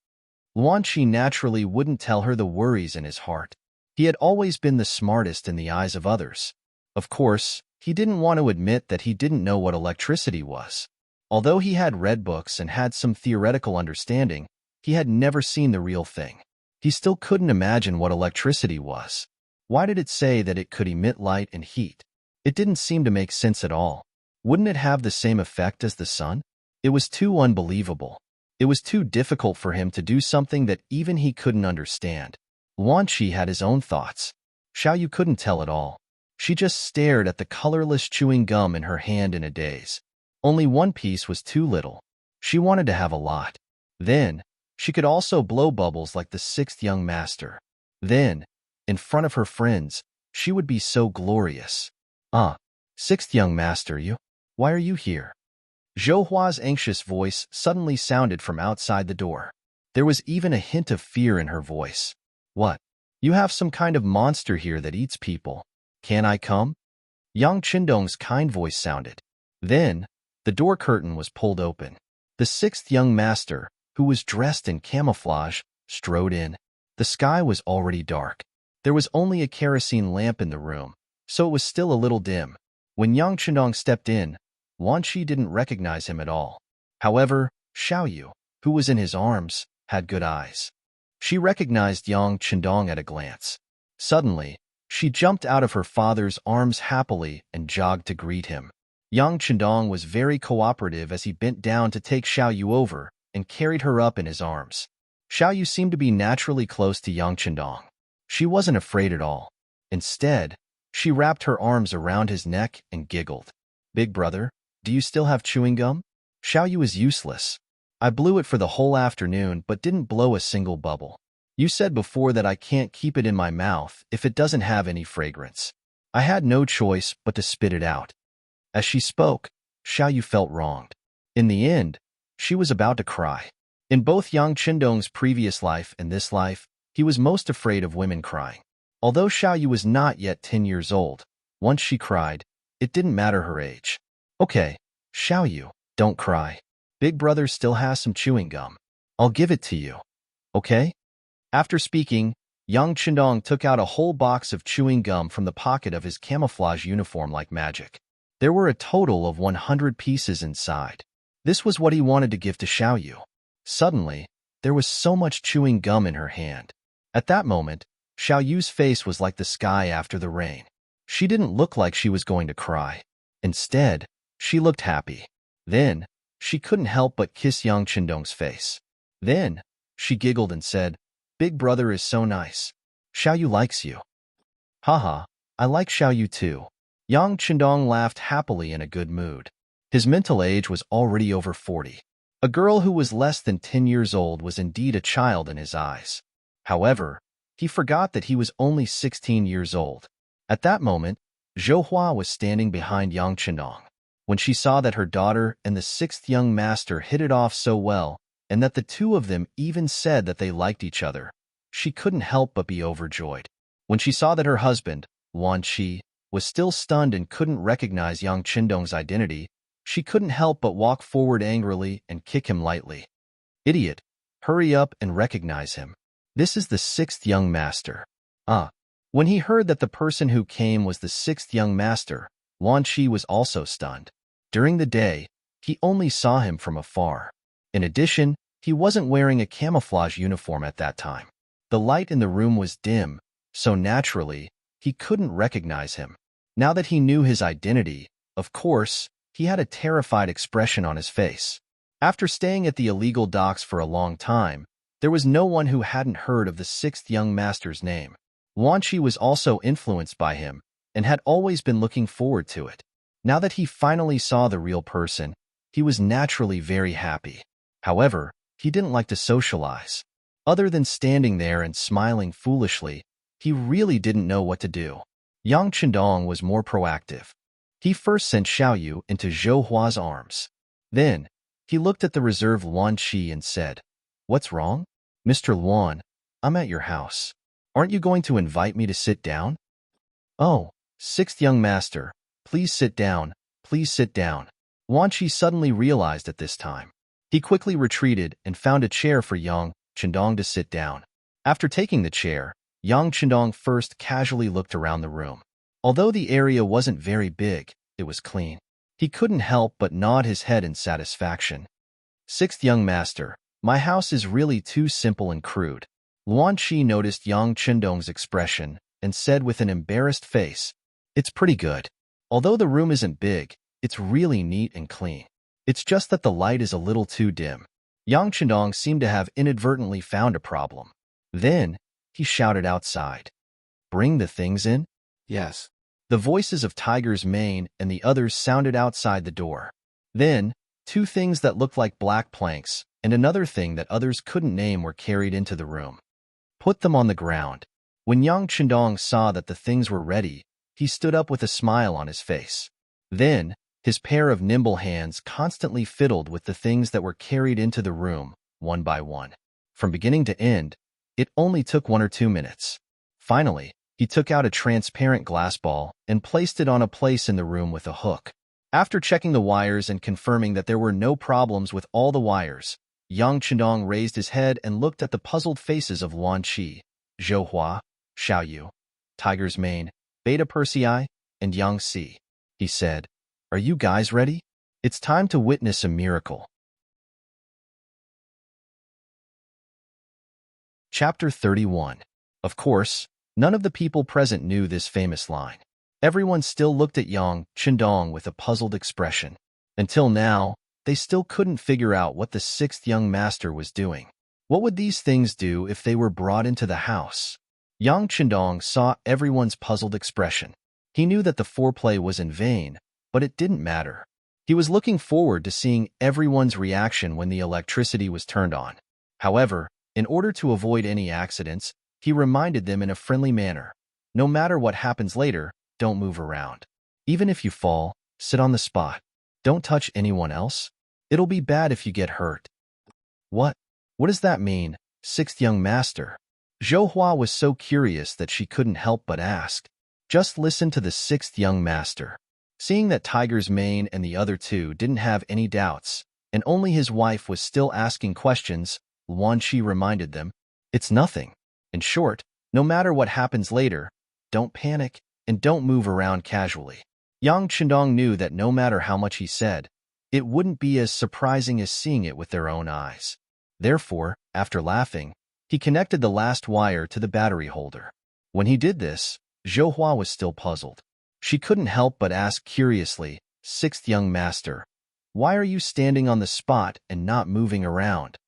Luan Qi naturally wouldn't tell her the worries in his heart. He had always been the smartest in the eyes of others. Of course, he didn't want to admit that he didn't know what electricity was. Although he had read books and had some theoretical understanding, he had never seen the real thing. He still couldn't imagine what electricity was. Why did it say that it could emit light and heat? It didn't seem to make sense at all. Wouldn't it have the same effect as the sun? It was too unbelievable. It was too difficult for him to do something that even he couldn't understand. Luan Qi had his own thoughts. Xiaoyu couldn't tell at all. She just stared at the colorless chewing gum in her hand in a daze. Only one piece was too little. She wanted to have a lot. Then, she could also blow bubbles like the sixth young master. Then, in front of her friends, she would be so glorious. Sixth young master, why are you here? Zhou Hua's anxious voice suddenly sounded from outside the door. There was even a hint of fear in her voice. What? You have some kind of monster here that eats people. Can I come? Yang Chendong's kind voice sounded. Then, the door curtain was pulled open. The sixth young master, who was dressed in camouflage, strode in. The sky was already dark. There was only a kerosene lamp in the room, so it was still a little dim. When Yang Chendong stepped in, Luan Qi didn't recognize him at all. However, Xiaoyu, who was in his arms, had good eyes. She recognized Yang Chendong at a glance. Suddenly, she jumped out of her father's arms happily and jogged to greet him. Yang Chendong was very cooperative as he bent down to take Xiaoyu over and carried her up in his arms. Xiaoyu seemed to be naturally close to Yang Chendong. She wasn't afraid at all. Instead, she wrapped her arms around his neck and giggled. Big brother, do you still have chewing gum? Xiaoyu is useless. I blew it for the whole afternoon but didn't blow a single bubble. You said before that I can't keep it in my mouth if it doesn't have any fragrance. I had no choice but to spit it out. As she spoke, Xiaoyu felt wronged. In the end, she was about to cry. In both Yang Chendong's previous life and this life, he was most afraid of women crying. Although Xiaoyu was not yet 10 years old, once she cried, it didn't matter her age. Okay, Xiaoyu, don't cry. Big brother still has some chewing gum. I'll give it to you. Okay? After speaking, Yang Chendong took out a whole box of chewing gum from the pocket of his camouflage uniform like magic. There were a total of 100 pieces inside. This was what he wanted to give to Xiaoyu. Suddenly, there was so much chewing gum in her hand. At that moment, Xiaoyu's face was like the sky after the rain. She didn't look like she was going to cry. Instead, she looked happy. Then, she couldn't help but kiss Yang Chendong's face. Then, she giggled and said, Big brother is so nice. Xiaoyu likes you. Haha, I like Xiaoyu too. Yang Qindong laughed happily in a good mood. His mental age was already over 40. A girl who was less than 10 years old was indeed a child in his eyes. However, he forgot that he was only 16 years old. At that moment, Zhou Hua was standing behind Yang Qindong. When she saw that her daughter and the sixth young master hit it off so well, and that the two of them even said that they liked each other, she couldn't help but be overjoyed. When she saw that her husband, Wan Qi, was still stunned and couldn't recognize Yang Qindong's identity, she couldn't help but walk forward angrily and kick him lightly. Idiot! Hurry up and recognize him. This is the sixth young master. When he heard that the person who came was the sixth young master, Wan Qi was also stunned. During the day, he only saw him from afar. In addition, he wasn't wearing a camouflage uniform at that time. The light in the room was dim, so naturally, he couldn't recognize him. Now that he knew his identity, of course, he had a terrified expression on his face. After staying at the illegal docks for a long time, there was no one who hadn't heard of the sixth young master's name. Wan Qi was also influenced by him and had always been looking forward to it. Now that he finally saw the real person, he was naturally very happy. However, he didn't like to socialize. Other than standing there and smiling foolishly, he really didn't know what to do. Yang Qindong was more proactive. He first sent Xiaoyu into Zhou Hua's arms. Then, he looked at the reserved Wan Qi and said, "What's wrong? Mr. Luan, I'm at your house. Aren't you going to invite me to sit down?" "Oh, sixth young master, please sit down, please sit down." Wan Qi suddenly realized at this time. He quickly retreated and found a chair for Yang Qindong to sit down. After taking the chair, Yang Qindong first casually looked around the room. Although the area wasn't very big, it was clean. He couldn't help but nod his head in satisfaction. "Sixth young master, my house is really too simple and crude." Luan Qi noticed Yang Qindong's expression and said with an embarrassed face, "It's pretty good. Although the room isn't big, it's really neat and clean. It's just that the light is a little too dim." Yang Qindong seemed to have inadvertently found a problem. Then, he shouted outside, "Bring the things in?" Yes. The voices of Tiger's Mane and the others sounded outside the door. Then, two things that looked like black planks and another thing that others couldn't name were carried into the room. "Put them on the ground." When Yang Qindong saw that the things were ready, he stood up with a smile on his face. Then, his pair of nimble hands constantly fiddled with the things that were carried into the room, one by one. From beginning to end, it only took 1 or 2 minutes. Finally, he took out a transparent glass ball and placed it on a place in the room with a hook. After checking the wires and confirming that there were no problems with all the wires, Yang Qindong raised his head and looked at the puzzled faces of Wan Qi, Zhou Hua, Xiaoyu, Tiger's Mane, Beta Persei, and Yang Si. He said, "Are you guys ready? It's time to witness a miracle." Chapter 31. Of course, none of the people present knew this famous line. Everyone still looked at Yang Qindong with a puzzled expression. Until now, they still couldn't figure out what the sixth young master was doing. What would these things do if they were brought into the house? Yang Qindong saw everyone's puzzled expression. He knew that the foreplay was in vain, but it didn't matter. He was looking forward to seeing everyone's reaction when the electricity was turned on. However, in order to avoid any accidents, he reminded them in a friendly manner, "No matter what happens later, don't move around. Even if you fall, sit on the spot. Don't touch anyone else. It'll be bad if you get hurt." What? What does that mean, sixth young master? Zhou Hua was so curious that she couldn't help but ask. Just listen to the sixth young master. Seeing that Tiger's Mane and the other two didn't have any doubts, and only his wife was still asking questions, Wan Qi reminded them, "It's nothing. In short, no matter what happens later, don't panic and don't move around casually." Yang Qindong knew that no matter how much he said, it wouldn't be as surprising as seeing it with their own eyes. Therefore, after laughing, he connected the last wire to the battery holder. When he did this, Zhou Hua was still puzzled. She couldn't help but ask curiously, "Sixth young master, why are you standing on the spot and not moving around?"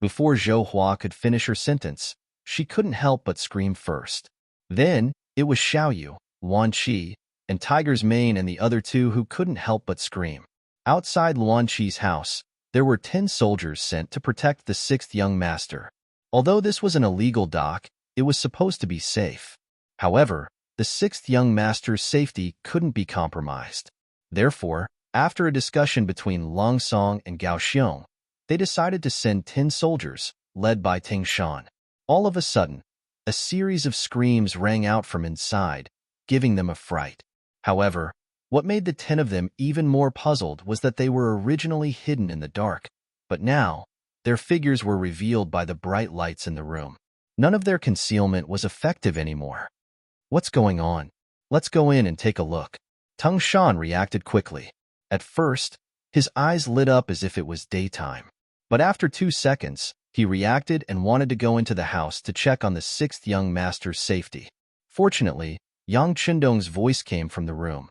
Before Zhou Hua could finish her sentence, she couldn't help but scream first. Then, it was Xiaoyu, Luan Qi, and Tiger's Mane and the other two who couldn't help but scream. Outside Luan Qi's house, there were 10 soldiers sent to protect the 6th young master. Although this was an illegal dock, it was supposed to be safe. However, the 6th young master's safety couldn't be compromised. Therefore, after a discussion between Long Song and Gao Xiong, they decided to send 10 soldiers, led by Ting Shan. All of a sudden, a series of screams rang out from inside, giving them a fright. However, what made the 10 of them even more puzzled was that they were originally hidden in the dark, but now, their figures were revealed by the bright lights in the room. None of their concealment was effective anymore. What's going on? Let's go in and take a look. Tung Shan reacted quickly. At first, his eyes lit up as if it was daytime. But after 2 seconds, he reacted and wanted to go into the house to check on the 6th young master's safety. Fortunately, Yang Qindong's voice came from the room.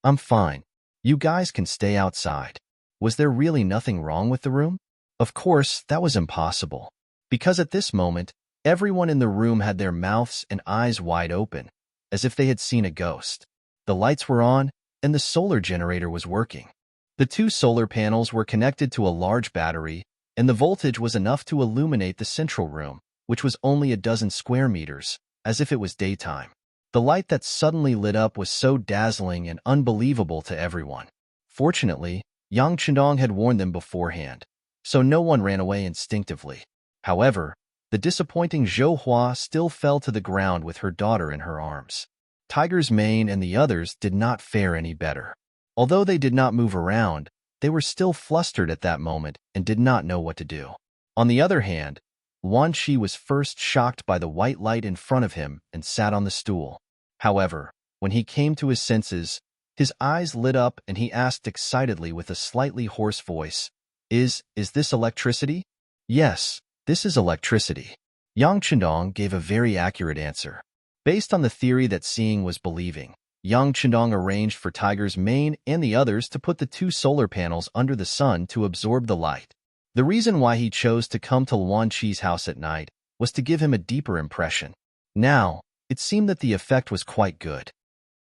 I'm fine. You guys can stay outside. Was there really nothing wrong with the room? Of course, that was impossible. Because at this moment, everyone in the room had their mouths and eyes wide open, as if they had seen a ghost. The lights were on, and the solar generator was working. The 2 solar panels were connected to a large battery, and the voltage was enough to illuminate the central room, which was only a dozen square meters, as if it was daytime. The light that suddenly lit up was so dazzling and unbelievable to everyone. Fortunately, Yang Qindong had warned them beforehand, so no one ran away instinctively. However, the disappointing Zhou Hua still fell to the ground with her daughter in her arms. Tiger's Mane and the others did not fare any better. Although they did not move around, they were still flustered at that moment and did not know what to do. On the other hand, Luan Qi was first shocked by the white light in front of him and sat on the stool. However, when he came to his senses, his eyes lit up and he asked excitedly with a slightly hoarse voice, Is this electricity? Yes, this is electricity. Yang Qindong gave a very accurate answer. Based on the theory that seeing was believing, Yang Qindong arranged for Tiger's Mane and the others to put the 2 solar panels under the sun to absorb the light. The reason why he chose to come to Luan Qi's house at night was to give him a deeper impression. Now, it seemed that the effect was quite good.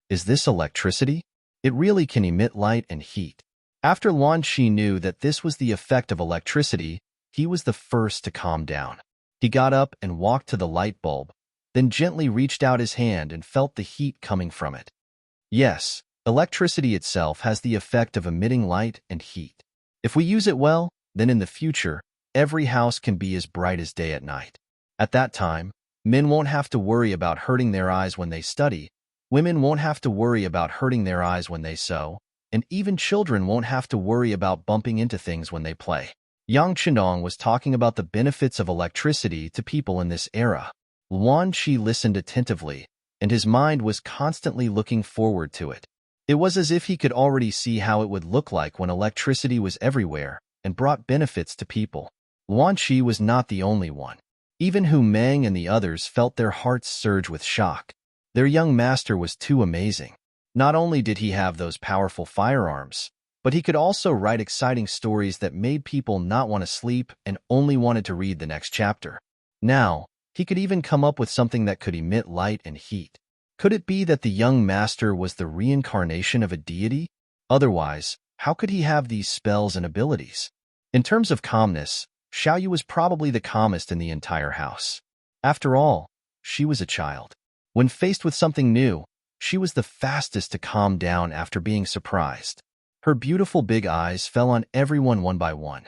Is this electricity? It really can emit light and heat. After Luan Qi knew that this was the effect of electricity, he was the first to calm down. He got up and walked to the light bulb, then gently reached out his hand and felt the heat coming from it. Yes, electricity itself has the effect of emitting light and heat. If we use it well, then in the future, every house can be as bright as day at night. At that time, men won't have to worry about hurting their eyes when they study, women won't have to worry about hurting their eyes when they sew, and even children won't have to worry about bumping into things when they play. Yang Qindong was talking about the benefits of electricity to people in this era. Luan Qi listened attentively, and his mind was constantly looking forward to it. It was as if he could already see how it would look like when electricity was everywhere and brought benefits to people. Luan Qi was not the only one. Even Hu Meng and the others felt their hearts surge with shock. Their young master was too amazing. Not only did he have those powerful firearms, but he could also write exciting stories that made people not want to sleep and only wanted to read the next chapter. Now, he could even come up with something that could emit light and heat. Could it be that the young master was the reincarnation of a deity? Otherwise, how could he have these spells and abilities? In terms of calmness, Xiaoyu was probably the calmest in the entire house. After all, she was a child. When faced with something new, she was the fastest to calm down after being surprised. Her beautiful big eyes fell on everyone one by one.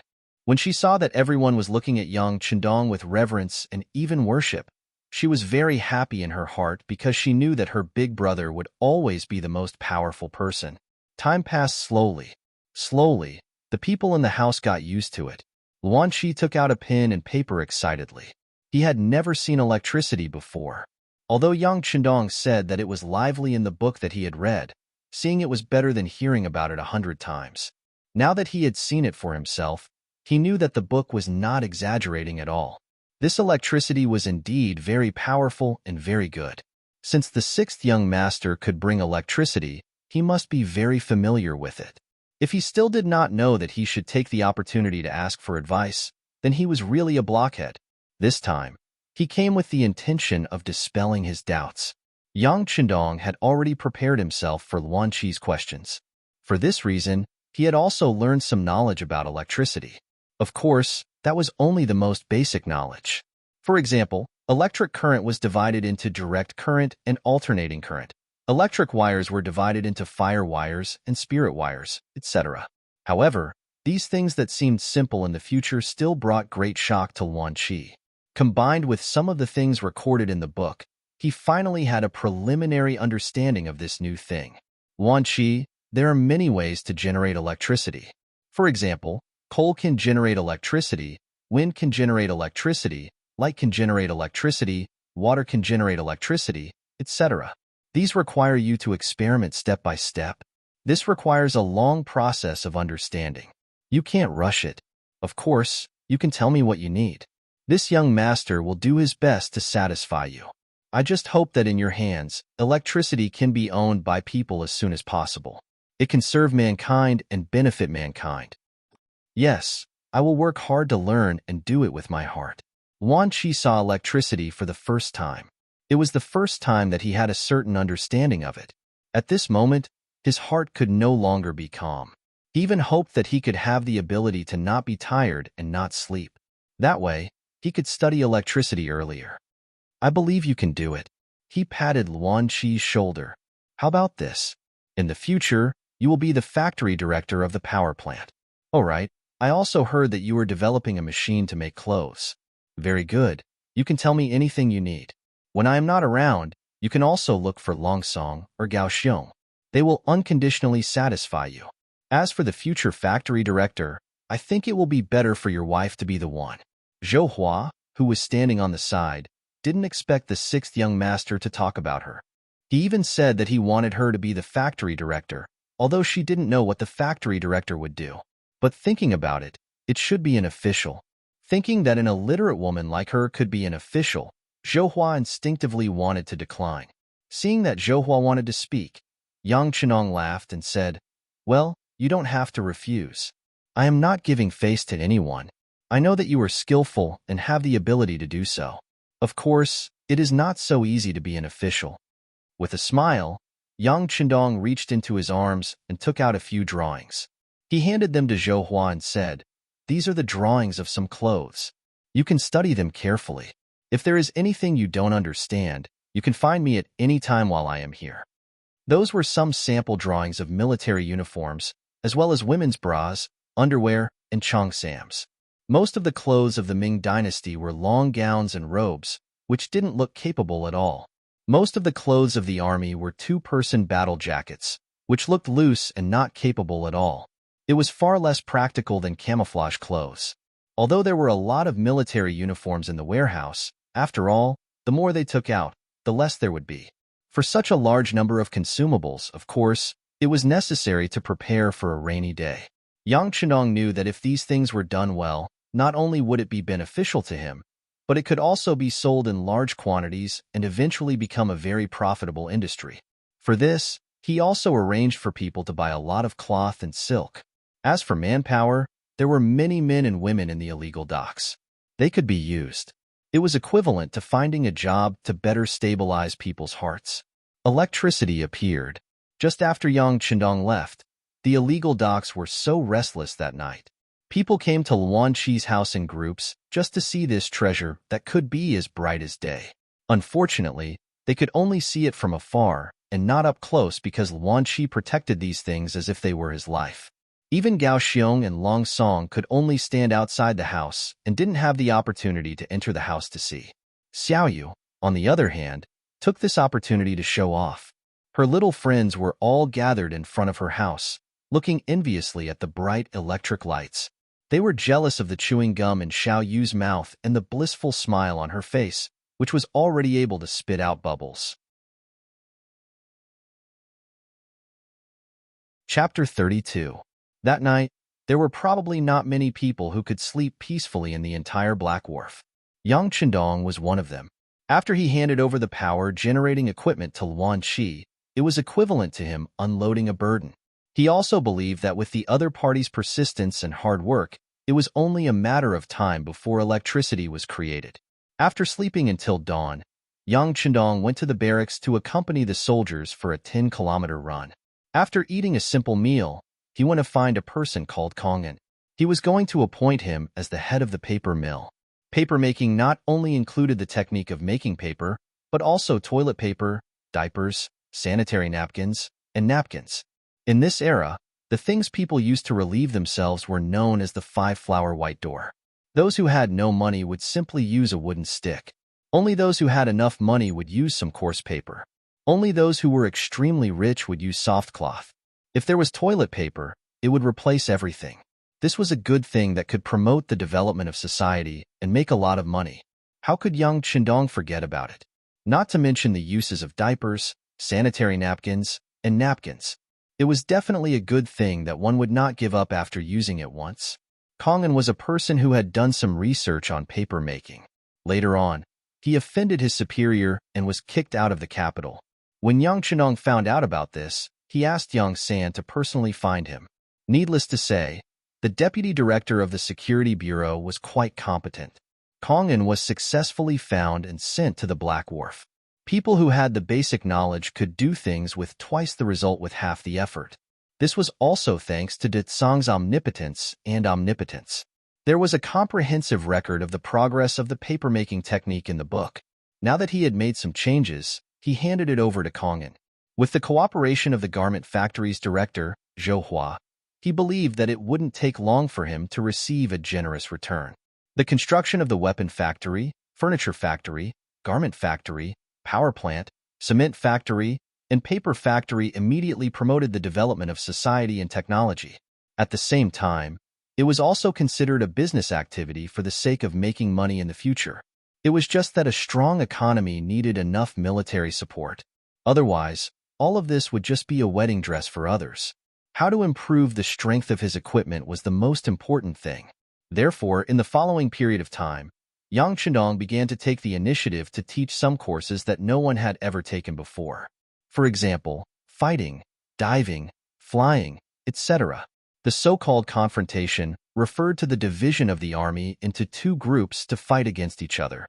When she saw that everyone was looking at Yang Qindong with reverence and even worship, she was very happy in her heart because she knew that her big brother would always be the most powerful person. Time passed slowly. Slowly, the people in the house got used to it. Luan Qi took out a pen and paper excitedly. He had never seen electricity before. Although Yang Qindong said that it was lively in the book that he had read, seeing it was better than hearing about it 100 times. Now that he had seen it for himself, he knew that the book was not exaggerating at all. This electricity was indeed very powerful and very good. Since the 6th young master could bring electricity, he must be very familiar with it. If he still did not know that he should take the opportunity to ask for advice, then he was really a blockhead. This time, He came with the intention of dispelling his doubts. Yang Chendong had already prepared himself for Luan Qi's questions. For this reason, he had also learned some knowledge about electricity. Of course, that was only the most basic knowledge. For example, electric current was divided into direct current and alternating current. Electric wires were divided into fire wires and spirit wires, etc. However, these things that seemed simple in the future still brought great shock to Luan Qi. Combined with some of the things recorded in the book, he finally had a preliminary understanding of this new thing. Luan Qi, there are many ways to generate electricity. For example, coal can generate electricity, wind can generate electricity, light can generate electricity, water can generate electricity, etc. These require you to experiment step by step. This requires a long process of understanding. You can't rush it. Of course, you can tell me what you need. This young master will do his best to satisfy you. I just hope that in your hands, electricity can be owned by people as soon as possible. It can serve mankind and benefit mankind. Yes, I will work hard to learn and do it with my heart. Luan Qi saw electricity for the first time. It was the first time that he had a certain understanding of it. At this moment, his heart could no longer be calm. He even hoped that he could have the ability to not be tired and not sleep. That way, he could study electricity earlier. I believe you can do it. He patted Luan Qi's shoulder. How about this? In the future, you will be the factory director of the power plant. All right, I also heard that you are developing a machine to make clothes. Very good. You can tell me anything you need. When I am not around, you can also look for Longsong or Gaoxiong. They will unconditionally satisfy you. As for the future factory director, I think it will be better for your wife to be the one. Zhou Hua, who was standing on the side, didn't expect the sixth young master to talk about her. He even said that he wanted her to be the factory director, although she didn't know what the factory director would do. But thinking about it, it should be an official. Thinking that an illiterate woman like her could be an official, Zhou Hua instinctively wanted to decline. Seeing that Zhou Hua wanted to speak, Yang Chenong laughed and said, "Well, you don't have to refuse. I am not giving face to anyone. I know that you are skillful and have the ability to do so. Of course, it is not so easy to be an official." With a smile, Yang Chendong reached into his arms and took out a few drawings. He handed them to Zhou Hua and said, "These are the drawings of some clothes. You can study them carefully. If there is anything you don't understand, you can find me at any time while I am here." Those were some sample drawings of military uniforms, as well as women's bras, underwear, and cheongsams. Most of the clothes of the Ming dynasty were long gowns and robes, which didn't look capable at all. Most of the clothes of the army were two-person battle jackets, which looked loose and not capable at all. It was far less practical than camouflage clothes. Although there were a lot of military uniforms in the warehouse, after all, the more they took out, the less there would be. For such a large number of consumables, of course, it was necessary to prepare for a rainy day. Yang Chenong knew that if these things were done well, not only would it be beneficial to him, but it could also be sold in large quantities and eventually become a very profitable industry. For this, he also arranged for people to buy a lot of cloth and silk. As for manpower, there were many men and women in the illegal docks. They could be used. It was equivalent to finding a job to better stabilize people's hearts. Electricity appeared. Just after Yang Chendong left, the illegal docks were so restless that night. People came to Luan Qi's house in groups just to see this treasure that could be as bright as day. Unfortunately, they could only see it from afar and not up close because Luan Qi protected these things as if they were his life. Even Gao Xiong and Long Song could only stand outside the house and didn't have the opportunity to enter the house to see. Xiao Yu, on the other hand, took this opportunity to show off. Her little friends were all gathered in front of her house, looking enviously at the bright electric lights. They were jealous of the chewing gum in Xiao Yu's mouth and the blissful smile on her face, which was already able to spit out bubbles. Chapter 32. That night, there were probably not many people who could sleep peacefully in the entire Black Wharf. Yang Chendong was one of them. After he handed over the power-generating equipment to Luan Qi, it was equivalent to him unloading a burden. He also believed that with the other party's persistence and hard work, it was only a matter of time before electricity was created. After sleeping until dawn, Yang Chendong went to the barracks to accompany the soldiers for a 10-kilometer run. After eating a simple meal, he went to find a person called Kongan. He was going to appoint him as the head of the paper mill. Papermaking not only included the technique of making paper, but also toilet paper, diapers, sanitary napkins, and napkins. In this era, the things people used to relieve themselves were known as the 5-flower white door. Those who had no money would simply use a wooden stick. Only those who had enough money would use some coarse paper. Only those who were extremely rich would use soft cloth. If there was toilet paper, it would replace everything. This was a good thing that could promote the development of society and make a lot of money. How could Yang Chendong forget about it? Not to mention the uses of diapers, sanitary napkins, and napkins. It was definitely a good thing that one would not give up after using it once. Kongan was a person who had done some research on paper making. Later on, he offended his superior and was kicked out of the capital. When Yang Chendong found out about this, he asked Yang San to personally find him. Needless to say, the deputy director of the security bureau was quite competent. Kongan was successfully found and sent to the Black Wharf. People who had the basic knowledge could do things with twice the result with half the effort. This was also thanks to De Tsang's omnipotence and omnipotence. There was a comprehensive record of the progress of the papermaking technique in the book. Now that he had made some changes, he handed it over to Kongan. With the cooperation of the garment factory's director, Zhou Hua, he believed that it wouldn't take long for him to receive a generous return. The construction of the weapon factory, furniture factory, garment factory, power plant, cement factory, and paper factory immediately promoted the development of society and technology. At the same time, it was also considered a business activity for the sake of making money in the future. It was just that a strong economy needed enough military support. Otherwise, all of this would just be a wedding dress for others. How to improve the strength of his equipment was the most important thing. Therefore, in the following period of time, Yang Chendong began to take the initiative to teach some courses that no one had ever taken before. For example, fighting, diving, flying, etc. The so-called confrontation referred to the division of the army into two groups to fight against each other.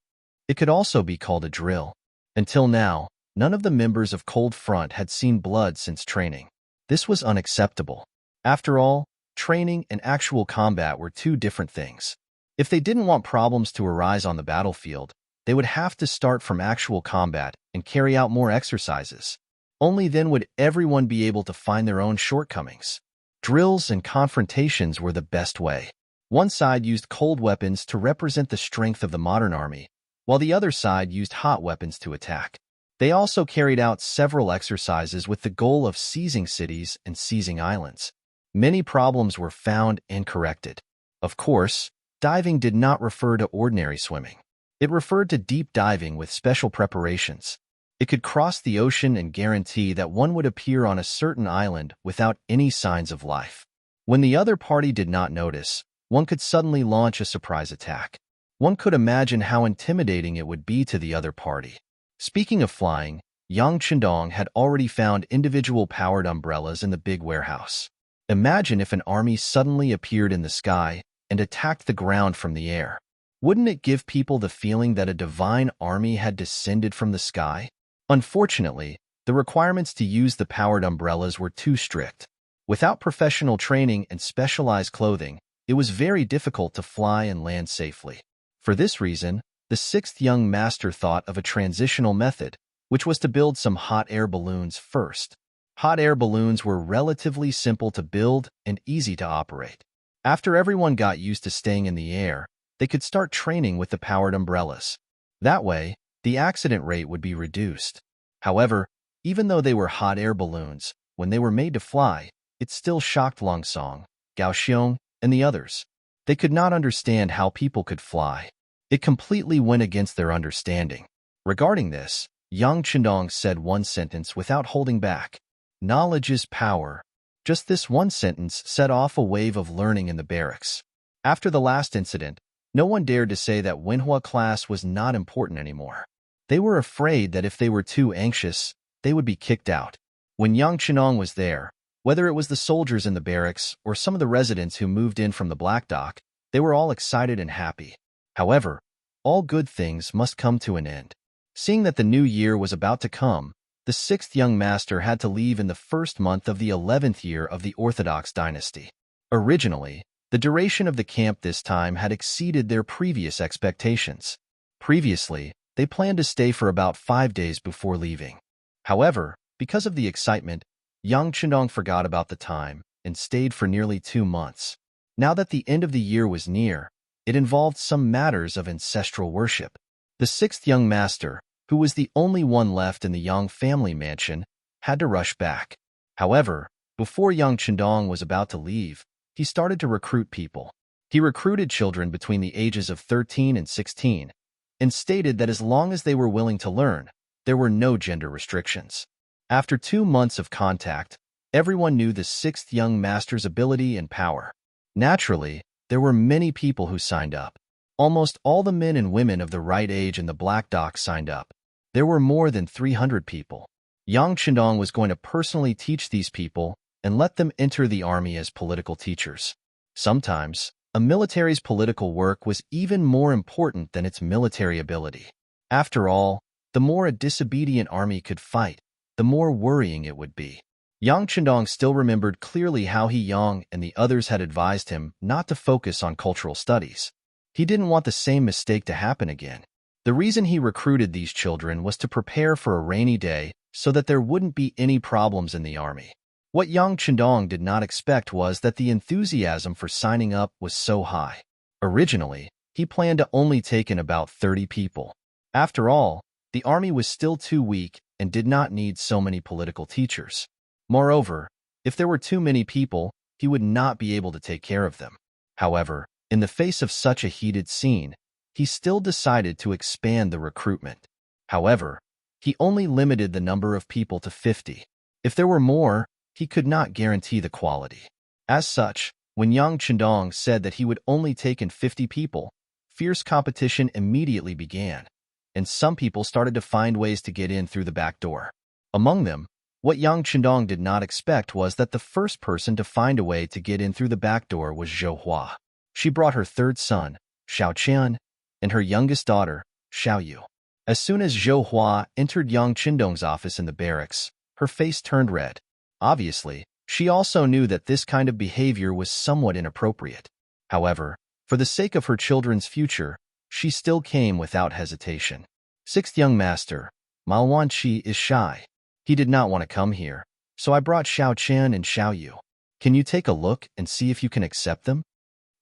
It could also be called a drill. Until now, none of the members of Cold Front had seen blood since training. This was unacceptable. After all, training and actual combat were two different things. If they didn't want problems to arise on the battlefield, they would have to start from actual combat and carry out more exercises. Only then would everyone be able to find their own shortcomings. Drills and confrontations were the best way. One side used cold weapons to represent the strength of the modern army, while the other side used hot weapons to attack. They also carried out several exercises with the goal of seizing cities and seizing islands. Many problems were found and corrected. Of course, diving did not refer to ordinary swimming. It referred to deep diving with special preparations. It could cross the ocean and guarantee that one would appear on a certain island without any signs of life. When the other party did not notice, one could suddenly launch a surprise attack. One could imagine how intimidating it would be to the other party. Speaking of flying, Yang Chendong had already found individual powered umbrellas in the big warehouse. Imagine if an army suddenly appeared in the sky and attacked the ground from the air. Wouldn't it give people the feeling that a divine army had descended from the sky? Unfortunately, the requirements to use the powered umbrellas were too strict. Without professional training and specialized clothing, it was very difficult to fly and land safely. For this reason, the sixth young master thought of a transitional method, which was to build some hot air balloons first. Hot air balloons were relatively simple to build and easy to operate. After everyone got used to staying in the air, they could start training with the powered umbrellas. That way, the accident rate would be reduced. However, even though they were hot air balloons, when they were made to fly, it still shocked Longsong, Gaoxiong, and the others. They could not understand how people could fly. It completely went against their understanding. Regarding this, Yang Chendong said one sentence without holding back. Knowledge is power. Just this one sentence set off a wave of learning in the barracks. After the last incident, no one dared to say that Wenhua class was not important anymore. They were afraid that if they were too anxious, they would be kicked out. When Yang Chendong was there, whether it was the soldiers in the barracks or some of the residents who moved in from the Black Dock, they were all excited and happy. However, all good things must come to an end. Seeing that the new year was about to come, the sixth young master had to leave in the first month of the 11th year of the Orthodox dynasty. Originally, the duration of the camp this time had exceeded their previous expectations. Previously, they planned to stay for about 5 days before leaving. However, because of the excitement, Yang Chendong forgot about the time and stayed for nearly 2 months. Now that the end of the year was near, it involved some matters of ancestral worship. The sixth young master, who was the only one left in the Yang family mansion, had to rush back. However, before Yang Chendong was about to leave, he started to recruit people. He recruited children between the ages of 13 and 16, and stated that as long as they were willing to learn, there were no gender restrictions. After 2 months of contact, everyone knew the sixth young master's ability and power. Naturally, there were many people who signed up. Almost all the men and women of the right age in the Black Dock signed up. There were more than 300 people. Yang Chendong was going to personally teach these people and let them enter the army as political teachers. Sometimes, a military's political work was even more important than its military ability. After all, the more a disobedient army could fight, the more worrying it would be. Yang Chendong still remembered clearly how Yang and the others had advised him not to focus on cultural studies. He didn't want the same mistake to happen again. The reason he recruited these children was to prepare for a rainy day so that there wouldn't be any problems in the army. What Yang Chendong did not expect was that the enthusiasm for signing up was so high. Originally, he planned to only take in about 30 people. After all, the army was still too weak and did not need so many political teachers. Moreover, if there were too many people, he would not be able to take care of them. However, in the face of such a heated scene, he still decided to expand the recruitment. However, he only limited the number of people to 50. If there were more, he could not guarantee the quality. As such, when Yang Chendong said that he would only take in 50 people, fierce competition immediately began, and some people started to find ways to get in through the back door. Among them, what Yang Chendong did not expect was that the first person to find a way to get in through the back door was Zhou Hua. She brought her third son, Xiao Qian, and her youngest daughter, Xiao Yu. As soon as Zhou Hua entered Yang Chendong's office in the barracks, her face turned red. Obviously, she also knew that this kind of behavior was somewhat inappropriate. However, for the sake of her children's future, she still came without hesitation. Sixth young master, Mao Wanqi, is shy. He did not want to come here, so I brought Xiao Qian and Xiao Yu. Can you take a look and see if you can accept them?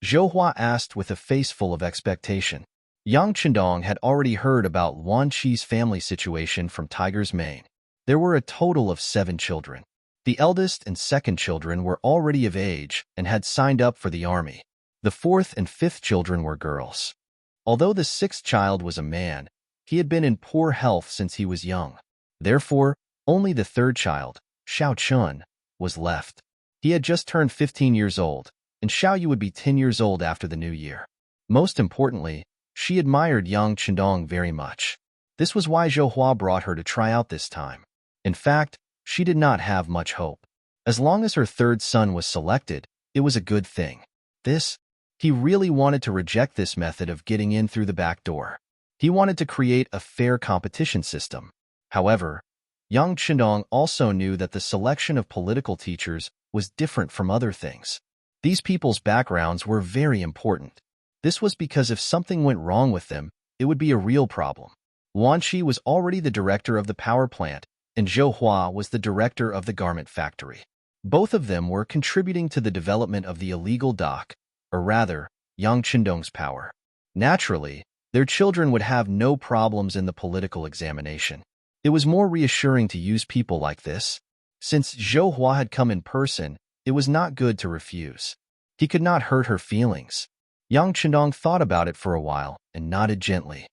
Zhou Hua asked with a face full of expectation. Yang Chendong had already heard about Wanqi's family situation from Tiger's Mane. There were a total of 7 children. The eldest and second children were already of age and had signed up for the army. The fourth and fifth children were girls. Although the sixth child was a man, he had been in poor health since he was young. Therefore, only the third child, Xiao Chun, was left. He had just turned 15 years old, and Xiao Yu would be 10 years old after the new year. Most importantly, she admired Yang Chendong very much. This was why Zhou Hua brought her to try out this time. In fact, she did not have much hope. As long as her third son was selected, it was a good thing. He really wanted to reject this method of getting in through the back door. He wanted to create a fair competition system. However, Yang Chendong also knew that the selection of political teachers was different from other things. These people's backgrounds were very important. This was because if something went wrong with them, it would be a real problem. Wanqi was already the director of the power plant, and Zhou Hua was the director of the garment factory. Both of them were contributing to the development of the illegal dock, or rather, Yang Chendong's power. Naturally, their children would have no problems in the political examination. It was more reassuring to use people like this. Since Zhou Hua had come in person, it was not good to refuse. He could not hurt her feelings. Yang Chendong thought about it for a while and nodded gently.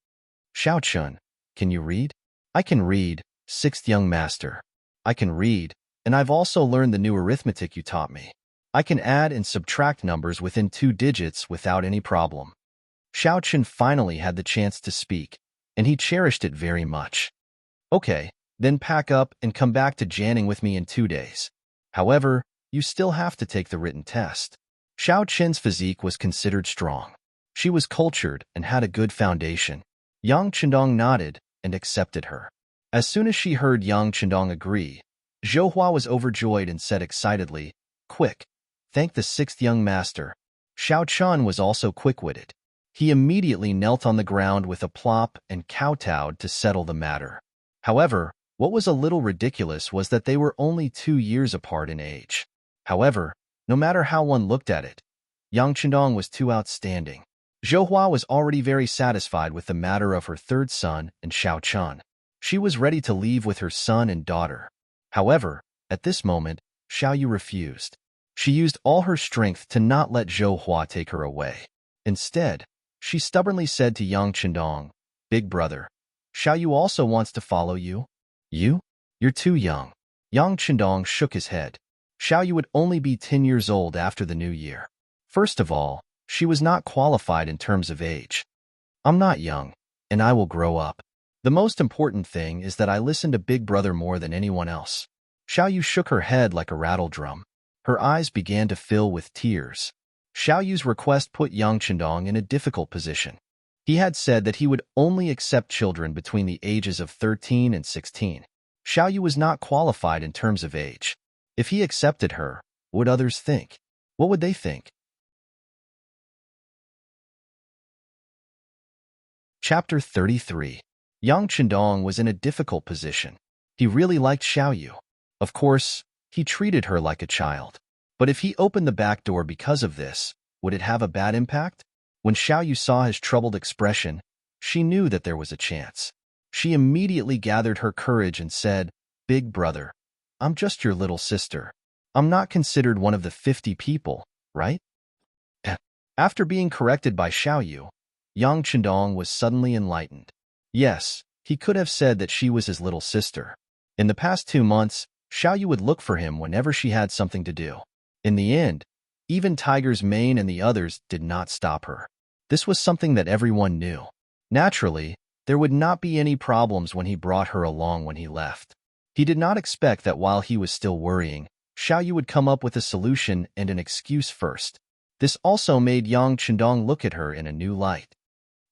Xiao Chun, can you read? I can read, sixth young master. I can read, and I've also learned the new arithmetic you taught me. I can add and subtract numbers within 2 digits without any problem. Xiao Chun finally had the chance to speak, and he cherished it very much. Okay, then pack up and come back to Janning with me in 2 days. However, you still have to take the written test. Xiao Chen's physique was considered strong. She was cultured and had a good foundation. Yang Chendong nodded and accepted her. As soon as she heard Yang Chendong agree, Zhou Hua was overjoyed and said excitedly, "Quick, thank the sixth young master." Xiao Chun was also quick-witted. He immediately knelt on the ground with a plop and kowtowed to settle the matter. However, what was a little ridiculous was that they were only 2 years apart in age. However, no matter how one looked at it, Yang Chendong was too outstanding. Zhou Hua was already very satisfied with the matter of her third son and Xiao Chun. She was ready to leave with her son and daughter. However, at this moment, Xiao Yu refused. She used all her strength to not let Zhou Hua take her away. Instead, she stubbornly said to Yang Chendong, "Big brother, Xiao Yu also wants to follow you." "You? You're too young." Yang Chendong shook his head. Xiao Yu would only be 10 years old after the new year. First of all, she was not qualified in terms of age. "I'm not young, and I will grow up. The most important thing is that I listen to Big Brother more than anyone else." Xiao Yu shook her head like a rattle drum. Her eyes began to fill with tears. Xiao Yu's request put Yang Chendong in a difficult position. He had said that he would only accept children between the ages of 13 and 16. Xiao Yu was not qualified in terms of age. If he accepted her, what would others think? What would they think? Chapter 33. Yang Chendong was in a difficult position. He really liked Xiao Yu. Of course, he treated her like a child. But if he opened the back door because of this, would it have a bad impact? When Xiao Yu saw his troubled expression, she knew that there was a chance. She immediately gathered her courage and said, "Big brother, I'm just your little sister. I'm not considered one of the 50 people, right?" After being corrected by Xiao Yu, Yang Chendong was suddenly enlightened. Yes, he could have said that she was his little sister. In the past 2 months, Xiao Yu would look for him whenever she had something to do. In the end, even Tiger's mane and the others did not stop her. This was something that everyone knew. Naturally, there would not be any problems when he brought her along when he left. He did not expect that while he was still worrying, Xiao Yu would come up with a solution and an excuse first. This also made Yang Chendong look at her in a new light.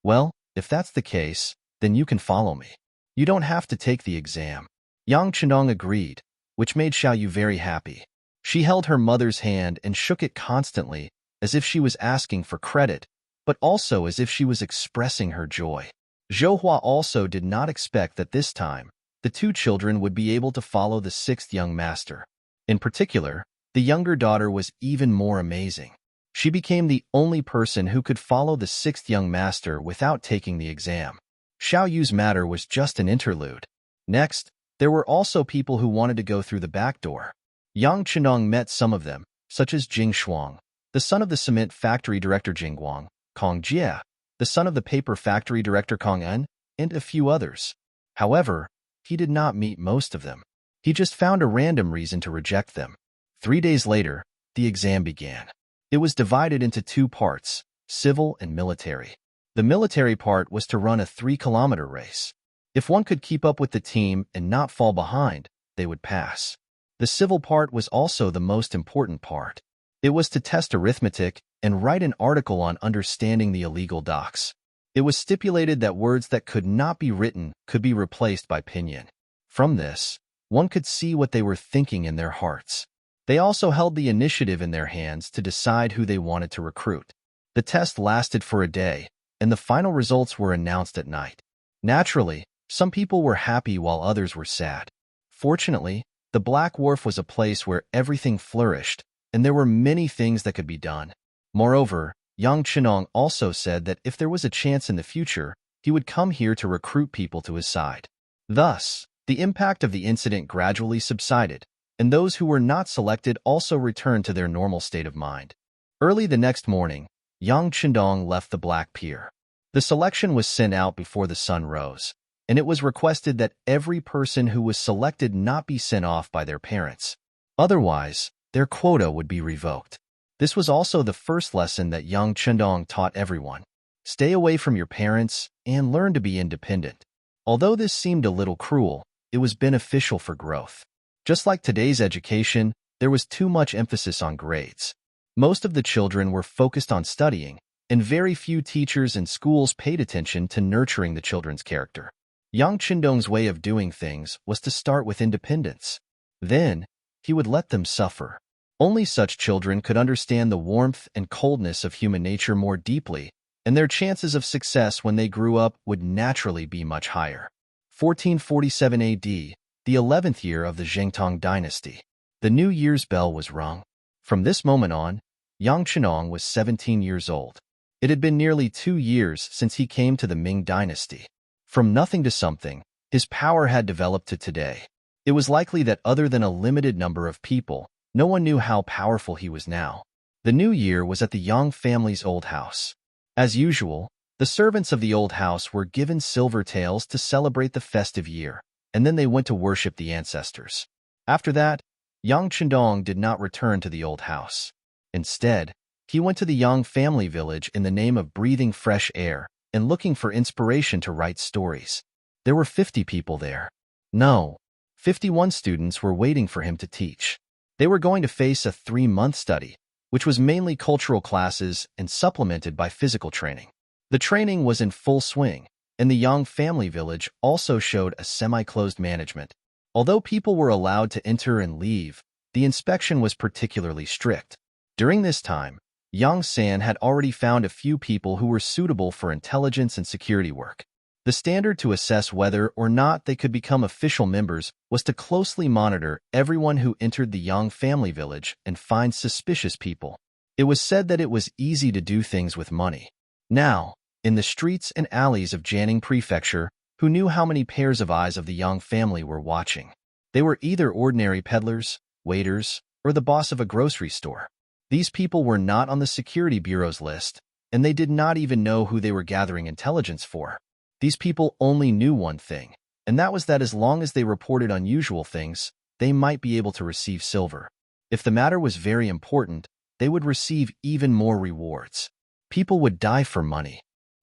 "Well, if that's the case, then you can follow me. You don't have to take the exam." Yang Chendong agreed, which made Xiao Yu very happy. She held her mother's hand and shook it constantly, as if she was asking for credit, but also as if she was expressing her joy. Zhou Hua also did not expect that this time, the 2 children would be able to follow the 6th young master. In particular, the younger daughter was even more amazing. She became the only person who could follow the 6th young master without taking the exam. Xiao Yu's matter was just an interlude. Next, there were also people who wanted to go through the back door. Yang Chendong met some of them, such as Jing Shuang, the son of the cement factory director Jing Guang, Kong Jie, the son of the paper factory director Kong En, and a few others. However, he did not meet most of them. He just found a random reason to reject them. 3 days later, the exam began. It was divided into 2 parts, civil and military. The military part was to run a 3-kilometer race. If one could keep up with the team and not fall behind, they would pass. The civil part was also the most important part. It was to test arithmetic and write an article on understanding the illegal docks. It was stipulated that words that could not be written could be replaced by pinyin. From this, one could see what they were thinking in their hearts. They also held the initiative in their hands to decide who they wanted to recruit. The test lasted for a day, and the final results were announced at night. Naturally, some people were happy while others were sad. Fortunately, the Black Wharf was a place where everything flourished, and there were many things that could be done. Moreover, Yang Chendong also said that if there was a chance in the future, he would come here to recruit people to his side. Thus, the impact of the incident gradually subsided, and those who were not selected also returned to their normal state of mind. Early the next morning, Yang Chendong left the Black Pier. The selection was sent out before the sun rose, and it was requested that every person who was selected not be sent off by their parents. Otherwise, their quota would be revoked. This was also the first lesson that Yang Chendong taught everyone. Stay away from your parents and learn to be independent. Although this seemed a little cruel, it was beneficial for growth. Just like today's education, there was too much emphasis on grades. Most of the children were focused on studying, and very few teachers and schools paid attention to nurturing the children's character. Yang Qindong's way of doing things was to start with independence. Then, he would let them suffer. Only such children could understand the warmth and coldness of human nature more deeply, and their chances of success when they grew up would naturally be much higher. 1447 AD, the 11th year of the Zhengtong dynasty. The New Year's bell was rung. From this moment on, Yang Qinong was 17 years old. It had been nearly 2 years since he came to the Ming dynasty. From nothing to something, his power had developed to today. It was likely that other than a limited number of people, no one knew how powerful he was now. The new year was at the Yang family's old house. As usual, the servants of the old house were given silver taels to celebrate the festive year, and then they went to worship the ancestors. After that, Yang Qindong did not return to the old house. Instead, he went to the Yang family village in the name of breathing fresh air and looking for inspiration to write stories. There were 50 people there. No, 51 students were waiting for him to teach. They were going to face a 3-month study, which was mainly cultural classes and supplemented by physical training. The training was in full swing, and the Yang family village also showed a semi-closed management. Although people were allowed to enter and leave, the inspection was particularly strict. During this time, Yang San had already found a few people who were suitable for intelligence and security work. The standard to assess whether or not they could become official members was to closely monitor everyone who entered the Yang family village and find suspicious people. It was said that it was easy to do things with money. Now, in the streets and alleys of Jiangning Prefecture, who knew how many pairs of eyes of the Yang family were watching? They were either ordinary peddlers, waiters, or the boss of a grocery store. These people were not on the security bureau's list, and they did not even know who they were gathering intelligence for. These people only knew one thing, and that was that as long as they reported unusual things, they might be able to receive silver. If the matter was very important, they would receive even more rewards. People would die for money.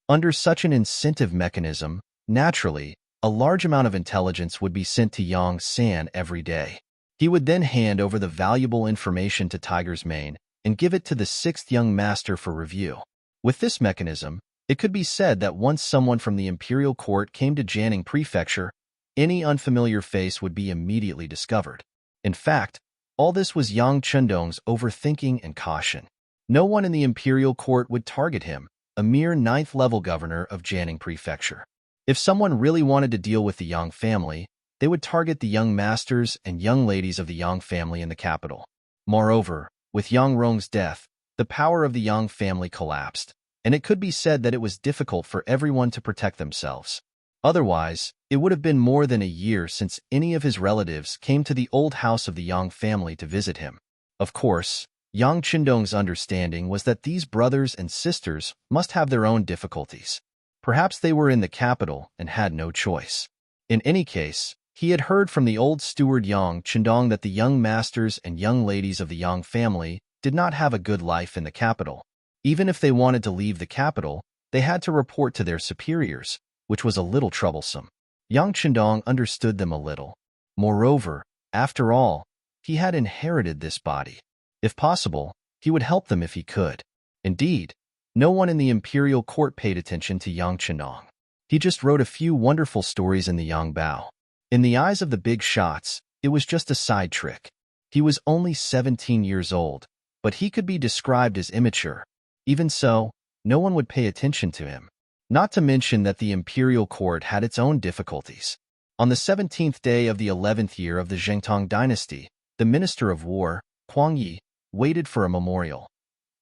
Under such an incentive mechanism, naturally, a large amount of intelligence would be sent to Yang San every day. He would then hand over the valuable information to Tiger's Mane and give it to the 6th young master for review. With this mechanism, it could be said that once someone from the imperial court came to Jiangning Prefecture, any unfamiliar face would be immediately discovered. In fact, all this was Yang Qindong's overthinking and caution. No one in the imperial court would target him, a mere 9th-level governor of Jiangning Prefecture. If someone really wanted to deal with the Yang family, they would target the young masters and young ladies of the Yang family in the capital. Moreover, with Yang Rong's death, the power of the Yang family collapsed, and it could be said that it was difficult for everyone to protect themselves. Otherwise, it would have been more than a year since any of his relatives came to the old house of the Yang family to visit him. Of course, Yang Qindong's understanding was that these brothers and sisters must have their own difficulties. Perhaps they were in the capital and had no choice. In any case, he had heard from the old steward Yang Qindong that the young masters and young ladies of the Yang family did not have a good life in the capital. Even if they wanted to leave the capital, they had to report to their superiors, which was a little troublesome. Yang Qindong understood them a little. Moreover, after all, he had inherited this body. If possible, he would help them if he could. Indeed, no one in the imperial court paid attention to Yang Qindong. He just wrote a few wonderful stories in the Yang Bao. In the eyes of the big shots, it was just a side trick. He was only 17 years old, but he could be described as immature. Even so, no one would pay attention to him. Not to mention that the imperial court had its own difficulties. On the 17th day of the 11th year of the Zhengtong dynasty, the minister of war, Huang Yi, waited for a memorial.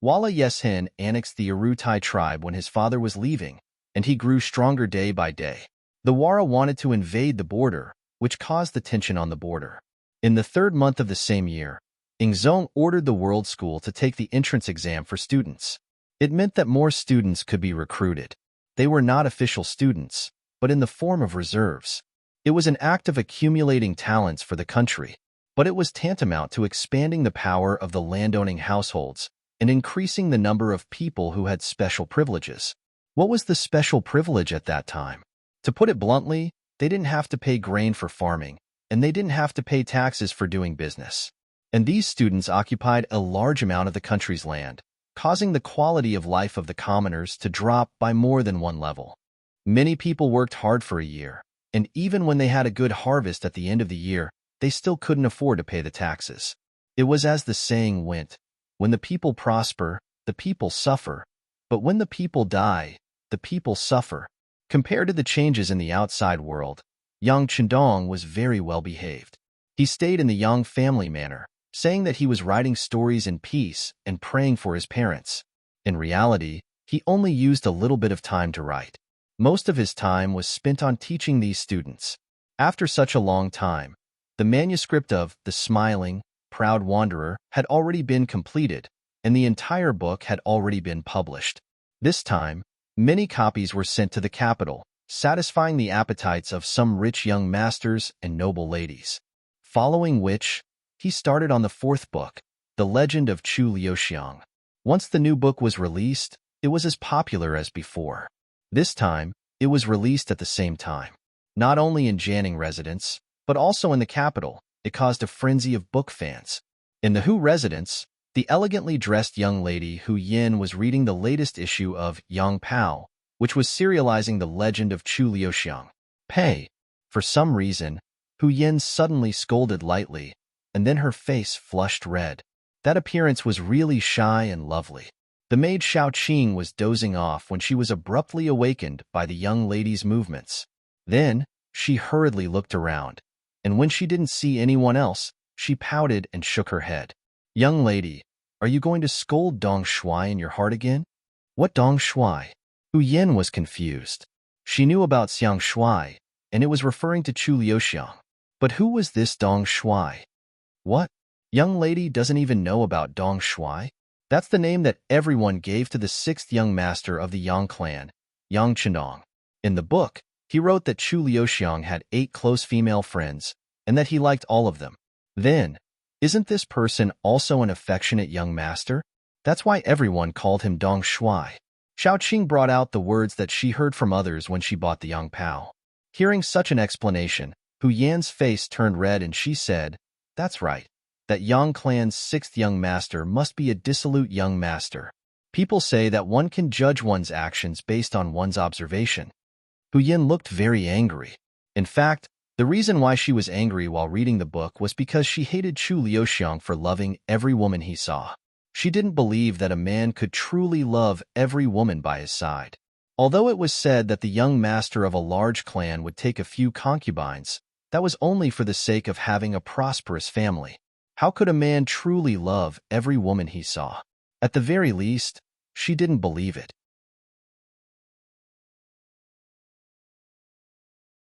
Walla Yeshen annexed the Arutai tribe when his father was leaving, and he grew stronger day by day. The Wara wanted to invade the border, which caused the tension on the border. In the 3rd month of the same year, Ingzong ordered the World School to take the entrance exam for students. It meant that more students could be recruited. They were not official students, but in the form of reserves. It was an act of accumulating talents for the country, but it was tantamount to expanding the power of the landowning households and increasing the number of people who had special privileges. What was the special privilege at that time? To put it bluntly, they didn't have to pay grain for farming, and they didn't have to pay taxes for doing business. And these students occupied a large amount of the country's land, causing the quality of life of the commoners to drop by more than one level. Many people worked hard for a year, and even when they had a good harvest at the end of the year, they still couldn't afford to pay the taxes. It was as the saying went, when the people prosper, the people suffer, but when the people die, the people suffer. Compared to the changes in the outside world, Yang Chendong was very well behaved. He stayed in the Yang family manor, saying that he was writing stories in peace and praying for his parents. In reality, he only used a little bit of time to write. Most of his time was spent on teaching these students. After such a long time, the manuscript of The Smiling, Proud Wanderer had already been completed, and the entire book had already been published. This time, many copies were sent to the capital, satisfying the appetites of some rich young masters and noble ladies. Following which, he started on the fourth book, The Legend of Chu Liuxiang. Once the new book was released, it was as popular as before. This time, it was released at the same time. Not only in Jianing residence, but also in the capital, it caused a frenzy of book fans. In the Hu residence, the elegantly dressed young lady Hu Yin was reading the latest issue of Yang Pao, which was serializing the legend of Chu Liuxiang. Pei. For some reason, Hu Yin suddenly scolded lightly, and then her face flushed red. That appearance was really shy and lovely. The maid Xiao Qing was dozing off when she was abruptly awakened by the young lady's movements. Then, she hurriedly looked around, and when she didn't see anyone else, she pouted and shook her head. "Young lady, are you going to scold Dong Shuai in your heart again?" "What Dong Shuai?" Hu Yin was confused. She knew about Xiang Shuai, and it was referring to Chu Liuxiang. But who was this Dong Shuai? What? Young lady doesn't even know about Dong Shuai? That's the name that everyone gave to the sixth young master of the Yang clan, Yang Chendong. In the book, he wrote that Chu Liuxiang had 8 close female friends, and that he liked all of them. Then, isn't this person also an affectionate young master? That's why everyone called him Dong Shuai. Xiao Qing brought out the words that she heard from others when she bought the Yang Pao. Hearing such an explanation, Hu Yan's face turned red and she said, "That's right. That Yang clan's 6th young master must be a dissolute young master. People say that one can judge one's actions based on one's observation." Hu Yan looked very angry. In fact, the reason why she was angry while reading the book was because she hated Chu Liuxiang for loving every woman he saw. She didn't believe that a man could truly love every woman by his side. Although it was said that the young master of a large clan would take a few concubines, that was only for the sake of having a prosperous family. How could a man truly love every woman he saw? At the very least, she didn't believe it.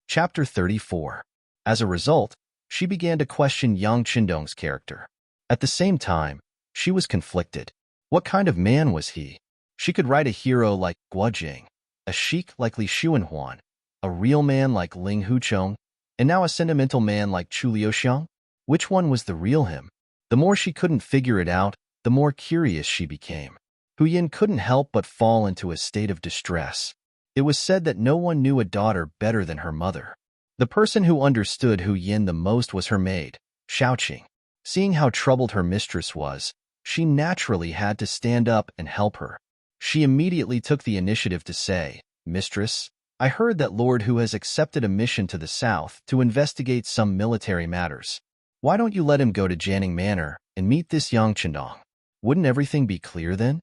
Chapter 34. As a result, she began to question Yang Chendong's character. At the same time, she was conflicted. What kind of man was he? She could write a hero like Guo Jing, a sheik like Li Xuanhuan, a real man like Ling Huchong, and now a sentimental man like Chu Liuxiang. Which one was the real him? The more she couldn't figure it out, the more curious she became. Hu Yin couldn't help but fall into a state of distress. It was said that no one knew a daughter better than her mother. The person who understood Hu Yin the most was her maid, Xiao Qing. Seeing how troubled her mistress was, she naturally had to stand up and help her. She immediately took the initiative to say, "Mistress, I heard that Lord Hu has accepted a mission to the south to investigate some military matters. Why don't you let him go to Jianing Manor and meet this Yang Chendong? Wouldn't everything be clear then?"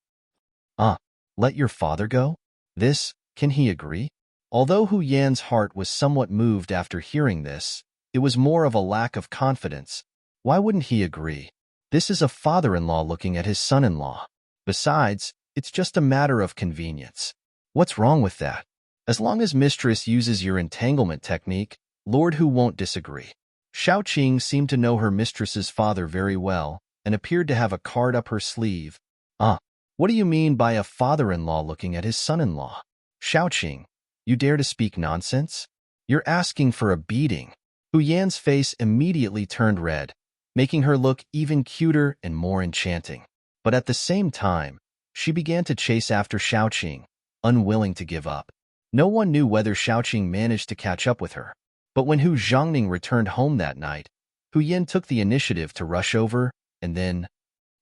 Let your father go? Can he agree? Although Hu Yan's heart was somewhat moved after hearing this, it was more of a lack of confidence. Why wouldn't he agree? This is a father-in-law looking at his son-in-law. Besides, it's just a matter of convenience. What's wrong with that? As long as mistress uses your entanglement technique, Lord Hu won't disagree. Xiao Qing seemed to know her mistress's father very well and appeared to have a card up her sleeve. What do you mean by a father-in-law looking at his son-in-law? Xiao Qing, you dare to speak nonsense? You're asking for a beating. Hu Yan's face immediately turned red, making her look even cuter and more enchanting. But at the same time, she began to chase after Xiao Qing, unwilling to give up. No one knew whether Xiao Qing managed to catch up with her. But when Hu Zhangning returned home that night, Hu Yan took the initiative to rush over, and then,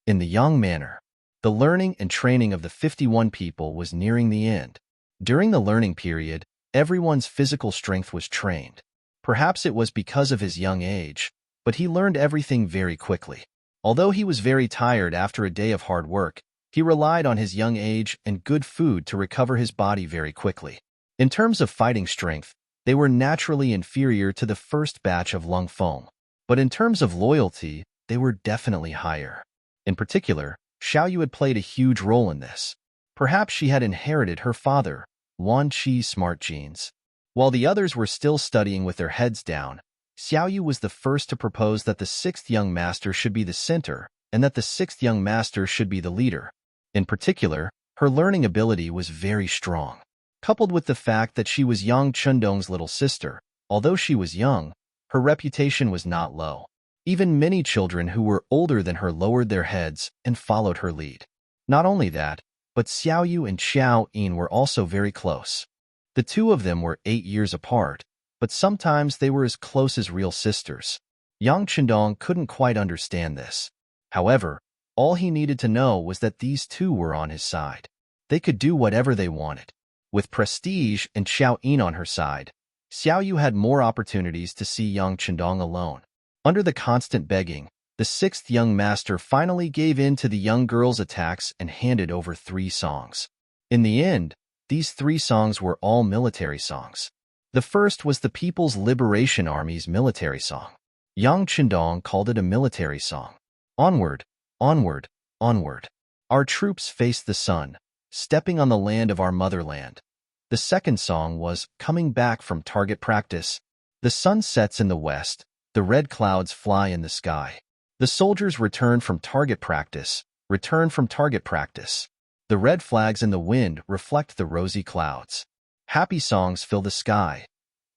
in the Yang Manor, The learning and training of the 51 people was nearing the end. During the learning period, everyone's physical strength was trained. Perhaps it was because of his young age, but he learned everything very quickly. Although he was very tired after a day of hard work, he relied on his young age and good food to recover his body very quickly. In terms of fighting strength, they were naturally inferior to the first batch of Lung Feng. But in terms of loyalty, they were definitely higher. In particular, Xiaoyu had played a huge role in this. Perhaps she had inherited her father, Wan Qi's smart genes. While the others were still studying with their heads down, Xiaoyu was the first to propose that the sixth young master should be the center and that the sixth young master should be the leader. In particular, her learning ability was very strong. Coupled with the fact that she was Yang Chundong's little sister, although she was young, her reputation was not low. Even many children who were older than her lowered their heads and followed her lead. Not only that, but Xiaoyu and Xiao Yin were also very close. The two of them were 8 years apart, but sometimes they were as close as real sisters. Yang Chundong couldn't quite understand this. However, all he needed to know was that these two were on his side. They could do whatever they wanted. With prestige and Xiao Yin on her side, Xiaoyu had more opportunities to see Yang Chundong alone. Under the constant begging, the sixth young master finally gave in to the young girl's attacks and handed over 3 songs. In the end, these 3 songs were all military songs. The first was the People's Liberation Army's military song. Yang Chundong called it a military song. Onward, onward, onward. Our troops face the sun, stepping on the land of our motherland. The second song was Coming Back from Target Practice. The sun sets in the west, the red clouds fly in the sky. The soldiers return from target practice, return from target practice. The red flags in the wind reflect the rosy clouds. Happy songs fill the sky.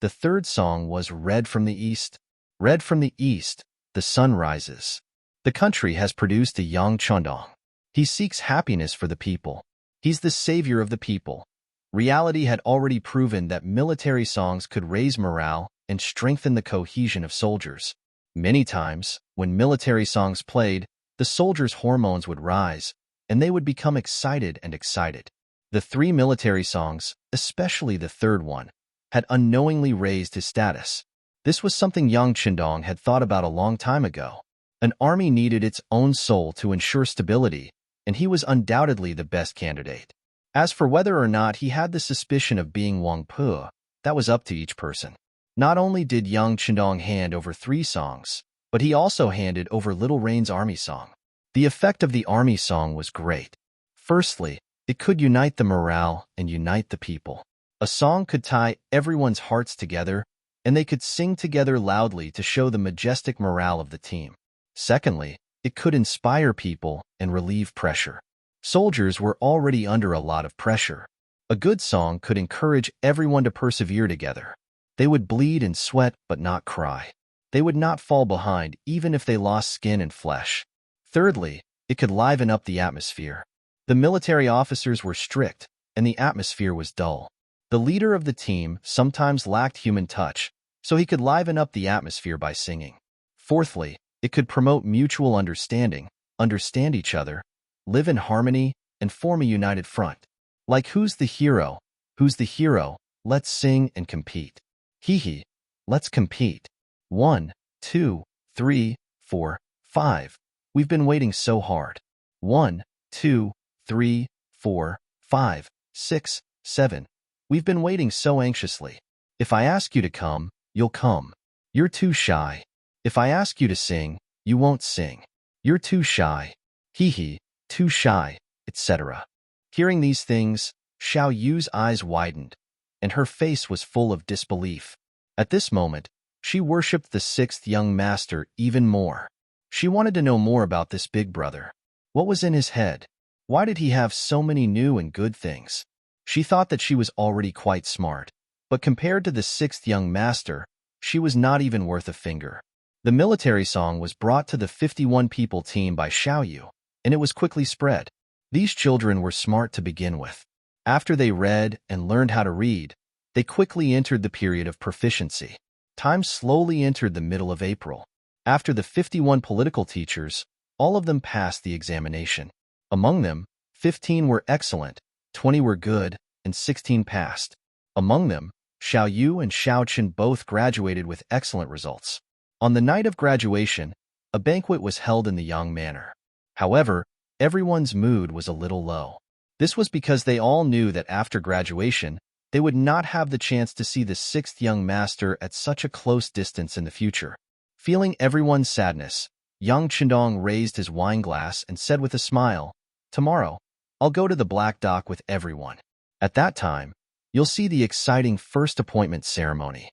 The third song was Red from the East. Red from the East, the sun rises. The country has produced a Yang Chundong. He seeks happiness for the people. He's the savior of the people. Reality had already proven that military songs could raise morale and strengthen the cohesion of soldiers. Many times, when military songs played, the soldiers' hormones would rise, and they would become excited and excited. The 3 military songs, especially the third one, had unknowingly raised his status. This was something Yang Chundong had thought about a long time ago. An army needed its own soul to ensure stability, and he was undoubtedly the best candidate. As for whether or not he had the suspicion of being Wang Pu, that was up to each person. Not only did Yang Chundong hand over 3 songs, but he also handed over Little Rain's army song. The effect of the army song was great. Firstly, it could unite the morale and unite the people. A song could tie everyone's hearts together, and they could sing together loudly to show the majestic morale of the team. Secondly, it could inspire people and relieve pressure. Soldiers were already under a lot of pressure. A good song could encourage everyone to persevere together. They would bleed and sweat but not cry. They would not fall behind even if they lost skin and flesh. Thirdly, it could liven up the atmosphere. The military officers were strict, and the atmosphere was dull. The leader of the team sometimes lacked human touch, so he could liven up the atmosphere by singing. Fourthly, it could promote mutual understanding, understand each other, live in harmony, and form a united front. Like Who's the Hero? Who's the hero? Let's sing and compete. Hee hee, let's compete. 1, 2, 3, 4, 5. We've been waiting so hard. 1, 2, 3, 4, 5, 6, 7. We've been waiting so anxiously. If I ask you to come, you'll come. You're too shy. If I ask you to sing, you won't sing. You're too shy. Hee hee, too shy, etc. Hearing these things, Xiao Yu's eyes widened, and her face was full of disbelief. At this moment, she worshipped the sixth young master even more. She wanted to know more about this big brother. What was in his head? Why did he have so many new and good things? She thought that she was already quite smart, but compared to the sixth young master, she was not even worth a finger. The military song was brought to the 51 people team by Xiaoyu, and it was quickly spread. These children were smart to begin with. After they read and learned how to read, they quickly entered the period of proficiency. Time slowly entered the middle of April. After the 51 political teachers, all of them passed the examination. Among them, 15 were excellent, 20 were good, and 16 passed. Among them, Xiao Yu and Xiao Chen both graduated with excellent results. On the night of graduation, a banquet was held in the Yang manor. However, everyone's mood was a little low. This was because they all knew that after graduation, they would not have the chance to see the sixth young master at such a close distance in the future. Feeling everyone's sadness, Yang Chendong raised his wine glass and said with a smile, "Tomorrow, I'll go to the Black Dock with everyone. At that time, you'll see the exciting first appointment ceremony."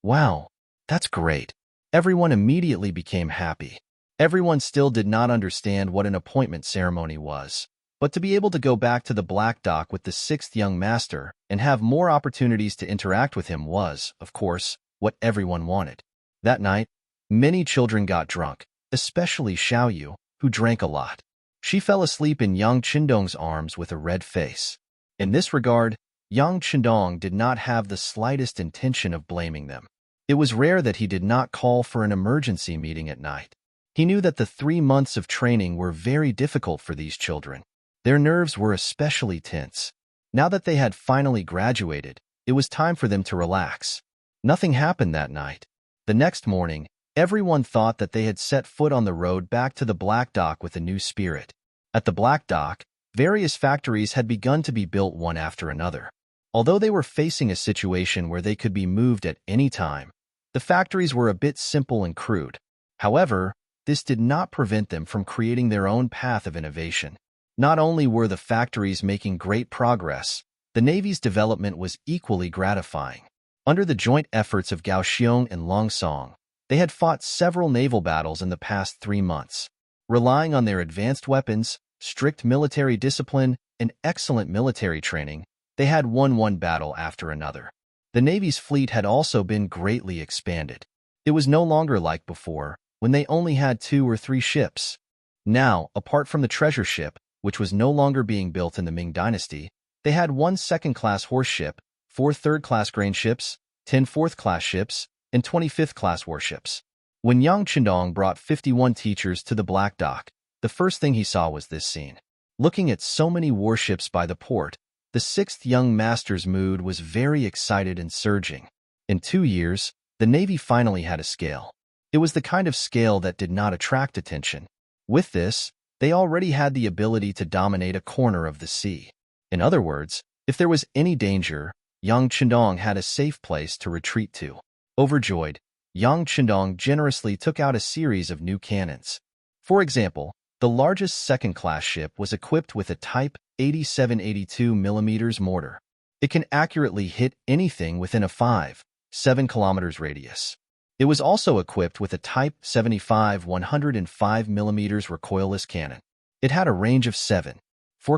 Wow, that's great. Everyone immediately became happy. Everyone still did not understand what an appointment ceremony was, but to be able to go back to the Black Dock with the sixth young master and have more opportunities to interact with him was, of course, what everyone wanted. That night, many children got drunk, especially Xiao Yu, who drank a lot. She fell asleep in Yang Chendong's arms with a red face. In this regard, Yang Chendong did not have the slightest intention of blaming them. It was rare that he did not call for an emergency meeting at night. He knew that the 3 months of training were very difficult for these children. Their nerves were especially tense. Now that they had finally graduated, it was time for them to relax. Nothing happened that night. The next morning, everyone thought that they had set foot on the road back to the Black Dock with a new spirit. At the Black Dock, various factories had begun to be built one after another. Although they were facing a situation where they could be moved at any time, the factories were a bit simple and crude. However, this did not prevent them from creating their own path of innovation. Not only were the factories making great progress, the Navy's development was equally gratifying. Under the joint efforts of Gao Xiong and Long Song, they had fought several naval battles in the past 3 months. Relying on their advanced weapons, strict military discipline, and excellent military training, they had won one battle after another. The Navy's fleet had also been greatly expanded. It was no longer like before, when they only had 2 or 3 ships. Now, apart from the treasure ship, which was no longer being built in the Ming dynasty, they had 1 second-class horse ship, 4 third-class grain ships, 10 fourth-class ships, and 20 fifth-class warships. When Yang Chendong brought 51 teachers to the Black Dock, the first thing he saw was this scene. Looking at so many warships by the port, the sixth young master's mood was very excited and surging. In 2 years, the Navy finally had a scale. It was the kind of scale that did not attract attention. With this, they already had the ability to dominate a corner of the sea. In other words, if there was any danger, Yang Chendong had a safe place to retreat to. Overjoyed, Yang Chendong generously took out a series of new cannons. For example, the largest second-class ship was equipped with a Type 87-82 mm mortar. It can accurately hit anything within a 5-7 kilometers radius. It was also equipped with a Type 75 105 mm recoilless cannon. It had a range of 7-4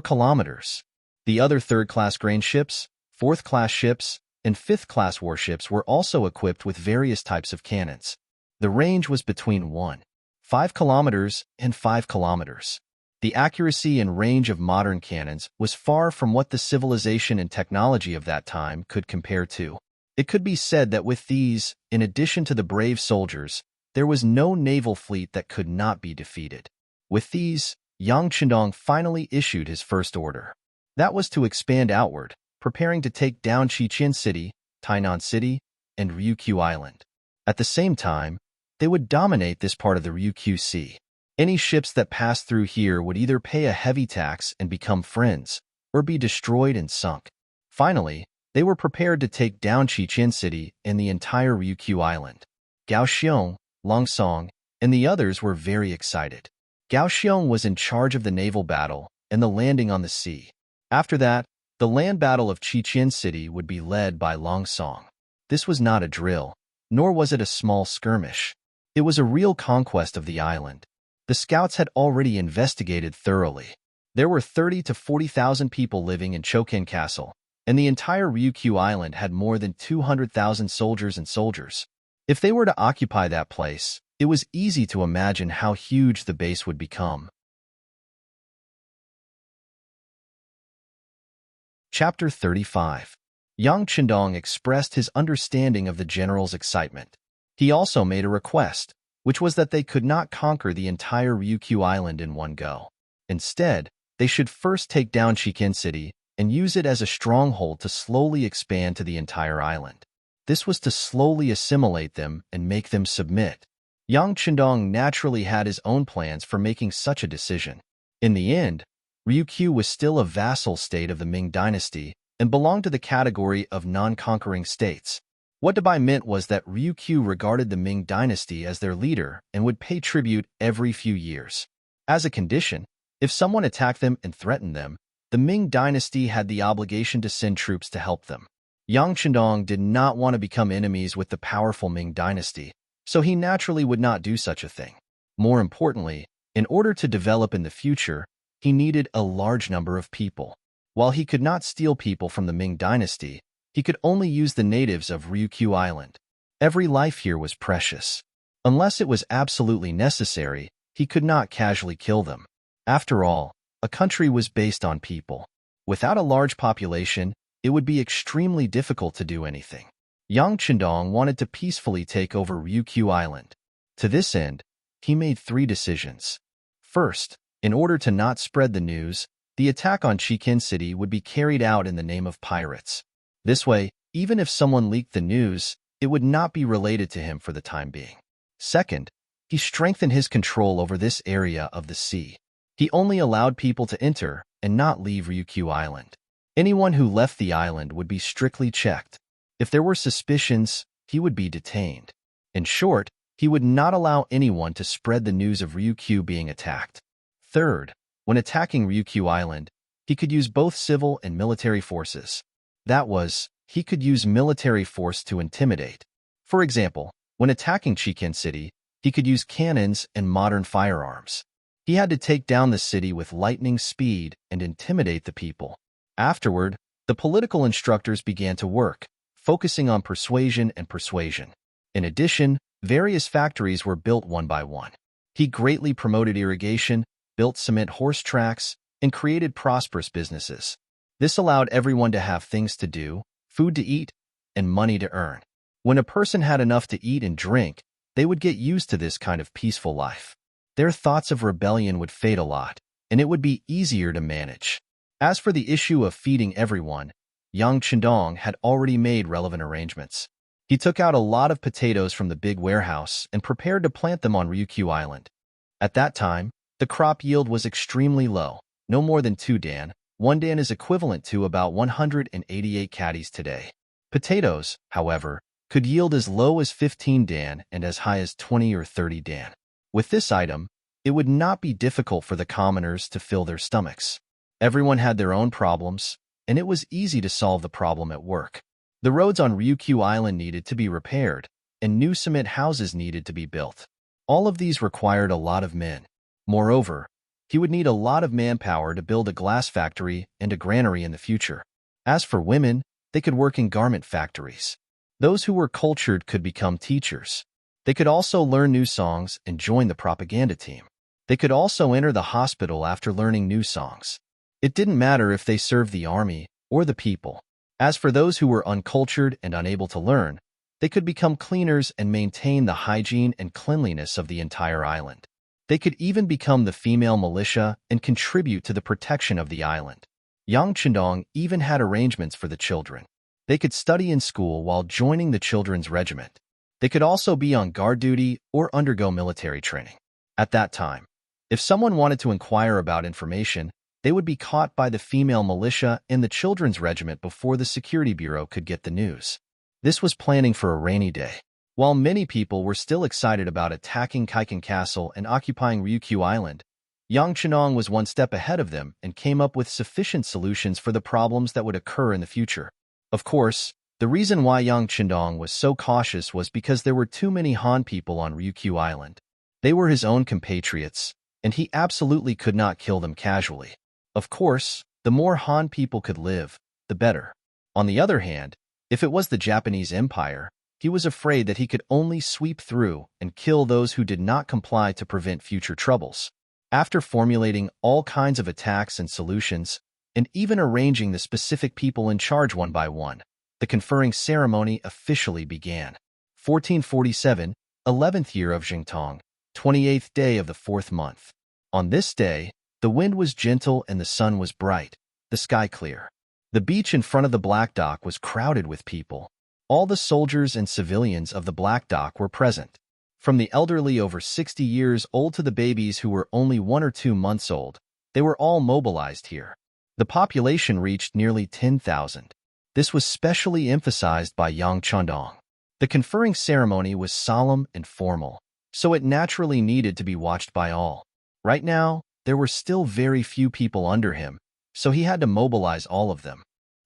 kilometers. The other third-class grain ships, fourth-class ships, and fifth-class warships were also equipped with various types of cannons. The range was between 1.5 kilometers and 5 kilometers. The accuracy and range of modern cannons was far from what the civilization and technology of that time could compare to. It could be said that with these, in addition to the brave soldiers, there was no naval fleet that could not be defeated. With these, Yang Chendong finally issued his first order. That was to expand outward, preparing to take down Qiqian City, Tainan City, and Ryukyu Island. At the same time, they would dominate this part of the Ryukyu Sea. Any ships that passed through here would either pay a heavy tax and become friends, or be destroyed and sunk. Finally, they were prepared to take down Qiqian City and the entire Ryukyu Island. Gao Xiong, Long Song, and the others were very excited. Gao Xiong was in charge of the naval battle and the landing on the sea. After that, the land battle of Qiqian City would be led by Long Song. This was not a drill, nor was it a small skirmish. It was a real conquest of the island. The scouts had already investigated thoroughly. There were 30 to 40,000 people living in Choken Castle, and the entire Ryukyu Island had more than 200,000 soldiers and soldiers. If they were to occupy that place, it was easy to imagine how huge the base would become. Chapter 35. Yang Chendong expressed his understanding of the general's excitement. He also made a request, which was that they could not conquer the entire Ryukyu Island in one go. Instead, they should first take down Shiken City and use it as a stronghold to slowly expand to the entire island. This was to slowly assimilate them and make them submit. Yang Chendong naturally had his own plans for making such a decision. In the end, Ryukyu was still a vassal state of the Ming dynasty and belonged to the category of non-conquering states. What Dabai meant was that Ryukyu regarded the Ming dynasty as their leader and would pay tribute every few years. As a condition, if someone attacked them and threatened them, the Ming dynasty had the obligation to send troops to help them. Yang Chendong did not want to become enemies with the powerful Ming dynasty, so he naturally would not do such a thing. More importantly, in order to develop in the future, he needed a large number of people. While he could not steal people from the Ming dynasty, he could only use the natives of Ryukyu Island. Every life here was precious. Unless it was absolutely necessary, he could not casually kill them. After all, a country was based on people. Without a large population, it would be extremely difficult to do anything. Yang Chendong wanted to peacefully take over Ryukyu Island. To this end, he made 3 decisions. First, in order to not spread the news, the attack on Shiken City would be carried out in the name of pirates. This way, even if someone leaked the news, it would not be related to him for the time being. Second, he strengthened his control over this area of the sea. He only allowed people to enter and not leave Ryukyu Island. Anyone who left the island would be strictly checked. If there were suspicions, he would be detained. In short, he would not allow anyone to spread the news of Ryukyu being attacked. Third, when attacking Ryukyu Island, he could use both civil and military forces. That was, he could use military force to intimidate. For example, when attacking Shiken City, he could use cannons and modern firearms. He had to take down the city with lightning speed and intimidate the people. Afterward, the political instructors began to work, focusing on persuasion and persuasion. In addition, various factories were built one by one. He greatly promoted irrigation, built cement horse tracks, and created prosperous businesses. This allowed everyone to have things to do, food to eat, and money to earn. When a person had enough to eat and drink, they would get used to this kind of peaceful life. Their thoughts of rebellion would fade a lot, and it would be easier to manage. As for the issue of feeding everyone, Yang Chendong had already made relevant arrangements. He took out a lot of potatoes from the big warehouse and prepared to plant them on Ryukyu Island. At that time, the crop yield was extremely low, no more than 2 dan. 1 dan is equivalent to about 188 caddies today. Potatoes, however, could yield as low as 15 dan and as high as 20 or 30 dan. With this item, it would not be difficult for the commoners to fill their stomachs. Everyone had their own problems, and it was easy to solve the problem at work. The roads on Ryukyu Island needed to be repaired, and new cement houses needed to be built. All of these required a lot of men. Moreover, he would need a lot of manpower to build a glass factory and a granary in the future. As for women, they could work in garment factories. Those who were cultured could become teachers. They could also learn new songs and join the propaganda team. They could also enter the hospital after learning new songs. It didn't matter if they served the army or the people. As for those who were uncultured and unable to learn, they could become cleaners and maintain the hygiene and cleanliness of the entire island. They could even become the female militia and contribute to the protection of the island. Yang Chendong even had arrangements for the children. They could study in school while joining the children's regiment. They could also be on guard duty or undergo military training. At that time, if someone wanted to inquire about information, they would be caught by the female militia and the children's regiment before the security bureau could get the news. This was planning for a rainy day. While many people were still excited about attacking Kaiken Castle and occupying Ryukyu Island, Yang Chendong was one step ahead of them and came up with sufficient solutions for the problems that would occur in the future. Of course, the reason why Yang Chendong was so cautious was because there were too many Han people on Ryukyu Island. They were his own compatriots, and he absolutely could not kill them casually. Of course, the more Han people could live, the better. On the other hand, if it was the Japanese Empire, he was afraid that he could only sweep through and kill those who did not comply to prevent future troubles. After formulating all kinds of attacks and solutions, and even arranging the specific people in charge one by one, the conferring ceremony officially began. 1447, 11th year of Jingtong, 28th day of the 4th month. On this day, The wind was gentle and the sun was bright, the sky clear. The beach in front of the Black Dock was crowded with people. All the soldiers and civilians of the Black Dock were present. From the elderly over 60 years old to the babies who were only 1 or 2 months old, they were all mobilized here. The population reached nearly 10,000. This was specially emphasized by Yang Chandong. The conferring ceremony was solemn and formal, so it naturally needed to be watched by all. Right now, there were still very few people under him, so he had to mobilize all of them.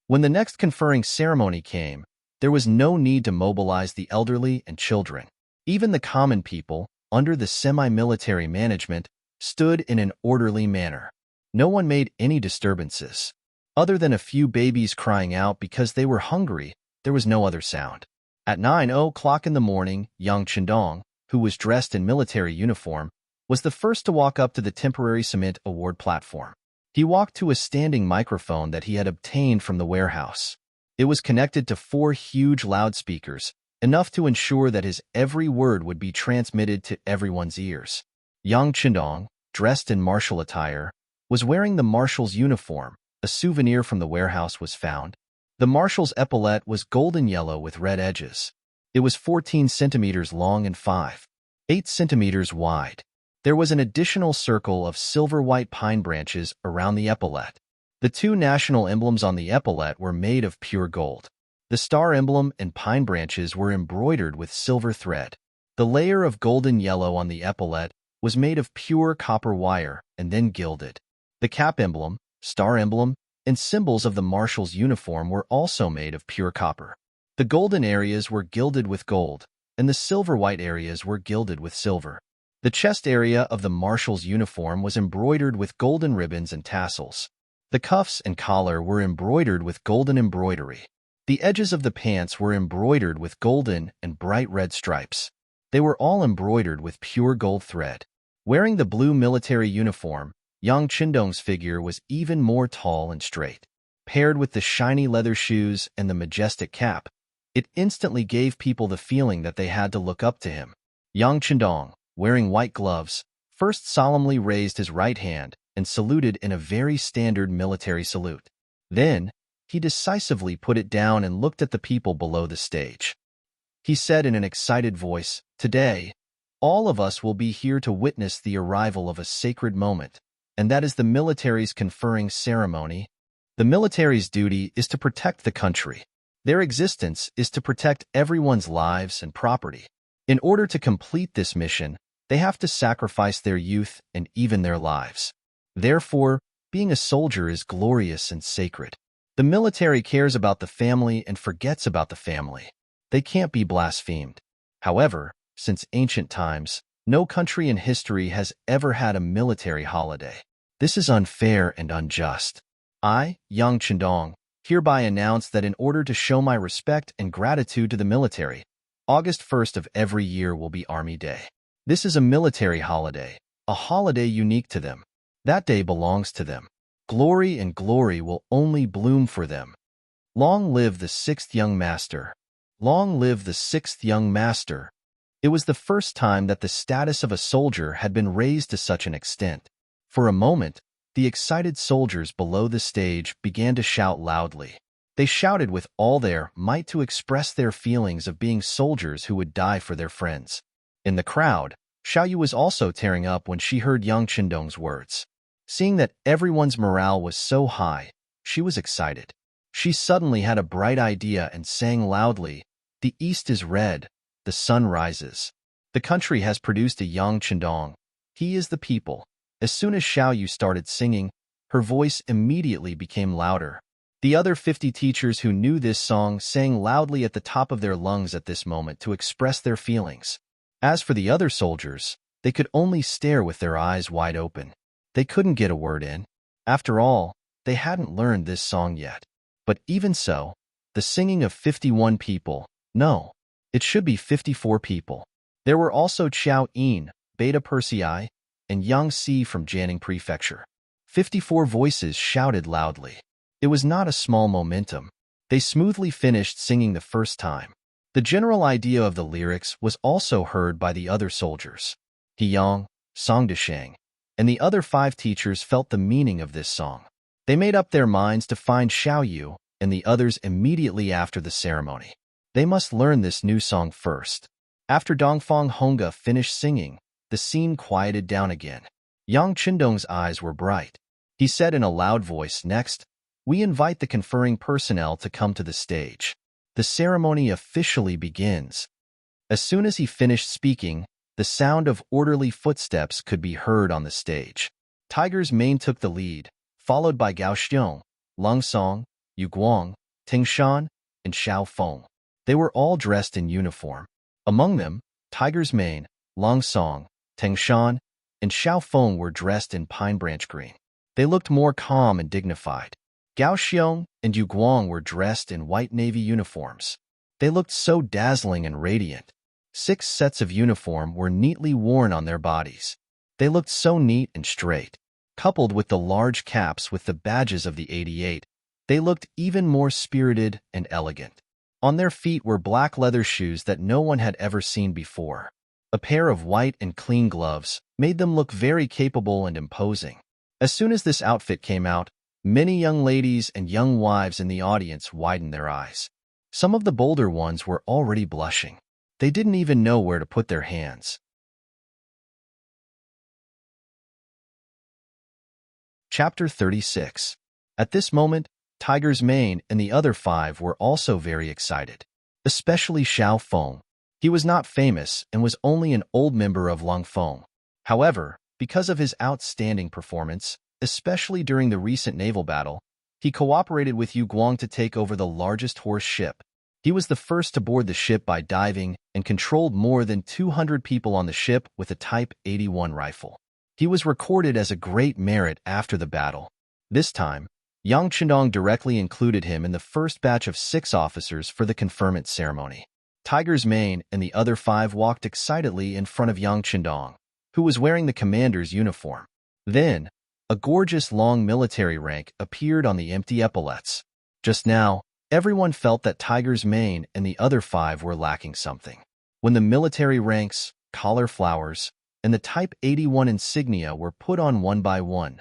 When the next conferring ceremony came, there was no need to mobilize the elderly and children. Even the common people, under the semi-military management, stood in an orderly manner. No one made any disturbances. Other than a few babies crying out because they were hungry, there was no other sound. At 9 o'clock in the morning, Yang Chandong, who was dressed in military uniform, was the first to walk up to the temporary cement award platform. He walked to a standing microphone that he had obtained from the warehouse. It was connected to 4 huge loudspeakers, enough to ensure that his every word would be transmitted to everyone's ears. Yang Chandong, dressed in martial attire, was wearing the marshal's uniform. A souvenir from the warehouse was found. The marshal's epaulette was golden yellow with red edges. It was 14 centimeters long and 5.8 centimeters wide. There was an additional circle of silver-white pine branches around the epaulette. The 2 national emblems on the epaulette were made of pure gold. The star emblem and pine branches were embroidered with silver thread. The layer of golden yellow on the epaulette was made of pure copper wire and then gilded. The cap emblem, star emblem, and symbols of the marshal's uniform were also made of pure copper. The golden areas were gilded with gold, and the silver-white areas were gilded with silver. The chest area of the marshal's uniform was embroidered with golden ribbons and tassels. The cuffs and collar were embroidered with golden embroidery. The edges of the pants were embroidered with golden and bright red stripes. They were all embroidered with pure gold thread. Wearing the blue military uniform, Yang Chandong's figure was even more tall and straight. Paired with the shiny leather shoes and the majestic cap, it instantly gave people the feeling that they had to look up to him. Yang Chandong, wearing white gloves, first solemnly raised his right hand and saluted in a very standard military salute. Then, he decisively put it down and looked at the people below the stage. He said in an excited voice, "Today, all of us will be here to witness the arrival of a sacred moment, and that is the military's conferring ceremony. The military's duty is to protect the country. Their existence is to protect everyone's lives and property. In order to complete this mission, they have to sacrifice their youth and even their lives. Therefore, being a soldier is glorious and sacred. The military cares about the family and forgets about the family. They can't be blasphemed. However, since ancient times, no country in history has ever had a military holiday. This is unfair and unjust. I, Yang Chandong, hereby announce that in order to show my respect and gratitude to the military, August 1st of every year will be Army Day. This is a military holiday, a holiday unique to them. That day belongs to them. Glory and glory will only bloom for them. Long live the 6th young master. Long live the 6th young master." It was the first time that the status of a soldier had been raised to such an extent. For a moment, the excited soldiers below the stage began to shout loudly. They shouted with all their might to express their feelings of being soldiers who would die for their friends. In the crowd, Xiaoyu was also tearing up when she heard Yang Chandong's words. Seeing that everyone's morale was so high, she was excited. She suddenly had a bright idea and sang loudly, "The east is red, the sun rises. The country has produced a Yang Chandong. He is the people." As soon as Xiaoyu started singing, her voice immediately became louder. The other 50 teachers who knew this song sang loudly at the top of their lungs at this moment to express their feelings. As for the other soldiers, they could only stare with their eyes wide open. They couldn't get a word in. After all, they hadn't learned this song yet. But even so, the singing of 51 people, no, it should be 54 people. There were also Chao Yin, Beta Persei, and Yang Si from Jianing Prefecture. 54 voices shouted loudly. It was not a small momentum. They smoothly finished singing the first time. The general idea of the lyrics was also heard by the other soldiers. He Yang, Song Deshang, and the other 5 teachers felt the meaning of this song. They made up their minds to find Xiao Yu and the others immediately after the ceremony. They must learn this new song first. After Dongfang Honga finished singing, the scene quieted down again. Yang Qindong's eyes were bright. He said in a loud voice, "Next, we invite the conferring personnel to come to the stage. The ceremony officially begins." As soon as he finished speaking, the sound of orderly footsteps could be heard on the stage. Tiger's Mane took the lead, followed by Gao Xiong, Lung Song, Yu Guang, Ting Shan, and Xiao Feng. They were all dressed in uniform. Among them, Tiger's Mane, Lung Song, Ting Shan, and Xiao Feng were dressed in pine branch green. They looked more calm and dignified. Gao Xiong and Yu Guang were dressed in white navy uniforms. They looked so dazzling and radiant. 6 sets of uniform were neatly worn on their bodies. They looked so neat and straight. Coupled with the large caps with the badges of the 88, they looked even more spirited and elegant. On their feet were black leather shoes that no one had ever seen before. A pair of white and clean gloves made them look very capable and imposing. As soon as this outfit came out, many young ladies and young wives in the audience widened their eyes. Some of the bolder ones were already blushing. They didn't even know where to put their hands. Chapter 36. At this moment, Tiger's Mane and the other 5 were also very excited, especially Xiao Feng. He was not famous and was only an old member of Lung Feng. However, because of his outstanding performance, especially during the recent naval battle, he cooperated with Yu Guang to take over the largest horse ship. He was the first to board the ship by diving and controlled more than 200 people on the ship with a Type 81 rifle. He was recorded as a great merit after the battle. This time, Yang Qindong directly included him in the first batch of 6 officers for the conferment ceremony. Tiger's Mane and the other 5 walked excitedly in front of Yang Qindong, who was wearing the commander's uniform. Then, a gorgeous long military rank appeared on the empty epaulettes. Just now, everyone felt that Tiger's Mane and the other 5 were lacking something. When the military ranks, collar flowers, and the Type 81 insignia were put on one by one,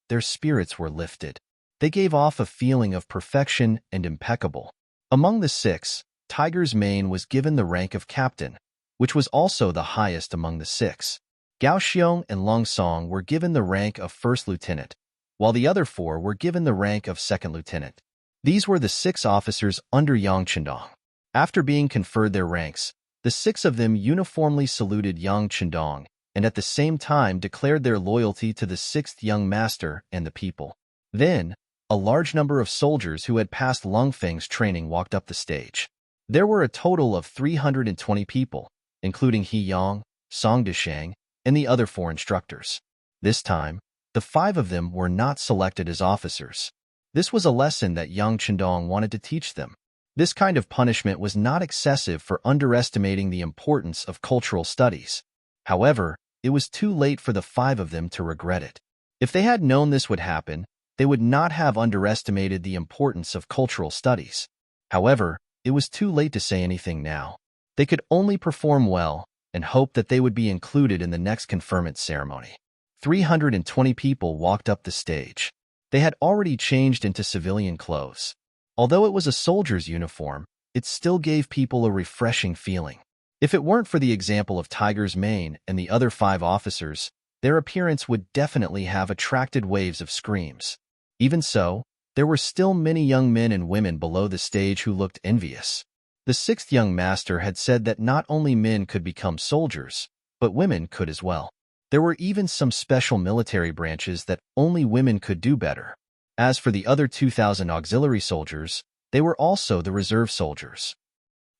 their spirits were lifted. They gave off a feeling of perfection and impeccable. Among the 6, Tiger's Mane was given the rank of captain, which was also the highest among the 6. Gao Xiong and Lung Song were given the rank of first lieutenant, while the other 4 were given the rank of second lieutenant. These were the 6 officers under Yang Qindong. After being conferred their ranks, the 6 of them uniformly saluted Yang Qindong and at the same time declared their loyalty to the 6th young master and the people. Then, a large number of soldiers who had passed Lung Feng's training walked up the stage. There were a total of 320 people, including He Yang, Song Deshang, and the other 4 instructors. This time, the 5 of them were not selected as officers. This was a lesson that Yang Qindong wanted to teach them. This kind of punishment was not excessive for underestimating the importance of cultural studies. However, it was too late for the 5 of them to regret it. If they had known this would happen, they would not have underestimated the importance of cultural studies. However, it was too late to say anything now. They could only perform well and hope that they would be included in the next conferment ceremony. 320 people walked up the stage. They had already changed into civilian clothes. Although it was a soldier's uniform, it still gave people a refreshing feeling. If it weren't for the example of Tiger's Mane and the other 5 officers, their appearance would definitely have attracted waves of screams. Even so, there were still many young men and women below the stage who looked envious. The 6th young master had said that not only men could become soldiers, but women could as well. There were even some special military branches that only women could do better. As for the other 2,000 auxiliary soldiers, they were also the reserve soldiers.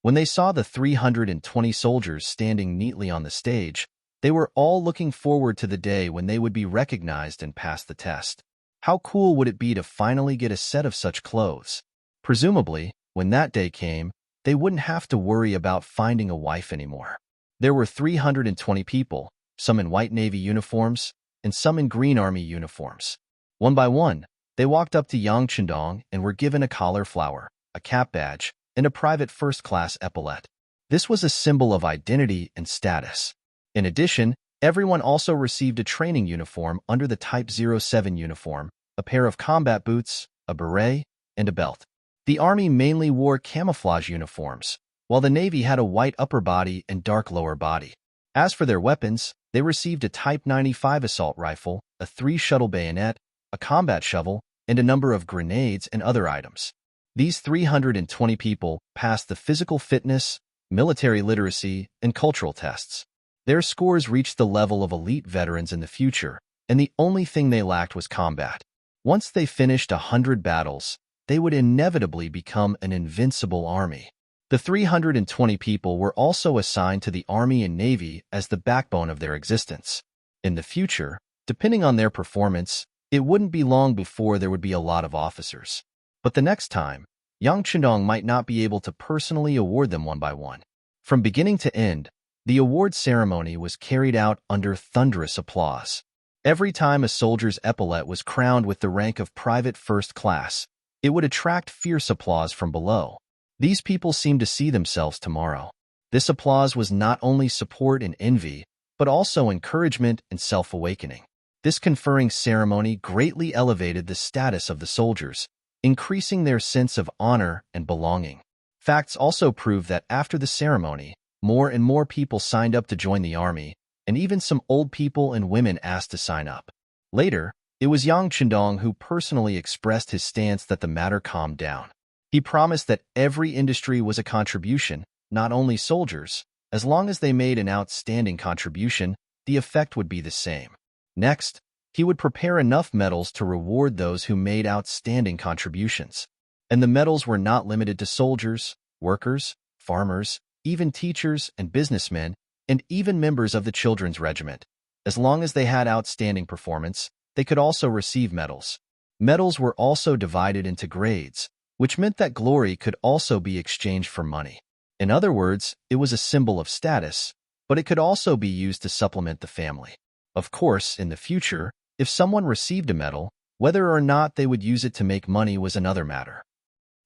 When they saw the 320 soldiers standing neatly on the stage, they were all looking forward to the day when they would be recognized and pass the test. How cool would it be to finally get a set of such clothes? Presumably, when that day came, they wouldn't have to worry about finding a wife anymore. There were 320 people, some in white navy uniforms, and some in green army uniforms. One by one, they walked up to Yang Qindong and were given a collar flower, a cap badge, and a private first-class epaulette. This was a symbol of identity and status. In addition, Everyone also received a training uniform under the Type 07 uniform, a pair of combat boots, a beret, and a belt. The Army mainly wore camouflage uniforms, while the Navy had a white upper body and dark lower body. As for their weapons, they received a Type 95 assault rifle, a 3-shuttle bayonet, a combat shovel, and a number of grenades and other items. These 320 people passed the physical fitness, military literacy, and cultural tests. Their scores reached the level of elite veterans in the future, and the only thing they lacked was combat. Once they finished 100 battles, they would inevitably become an invincible army. The 320 people were also assigned to the Army and Navy as the backbone of their existence. In the future, depending on their performance, it wouldn't be long before there would be a lot of officers. But the next time, Yang Chendong might not be able to personally award them one by one. From beginning to end, the award ceremony was carried out under thunderous applause. Every time a soldier's epaulet was crowned with the rank of Private First Class, it would attract fierce applause from below. These people seemed to see themselves tomorrow. This applause was not only support and envy, but also encouragement and self-awakening. This conferring ceremony greatly elevated the status of the soldiers, increasing their sense of honor and belonging. Facts also prove that after the ceremony, more and more people signed up to join the army, and even some old people and women asked to sign up. Later, it was Yang Chendong who personally expressed his stance that the matter calmed down. He promised that every industry was a contribution, not only soldiers. As long as they made an outstanding contribution, the effect would be the same. Next, he would prepare enough medals to reward those who made outstanding contributions. And the medals were not limited to soldiers, workers, farmers, even teachers and businessmen, and even members of the children's regiment. As long as they had outstanding performance, they could also receive medals. Medals were also divided into grades, which meant that glory could also be exchanged for money. In other words, it was a symbol of status, but it could also be used to supplement the family. Of course, in the future, if someone received a medal, whether or not they would use it to make money was another matter.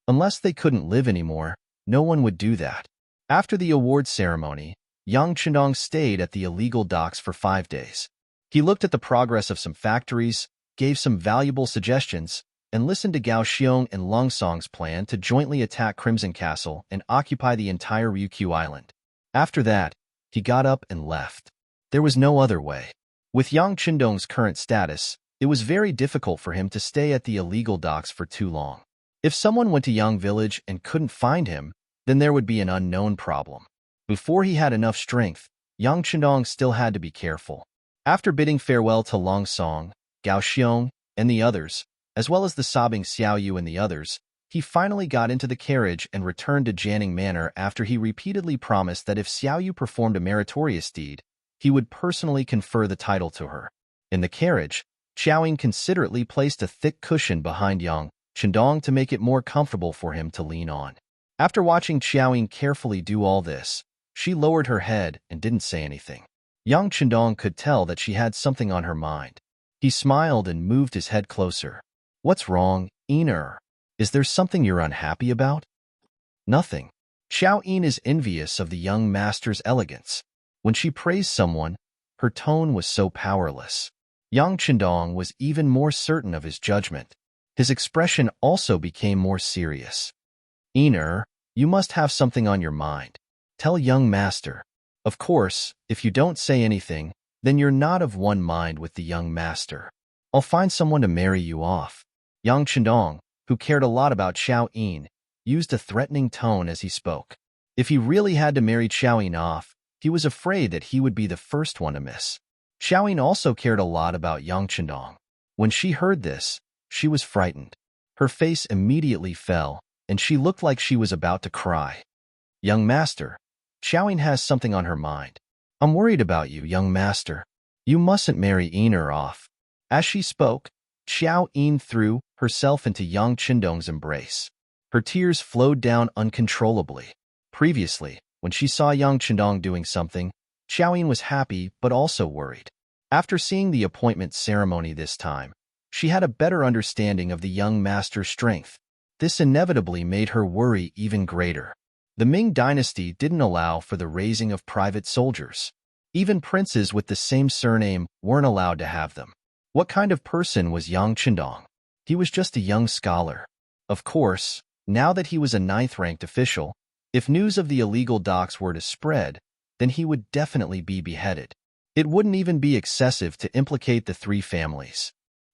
Unless they couldn't live anymore, no one would do that. After the award ceremony, Yang Chendong stayed at the illegal docks for 5 days. He looked at the progress of some factories, gave some valuable suggestions, and listened to Gao Xiong and Lung Song's plan to jointly attack Crimson Castle and occupy the entire Ryukyu Island. After that, he got up and left. There was no other way. With Yang Chendong's current status, it was very difficult for him to stay at the illegal docks for too long. If someone went to Yang Village and couldn't find him, then there would be an unknown problem. Before he had enough strength, Yang Chendong still had to be careful. After bidding farewell to Lung Song, Gao Xiong, and the others, as well as the sobbing Xiao Yu and the others, he finally got into the carriage and returned to Jianing Manor after he repeatedly promised that if Xiao Yu performed a meritorious deed, he would personally confer the title to her. In the carriage, Xiaoying considerately placed a thick cushion behind Yang Chendong to make it more comfortable for him to lean on. After watching Xiaoying carefully do all this, she lowered her head and didn't say anything. Yang Chendong could tell that she had something on her mind. He smiled and moved his head closer. "What's wrong, Yin? Is there something you're unhappy about?" "Nothing." Xiao Yin is envious of the young master's elegance. When she praised someone, her tone was so powerless. Yang Chendong was even more certain of his judgment. His expression also became more serious. "Yin, you must have something on your mind. Tell young master." "Of course, if you don't say anything, then you're not of one mind with the young master. I'll find someone to marry you off." Yang Chendong, who cared a lot about Xiao Yin, used a threatening tone as he spoke. If he really had to marry Xiao Yin off, he was afraid that he would be the first one to miss. Xiao Yin also cared a lot about Yang Chendong. When she heard this, she was frightened. Her face immediately fell, and she looked like she was about to cry. "Young master, Xiao Yin has something on her mind. I'm worried about you, young master. You mustn't marry Yin off." As she spoke, Xiao Yin threw herself into Yang Chendong's embrace. Her tears flowed down uncontrollably. Previously, when she saw Yang Chendong doing something, Xiao Yin was happy but also worried. After seeing the appointment ceremony this time, she had a better understanding of the young master's strength. This inevitably made her worry even greater. The Ming dynasty didn't allow for the raising of private soldiers. Even princes with the same surname weren't allowed to have them. What kind of person was Yang Chendong? He was just a young scholar. Of course, now that he was a ninth-ranked official, if news of the illegal docks were to spread, then he would definitely be beheaded. It wouldn't even be excessive to implicate the three families.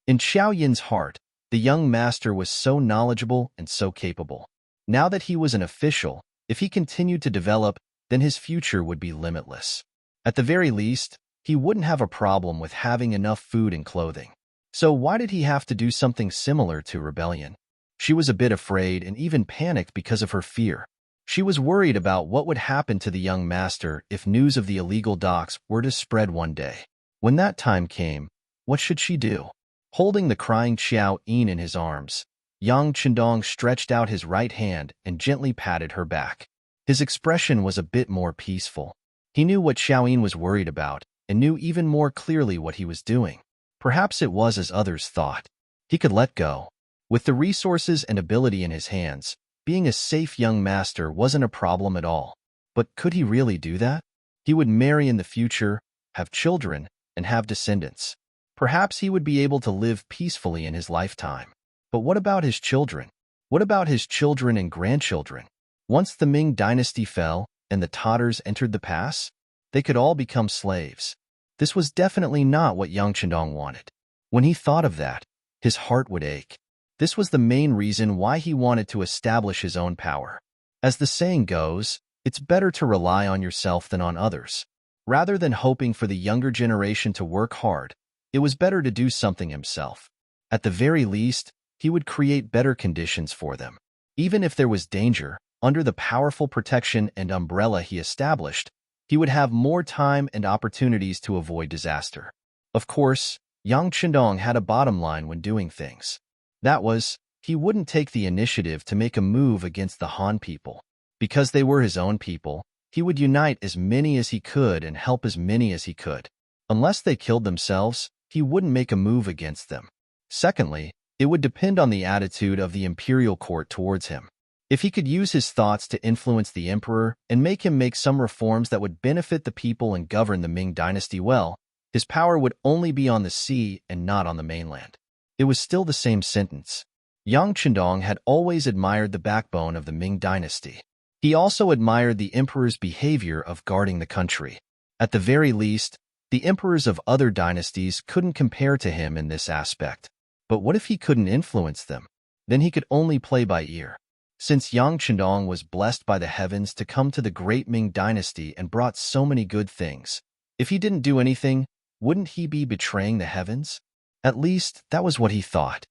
In Xiao Yin's heart, the young master was so knowledgeable and so capable. Now that he was an official, if he continued to develop, then his future would be limitless. At the very least, he wouldn't have a problem with having enough food and clothing. So why did he have to do something similar to rebellion? She was a bit afraid and even panicked because of her fear. She was worried about what would happen to the young master if news of the illegal docks were to spread one day. When that time came, what should she do? Holding the crying Xiao Yin in his arms, Yang Chendong stretched out his right hand and gently patted her back. His expression was a bit more peaceful. He knew what Xiao Yin was worried about and knew even more clearly what he was doing. Perhaps it was as others thought. He could let go. With the resources and ability in his hands, being a safe young master wasn't a problem at all. But could he really do that? He would marry in the future, have children, and have descendants. Perhaps he would be able to live peacefully in his lifetime. But what about his children? What about his children and grandchildren? Once the Ming dynasty fell and the Tatars entered the pass, they could all become slaves. This was definitely not what Yang Chendong wanted. When he thought of that, his heart would ache. This was the main reason why he wanted to establish his own power. As the saying goes, it's better to rely on yourself than on others. Rather than hoping for the younger generation to work hard, it was better to do something himself. At the very least, he would create better conditions for them. Even if there was danger, under the powerful protection and umbrella he established, he would have more time and opportunities to avoid disaster. Of course, Yang Chendong had a bottom line when doing things. That was, he wouldn't take the initiative to make a move against the Han people. Because they were his own people, he would unite as many as he could and help as many as he could. Unless they killed themselves, he wouldn't make a move against them. Secondly, it would depend on the attitude of the imperial court towards him. If he could use his thoughts to influence the emperor and make him make some reforms that would benefit the people and govern the Ming dynasty well, his power would only be on the sea and not on the mainland. It was still the same sentence. Yang Chendong had always admired the backbone of the Ming dynasty. He also admired the emperor's behavior of guarding the country. At the very least, the emperors of other dynasties couldn't compare to him in this aspect. But what if he couldn't influence them? Then he could only play by ear. Since Yang Chendong was blessed by the heavens to come to the great Ming dynasty and brought so many good things, if he didn't do anything, wouldn't he be betraying the heavens? At least, that was what he thought.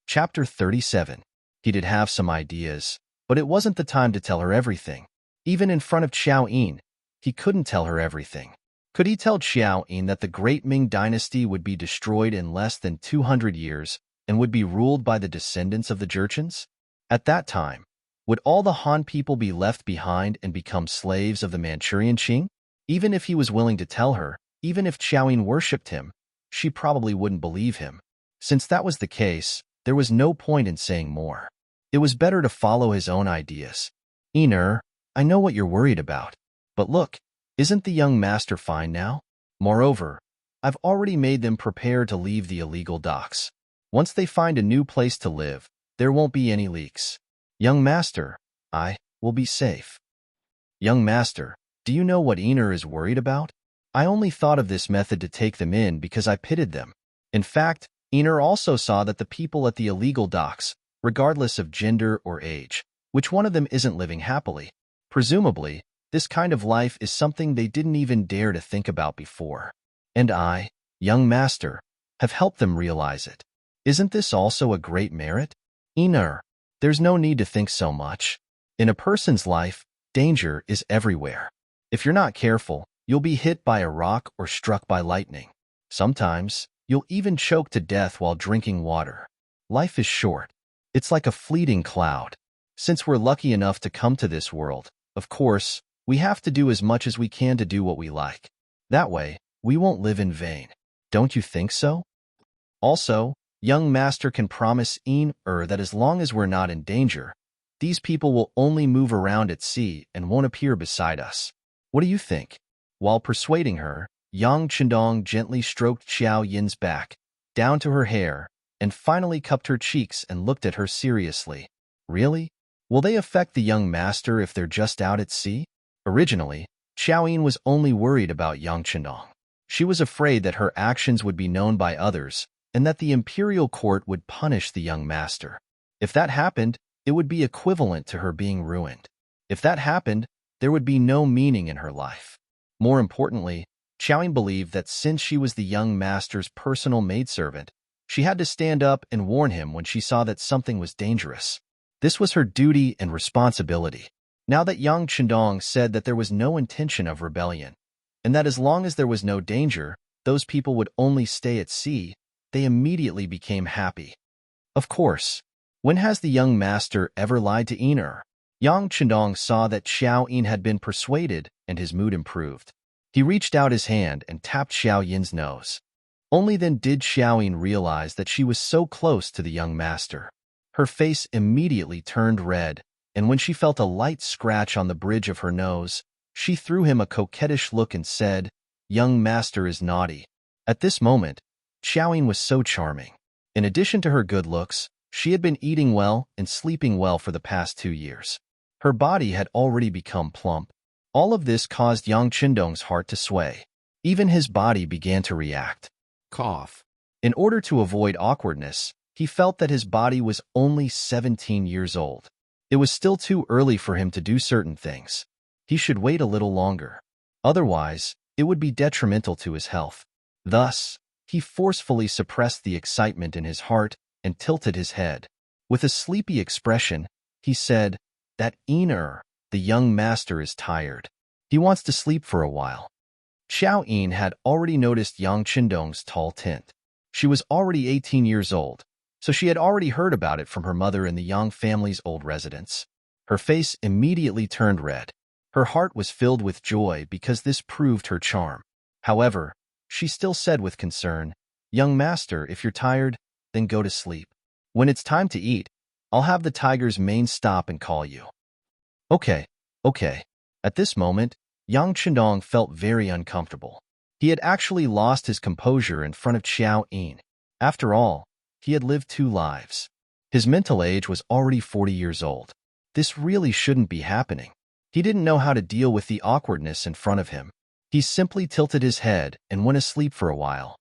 Chapter 37. He did have some ideas, but it wasn't the time to tell her everything. Even in front of Xiao Yin, he couldn't tell her everything. Could he tell Xiao Yin that the great Ming dynasty would be destroyed in less than 200 years and would be ruled by the descendants of the Jurchens? At that time, would all the Han people be left behind and become slaves of the Manchurian Qing? Even if he was willing to tell her, even if Xiao Yin worshipped him, she probably wouldn't believe him. Since that was the case, there was no point in saying more. It was better to follow his own ideas. Yin, I know what you're worried about. But look, isn't the young master fine now? Moreover, I've already made them prepare to leave the illegal docks. Once they find a new place to live, there won't be any leaks. Young master, I will be safe. Young master, do you know what Yin is worried about? I only thought of this method to take them in because I pitied them. In fact, Yin also saw that the people at the illegal docks, regardless of gender or age, which one of them isn't living happily? Presumably, this kind of life is something they didn't even dare to think about before. And I, young master, have helped them realize it. Isn't this also a great merit? Yin, there's no need to think so much. In a person's life, danger is everywhere. If you're not careful, you'll be hit by a rock or struck by lightning. Sometimes, you'll even choke to death while drinking water. Life is short. It's like a fleeting cloud. Since we're lucky enough to come to this world, of course, we have to do as much as we can to do what we like. That way, we won't live in vain. Don't you think so? Also, young master can promise Yin that as long as we're not in danger, These people will only move around at sea and won't appear beside us. What do you think? While persuading her, Yang Chendong gently stroked Xiao Yin's back, down to her hair, and finally cupped her cheeks and looked at her seriously. Really? Will they affect the young master if they're just out at sea? Originally, Xiao Yin was only worried about Yang Chendong. She was afraid that her actions would be known by others and that the imperial court would punish the young master. If that happened, it would be equivalent to her being ruined. If that happened, there would be no meaning in her life. More importantly, Xiao Yin believed that since she was the young master's personal maidservant, she had to stand up and warn him when she saw that something was dangerous. This was her duty and responsibility. Now that Yang Chendong said that there was no intention of rebellion, and that as long as there was no danger, those people would only stay at sea, they immediately became happy. Of course, when has the young master ever lied to Iner? Yang Chendong saw that Xiao Yin had been persuaded, and his mood improved. He reached out his hand and tapped Xiao Yin's nose. Only then did Xiao Yin realize that she was so close to the young master. Her face immediately turned red, and when she felt a light scratch on the bridge of her nose, she threw him a coquettish look and said, "Young master is naughty." At this moment, Xiao Yin was so charming. In addition to her good looks, she had been eating well and sleeping well for the past 2 years. Her body had already become plump. All of this caused Yang Chendong's heart to sway. Even his body began to react. Cough. In order to avoid awkwardness, he felt that his body was only 17 years old. It was still too early for him to do certain things. He should wait a little longer. Otherwise, it would be detrimental to his health. Thus, he forcefully suppressed the excitement in his heart and tilted his head. With a sleepy expression, he said, "That Iner, the young master, is tired. He wants to sleep for a while." Xiao Yin had already noticed Yang Chendong's tall tint. She was already 18 years old, so she had already heard about it from her mother in the Yang family's old residence. Her face immediately turned red. Her heart was filled with joy because this proved her charm. However, she still said with concern, "Young master, if you're tired, then go to sleep. When it's time to eat, I'll have the tiger's mane stop and call you." Okay. At this moment, Yang Chendong felt very uncomfortable. He had actually lost his composure in front of Xiao Yin. After all, he had lived 2 lives. His mental age was already 40 years old. This really shouldn't be happening. He didn't know how to deal with the awkwardness in front of him. He simply tilted his head and went asleep for a while.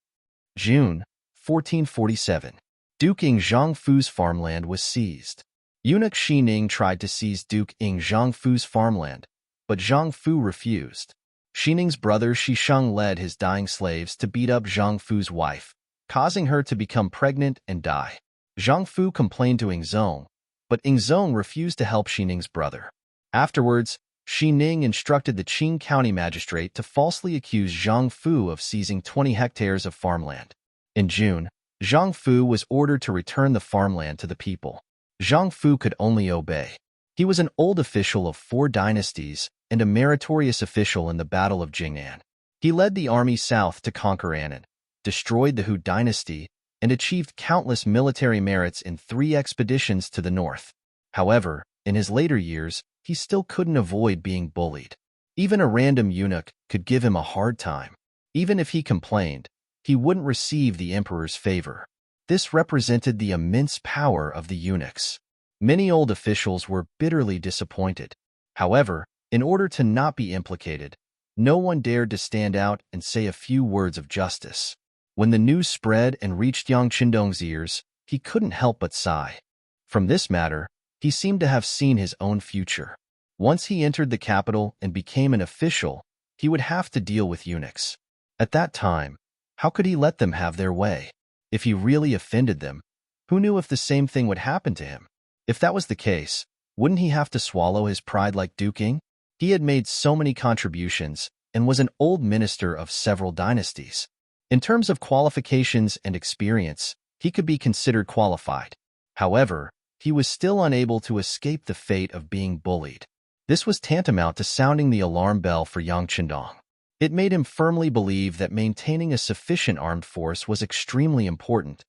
June 1447. Duke Ing Zhongfu's farmland was seized. Eunuch Shi Ning tried to seize Duke Ing Zhongfu's farmland, but Zhongfu refused. Shi Ning's brother Shi Sheng led his dying slaves to beat up Zhongfu's wife, causing her to become pregnant and die. Zhongfu complained to Ing Zong, but Ing Zong refused to help Shi Ning's brother. Afterwards, Shi Ning instructed the Qing County magistrate to falsely accuse Zhongfu of seizing 20 hectares of farmland. In June, Zhongfu was ordered to return the farmland to the people. Zhongfu could only obey. He was an old official of 4 dynasties and a meritorious official in the Battle of Jing'an. He led the army south to conquer Annan, destroyed the Hu dynasty, and achieved countless military merits in 3 expeditions to the north. However, in his later years, he still couldn't avoid being bullied. Even a random eunuch could give him a hard time. Even if he complained, he wouldn't receive the emperor's favor. This represented the immense power of the eunuchs. Many old officials were bitterly disappointed. However, in order to not be implicated, no one dared to stand out and say a few words of justice. When the news spread and reached Yang Chendong's ears, he couldn't help but sigh. From this matter, he seemed to have seen his own future. Once he entered the capital and became an official, he would have to deal with eunuchs. At that time, how could he let them have their way? If he really offended them, who knew if the same thing would happen to him? If that was the case, wouldn't he have to swallow his pride like Duke Ing? He had made so many contributions and was an old minister of several dynasties. In terms of qualifications and experience, he could be considered qualified. However, he was still unable to escape the fate of being bullied. This was tantamount to sounding the alarm bell for Yang Chendong. It made him firmly believe that maintaining a sufficient armed force was extremely important.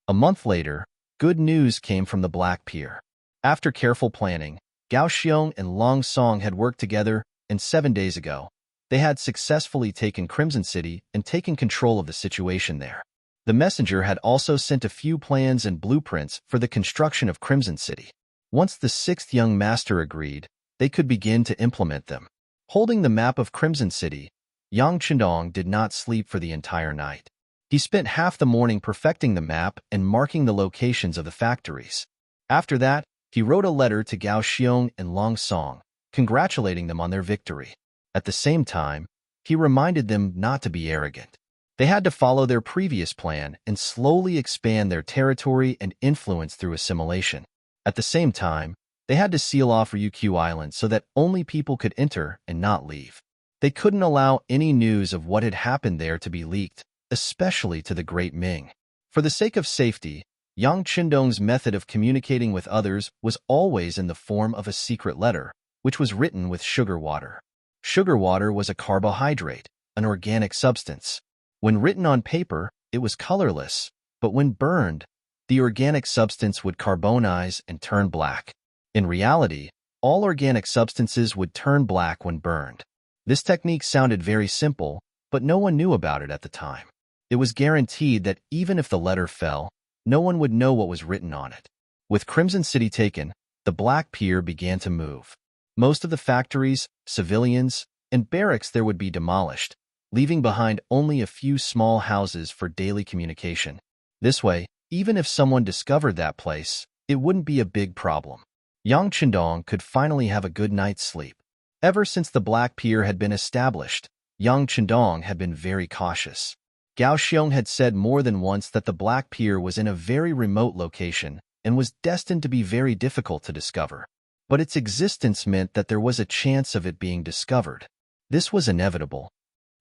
A month later, good news came from the Black Pier. After careful planning, Gao Xiong and Long Song had worked together, and 7 days ago, they had successfully taken Crimson City and taken control of the situation there. The messenger had also sent a few plans and blueprints for the construction of Crimson City. Once the sixth young master agreed, they could begin to implement them. Holding the map of Crimson City, Yang Chendong did not sleep for the entire night. He spent half the morning perfecting the map and marking the locations of the factories. After that, he wrote a letter to Gao Xiong and Long Song, congratulating them on their victory. At the same time, he reminded them not to be arrogant. They had to follow their previous plan and slowly expand their territory and influence through assimilation. At the same time, they had to seal off Ryukyu Island so that only people could enter and not leave. They couldn't allow any news of what had happened there to be leaked, especially to the great Ming. For the sake of safety, Yang Chendong's method of communicating with others was always in the form of a secret letter, which was written with sugar water. Sugar water was a carbohydrate, an organic substance. When written on paper, it was colorless, but when burned, the organic substance would carbonize and turn black. In reality, all organic substances would turn black when burned. This technique sounded very simple, but no one knew about it at the time. It was guaranteed that even if the letter fell, no one would know what was written on it. With Crimson City taken, the Black Pier began to move. Most of the factories, civilians, and barracks there would be demolished, leaving behind only a few small houses for daily communication. This way, even if someone discovered that place, it wouldn't be a big problem. Yang Chendong could finally have a good night's sleep. Ever since the Black Pier had been established, Yang Chendong had been very cautious. Gao Xiong had said more than once that the Black Pier was in a very remote location and was destined to be very difficult to discover. But its existence meant that there was a chance of it being discovered. This was inevitable.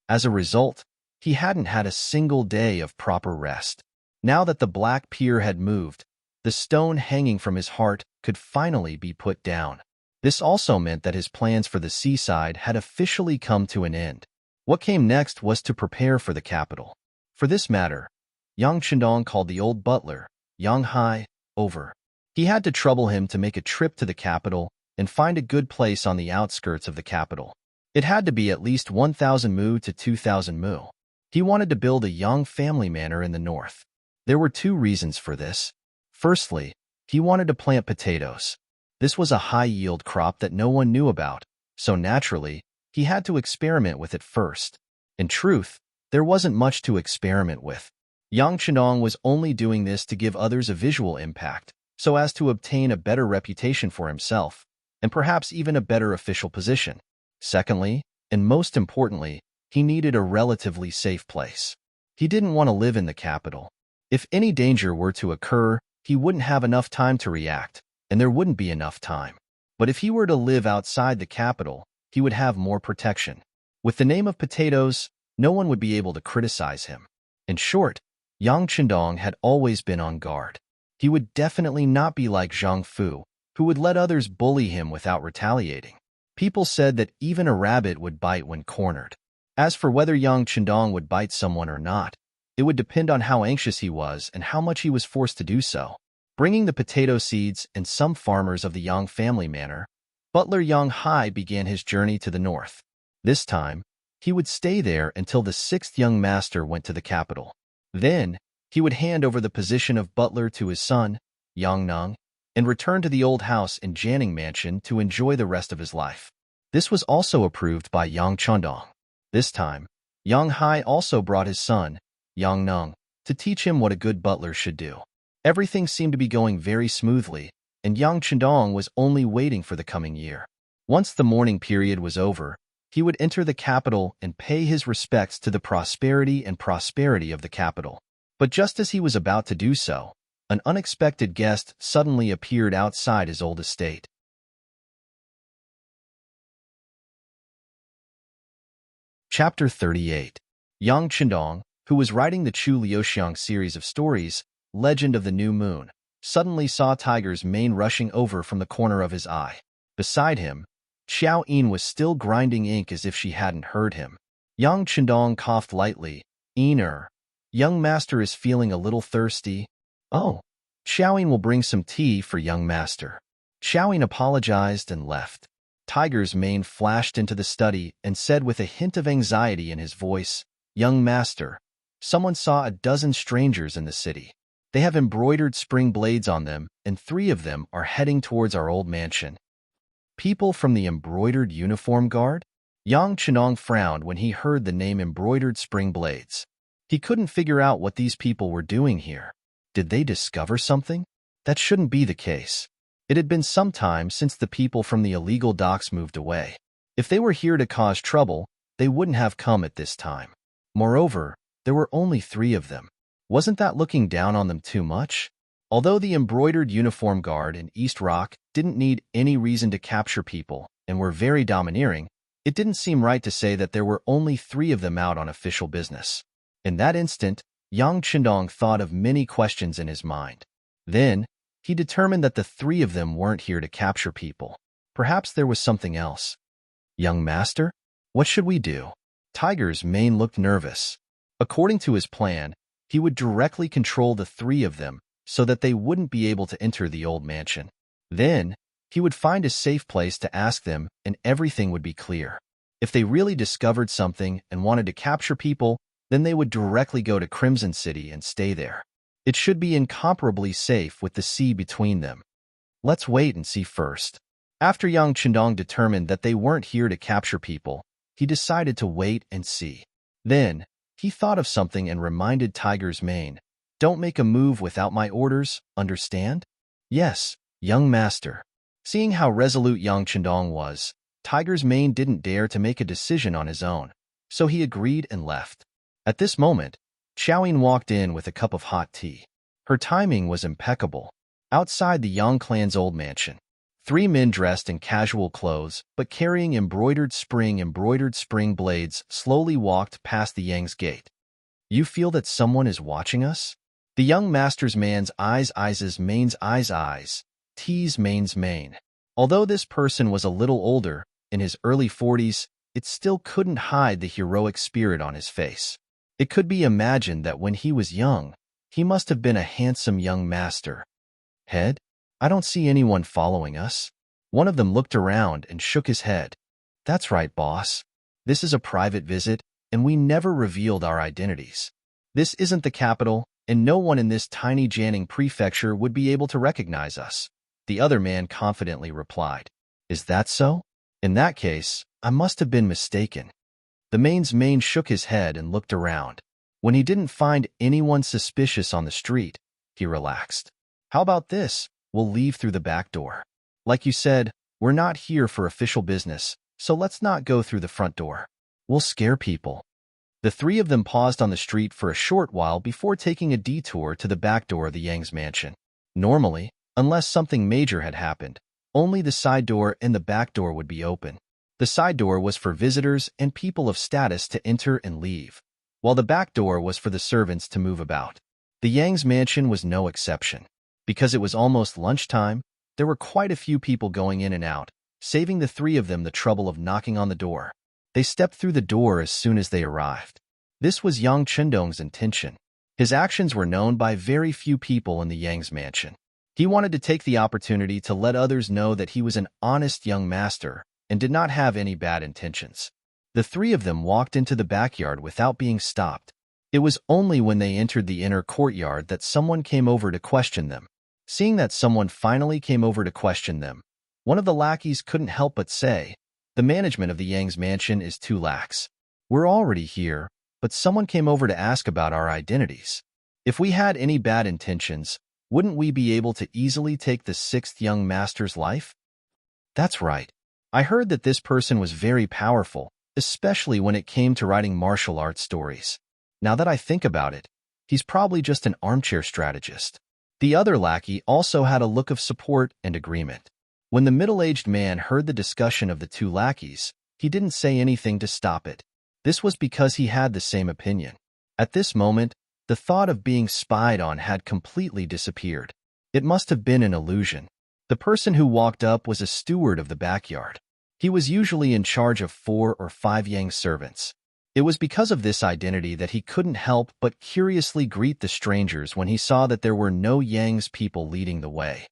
As a result, he hadn't had a single day of proper rest. Now that the Black Pier had moved, the stone hanging from his heart could finally be put down. This also meant that his plans for the seaside had officially come to an end. What came next was to prepare for the capital. For this matter, Yang Chendong called the old butler, Yang Hai, over. He had to trouble him to make a trip to the capital and find a good place on the outskirts of the capital. It had to be at least 1,000 mu to 2,000 mu. He wanted to build a Yang family manor in the north. There were two reasons for this. Firstly, he wanted to plant potatoes. This was a high-yield crop that no one knew about, so naturally, he had to experiment with it first. In truth, there wasn't much to experiment with. Yang Chendong was only doing this to give others a visual impact, so as to obtain a better reputation for himself, and perhaps even a better official position. Secondly, and most importantly, he needed a relatively safe place. He didn't want to live in the capital. If any danger were to occur, he wouldn't have enough time to react, and there wouldn't be enough time. But if he were to live outside the capital, he would have more protection. With the name of potatoes, no one would be able to criticize him. In short, Yang Chendong had always been on guard. He would definitely not be like Zhang Fu, who would let others bully him without retaliating. People said that even a rabbit would bite when cornered. As for whether Yang Chendong would bite someone or not, it would depend on how anxious he was and how much he was forced to do so. Bringing the potato seeds and some farmers of the Yang family manor, Butler Yang Hai began his journey to the north. This time, he would stay there until the sixth young master went to the capital. Then, he would hand over the position of butler to his son, Yang Nung, and return to the old house in Janning Mansion to enjoy the rest of his life. This was also approved by Yang Chendong. This time, Yang Hai also brought his son, Yang Nung, to teach him what a good butler should do. Everything seemed to be going very smoothly, and Yang Chendong was only waiting for the coming year. Once the mourning period was over, he would enter the capital and pay his respects to the prosperity of the capital. But just as he was about to do so, an unexpected guest suddenly appeared outside his old estate. Chapter 38. Yang Chendong, who was writing the Chu Liuxiang series of stories, Legend of the New Moon, suddenly saw Tiger's mane rushing over from the corner of his eye. Beside him, Xiao Yin was still grinding ink as if she hadn't heard him. Yang Chendong coughed lightly. Young master is feeling a little thirsty. Oh, Xiao Yin will bring some tea for young master. Xiaoying apologized and left. Tiger's mane flashed into the study and said with a hint of anxiety in his voice, "Young master, someone saw a dozen strangers in the city. They have embroidered spring blades on them, and 3 of them are heading towards our old mansion." People from the embroidered uniform guard? Yang Chenong frowned when he heard the name embroidered spring blades. He couldn't figure out what these people were doing here. Did they discover something? That shouldn't be the case. It had been some time since the people from the illegal docks moved away. If they were here to cause trouble, they wouldn't have come at this time. Moreover, there were only 3 of them. Wasn't that looking down on them too much? Although the embroidered uniform guard in East Rock didn't need any reason to capture people and were very domineering, it didn't seem right to say that there were only 3 of them out on official business. In that instant, Yang Chendong thought of many questions in his mind. Then, he determined that the 3 of them weren't here to capture people. Perhaps there was something else. "Young master, what should we do?" Tiger's mane looked nervous. According to his plan, he would directly control the 3 of them so that they wouldn't be able to enter the old mansion. Then, he would find a safe place to ask them and everything would be clear. If they really discovered something and wanted to capture people, then they would directly go to Crimson City and stay there. It should be incomparably safe with the sea between them. Let's wait and see first. After Yang Chendong determined that they weren't here to capture people, he decided to wait and see. Then, he thought of something and reminded Tiger's mane, "Don't make a move without my orders, understand?" "Yes, young master." Seeing how resolute Yang Chendong was, Tiger's mane didn't dare to make a decision on his own, so he agreed and left. At this moment, Xiaoying walked in with a cup of hot tea. Her timing was impeccable. Outside the Yang clan's old mansion, 3 men dressed in casual clothes but carrying embroidered spring blades slowly walked past the Yang's gate. "You feel that someone is watching us?" The young master's man's mane's eyes, T's mane's mane. Although this person was a little older, in his early 40s, it still couldn't hide the heroic spirit on his face. It could be imagined that when he was young, he must have been a handsome young master. "Head? I don't see anyone following us." One of them looked around and shook his head. "That's right, boss. This is a private visit, and we never revealed our identities. This isn't the capital, and no one in this tiny Jiangning prefecture would be able to recognize us," the other man confidently replied. "Is that so? In that case, I must have been mistaken." The man's mane shook his head and looked around. When he didn't find anyone suspicious on the street, he relaxed. "How about this? We'll leave through the back door. Like you said, we're not here for official business, so let's not go through the front door. We'll scare people." The 3 of them paused on the street for a short while before taking a detour to the back door of the Yang's mansion. Normally, unless something major had happened, only the side door and the back door would be open. The side door was for visitors and people of status to enter and leave, while the back door was for the servants to move about. The Yang's mansion was no exception. Because it was almost lunchtime, there were quite a few people going in and out, saving the 3 of them the trouble of knocking on the door. They stepped through the door as soon as they arrived. This was Yang Chendong's intention. His actions were known by very few people in the Yang's mansion. He wanted to take the opportunity to let others know that he was an honest young master and did not have any bad intentions. The 3 of them walked into the backyard without being stopped. It was only when they entered the inner courtyard that someone came over to question them. Seeing that someone finally came over to question them, one of the lackeys couldn't help but say, "The management of the Yang's mansion is too lax. We're already here, but someone came over to ask about our identities. If we had any bad intentions, wouldn't we be able to easily take the 6th young master's life?" "That's right. I heard that this person was very powerful, especially when it came to writing martial arts stories. Now that I think about it, he's probably just an armchair strategist." The other lackey also had a look of support and agreement. When the middle-aged man heard the discussion of the 2 lackeys, he didn't say anything to stop it. This was because he had the same opinion. At this moment, the thought of being spied on had completely disappeared. It must have been an illusion. The person who walked up was a steward of the backyard. He was usually in charge of 4 or 5 Yang servants. It was because of this identity that he couldn't help but curiously greet the strangers when he saw that there were no Yang's people leading the way.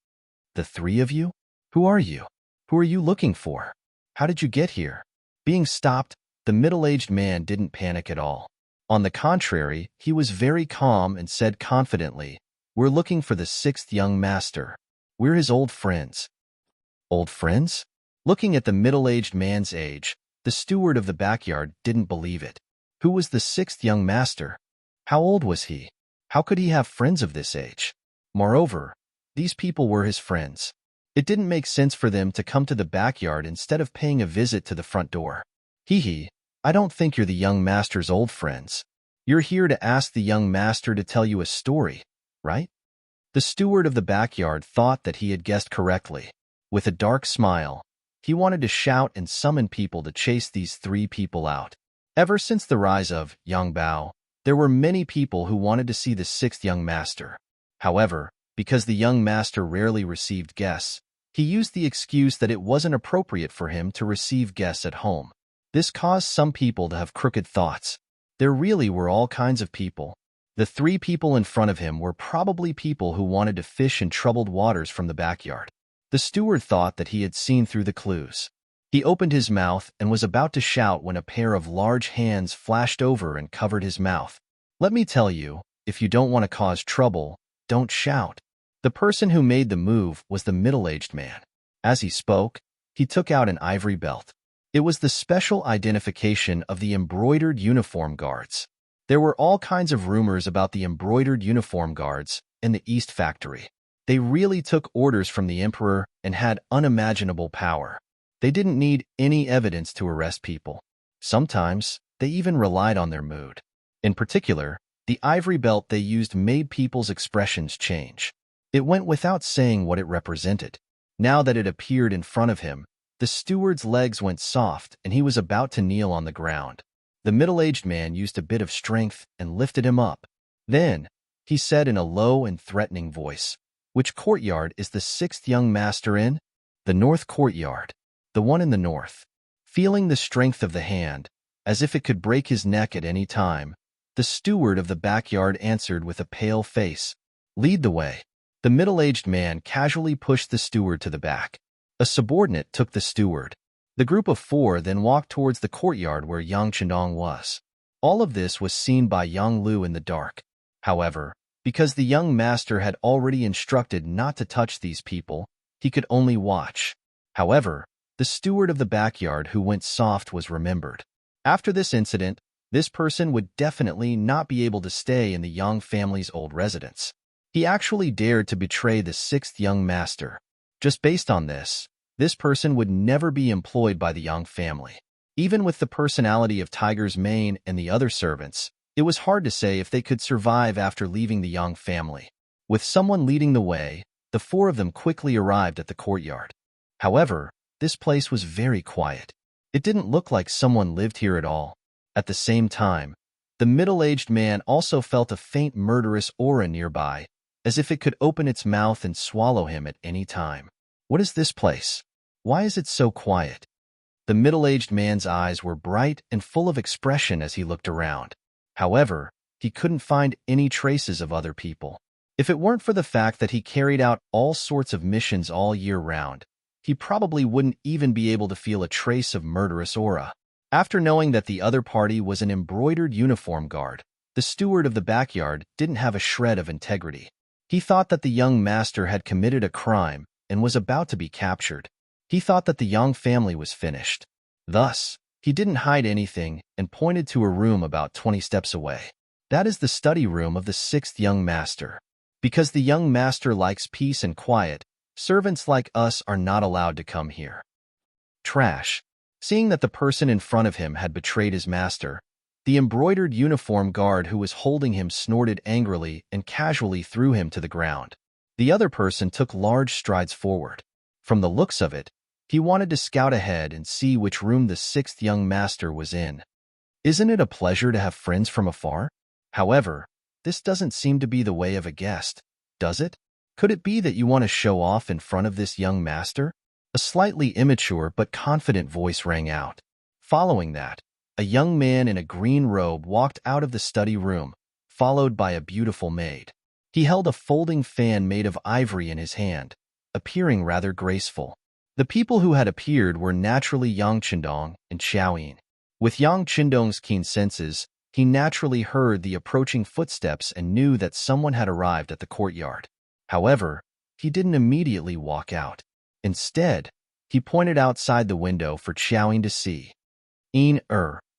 "The 3 of you? Who are you? Who are you looking for? How did you get here? Being stopped, the middle-aged man didn't panic at all. On the contrary, he was very calm and said confidently, "We're looking for the sixth young master. We're his old friends." Old friends? Looking at the middle-aged man's age, the steward of the backyard didn't believe it. Who was the sixth young master? How old was he? How could he have friends of this age? Moreover, these people were his friends. It didn't make sense for them to come to the backyard instead of paying a visit to the front door. Hee, I don't think you're the young master's old friends. You're here to ask the young master to tell you a story, right? The steward of the backyard thought that he had guessed correctly. With a dark smile, he wanted to shout and summon people to chase these three people out. Ever since the rise of Yang Bao, there were many people who wanted to see the sixth young master. However, because the young master rarely received guests, he used the excuse that it wasn't appropriate for him to receive guests at home. This caused some people to have crooked thoughts. There really were all kinds of people. The three people in front of him were probably people who wanted to fish in troubled waters from the backyard. The steward thought that he had seen through the clues. He opened his mouth and was about to shout when a pair of large hands flashed over and covered his mouth. Let me tell you, if you don't want to cause trouble, don't shout. The person who made the move was the middle-aged man. As he spoke, he took out an ivory belt. It was the special identification of the embroidered uniform guards. There were all kinds of rumors about the embroidered uniform guards in the East Factory. They really took orders from the emperor and had unimaginable power. They didn't need any evidence to arrest people. Sometimes, they even relied on their mood. In particular, the ivory belt they used made people's expressions change. It went without saying what it represented. Now that it appeared in front of him, the steward's legs went soft and he was about to kneel on the ground. The middle-aged man used a bit of strength and lifted him up. Then, he said in a low and threatening voice, "Which courtyard is the sixth young master in?" "The north courtyard. The one in the north." Feeling the strength of the hand, as if it could break his neck at any time, the steward of the backyard answered with a pale face, "Lead the way." The middle-aged man casually pushed the steward to the back. A subordinate took the steward. The group of four then walked towards the courtyard where Yang Chendong was. All of this was seen by Yang Lu in the dark. However, because the young master had already instructed not to touch these people, he could only watch. However, the steward of the backyard who went soft was remembered. After this incident, this person would definitely not be able to stay in the Yang family's old residence. He actually dared to betray the sixth young master. Just based on this person would never be employed by the Yang family. Even with the personality of Tiger's mane and the other servants, it was hard to say if they could survive after leaving the Yang family. With someone leading the way, the four of them quickly arrived at the courtyard. However, this place was very quiet. It didn't look like someone lived here at all. At the same time, the middle-aged man also felt a faint murderous aura nearby, as if it could open its mouth and swallow him at any time. What is this place? Why is it so quiet? The middle-aged man's eyes were bright and full of expression as he looked around. However, he couldn't find any traces of other people. If it weren't for the fact that he carried out all sorts of missions all year round, he probably wouldn't even be able to feel a trace of murderous aura. After knowing that the other party was an embroidered uniform guard, the steward of the backyard didn't have a shred of integrity. He thought that the young master had committed a crime and was about to be captured. He thought that the Yang family was finished. Thus, he didn't hide anything and pointed to a room about 20 steps away. That is the study room of the sixth young master. Because the young master likes peace and quiet, servants like us are not allowed to come here. Trash. Seeing that the person in front of him had betrayed his master, the embroidered uniform guard who was holding him snorted angrily and casually threw him to the ground. The other person took large strides forward. From the looks of it, he wanted to scout ahead and see which room the sixth young master was in. Isn't it a pleasure to have friends from afar? However, this doesn't seem to be the way of a guest, does it? Could it be that you want to show off in front of this young master? A slightly immature but confident voice rang out. Following that, a young man in a green robe walked out of the study room, followed by a beautiful maid. He held a folding fan made of ivory in his hand, appearing rather graceful. The people who had appeared were naturally Yang Qindong and Xiaoyin. With Yang Qindong's keen senses, he naturally heard the approaching footsteps and knew that someone had arrived at the courtyard. However, he didn't immediately walk out. Instead, he pointed outside the window for Xiaoyin to see.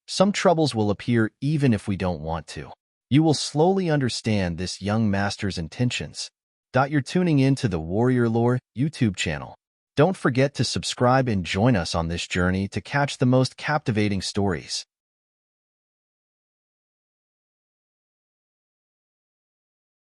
Some troubles will appear even if we don't want to. You will slowly understand this young master's intentions. You're tuning in to the Warrior Lore YouTube channel. Don't forget to subscribe and join us on this journey to catch the most captivating stories.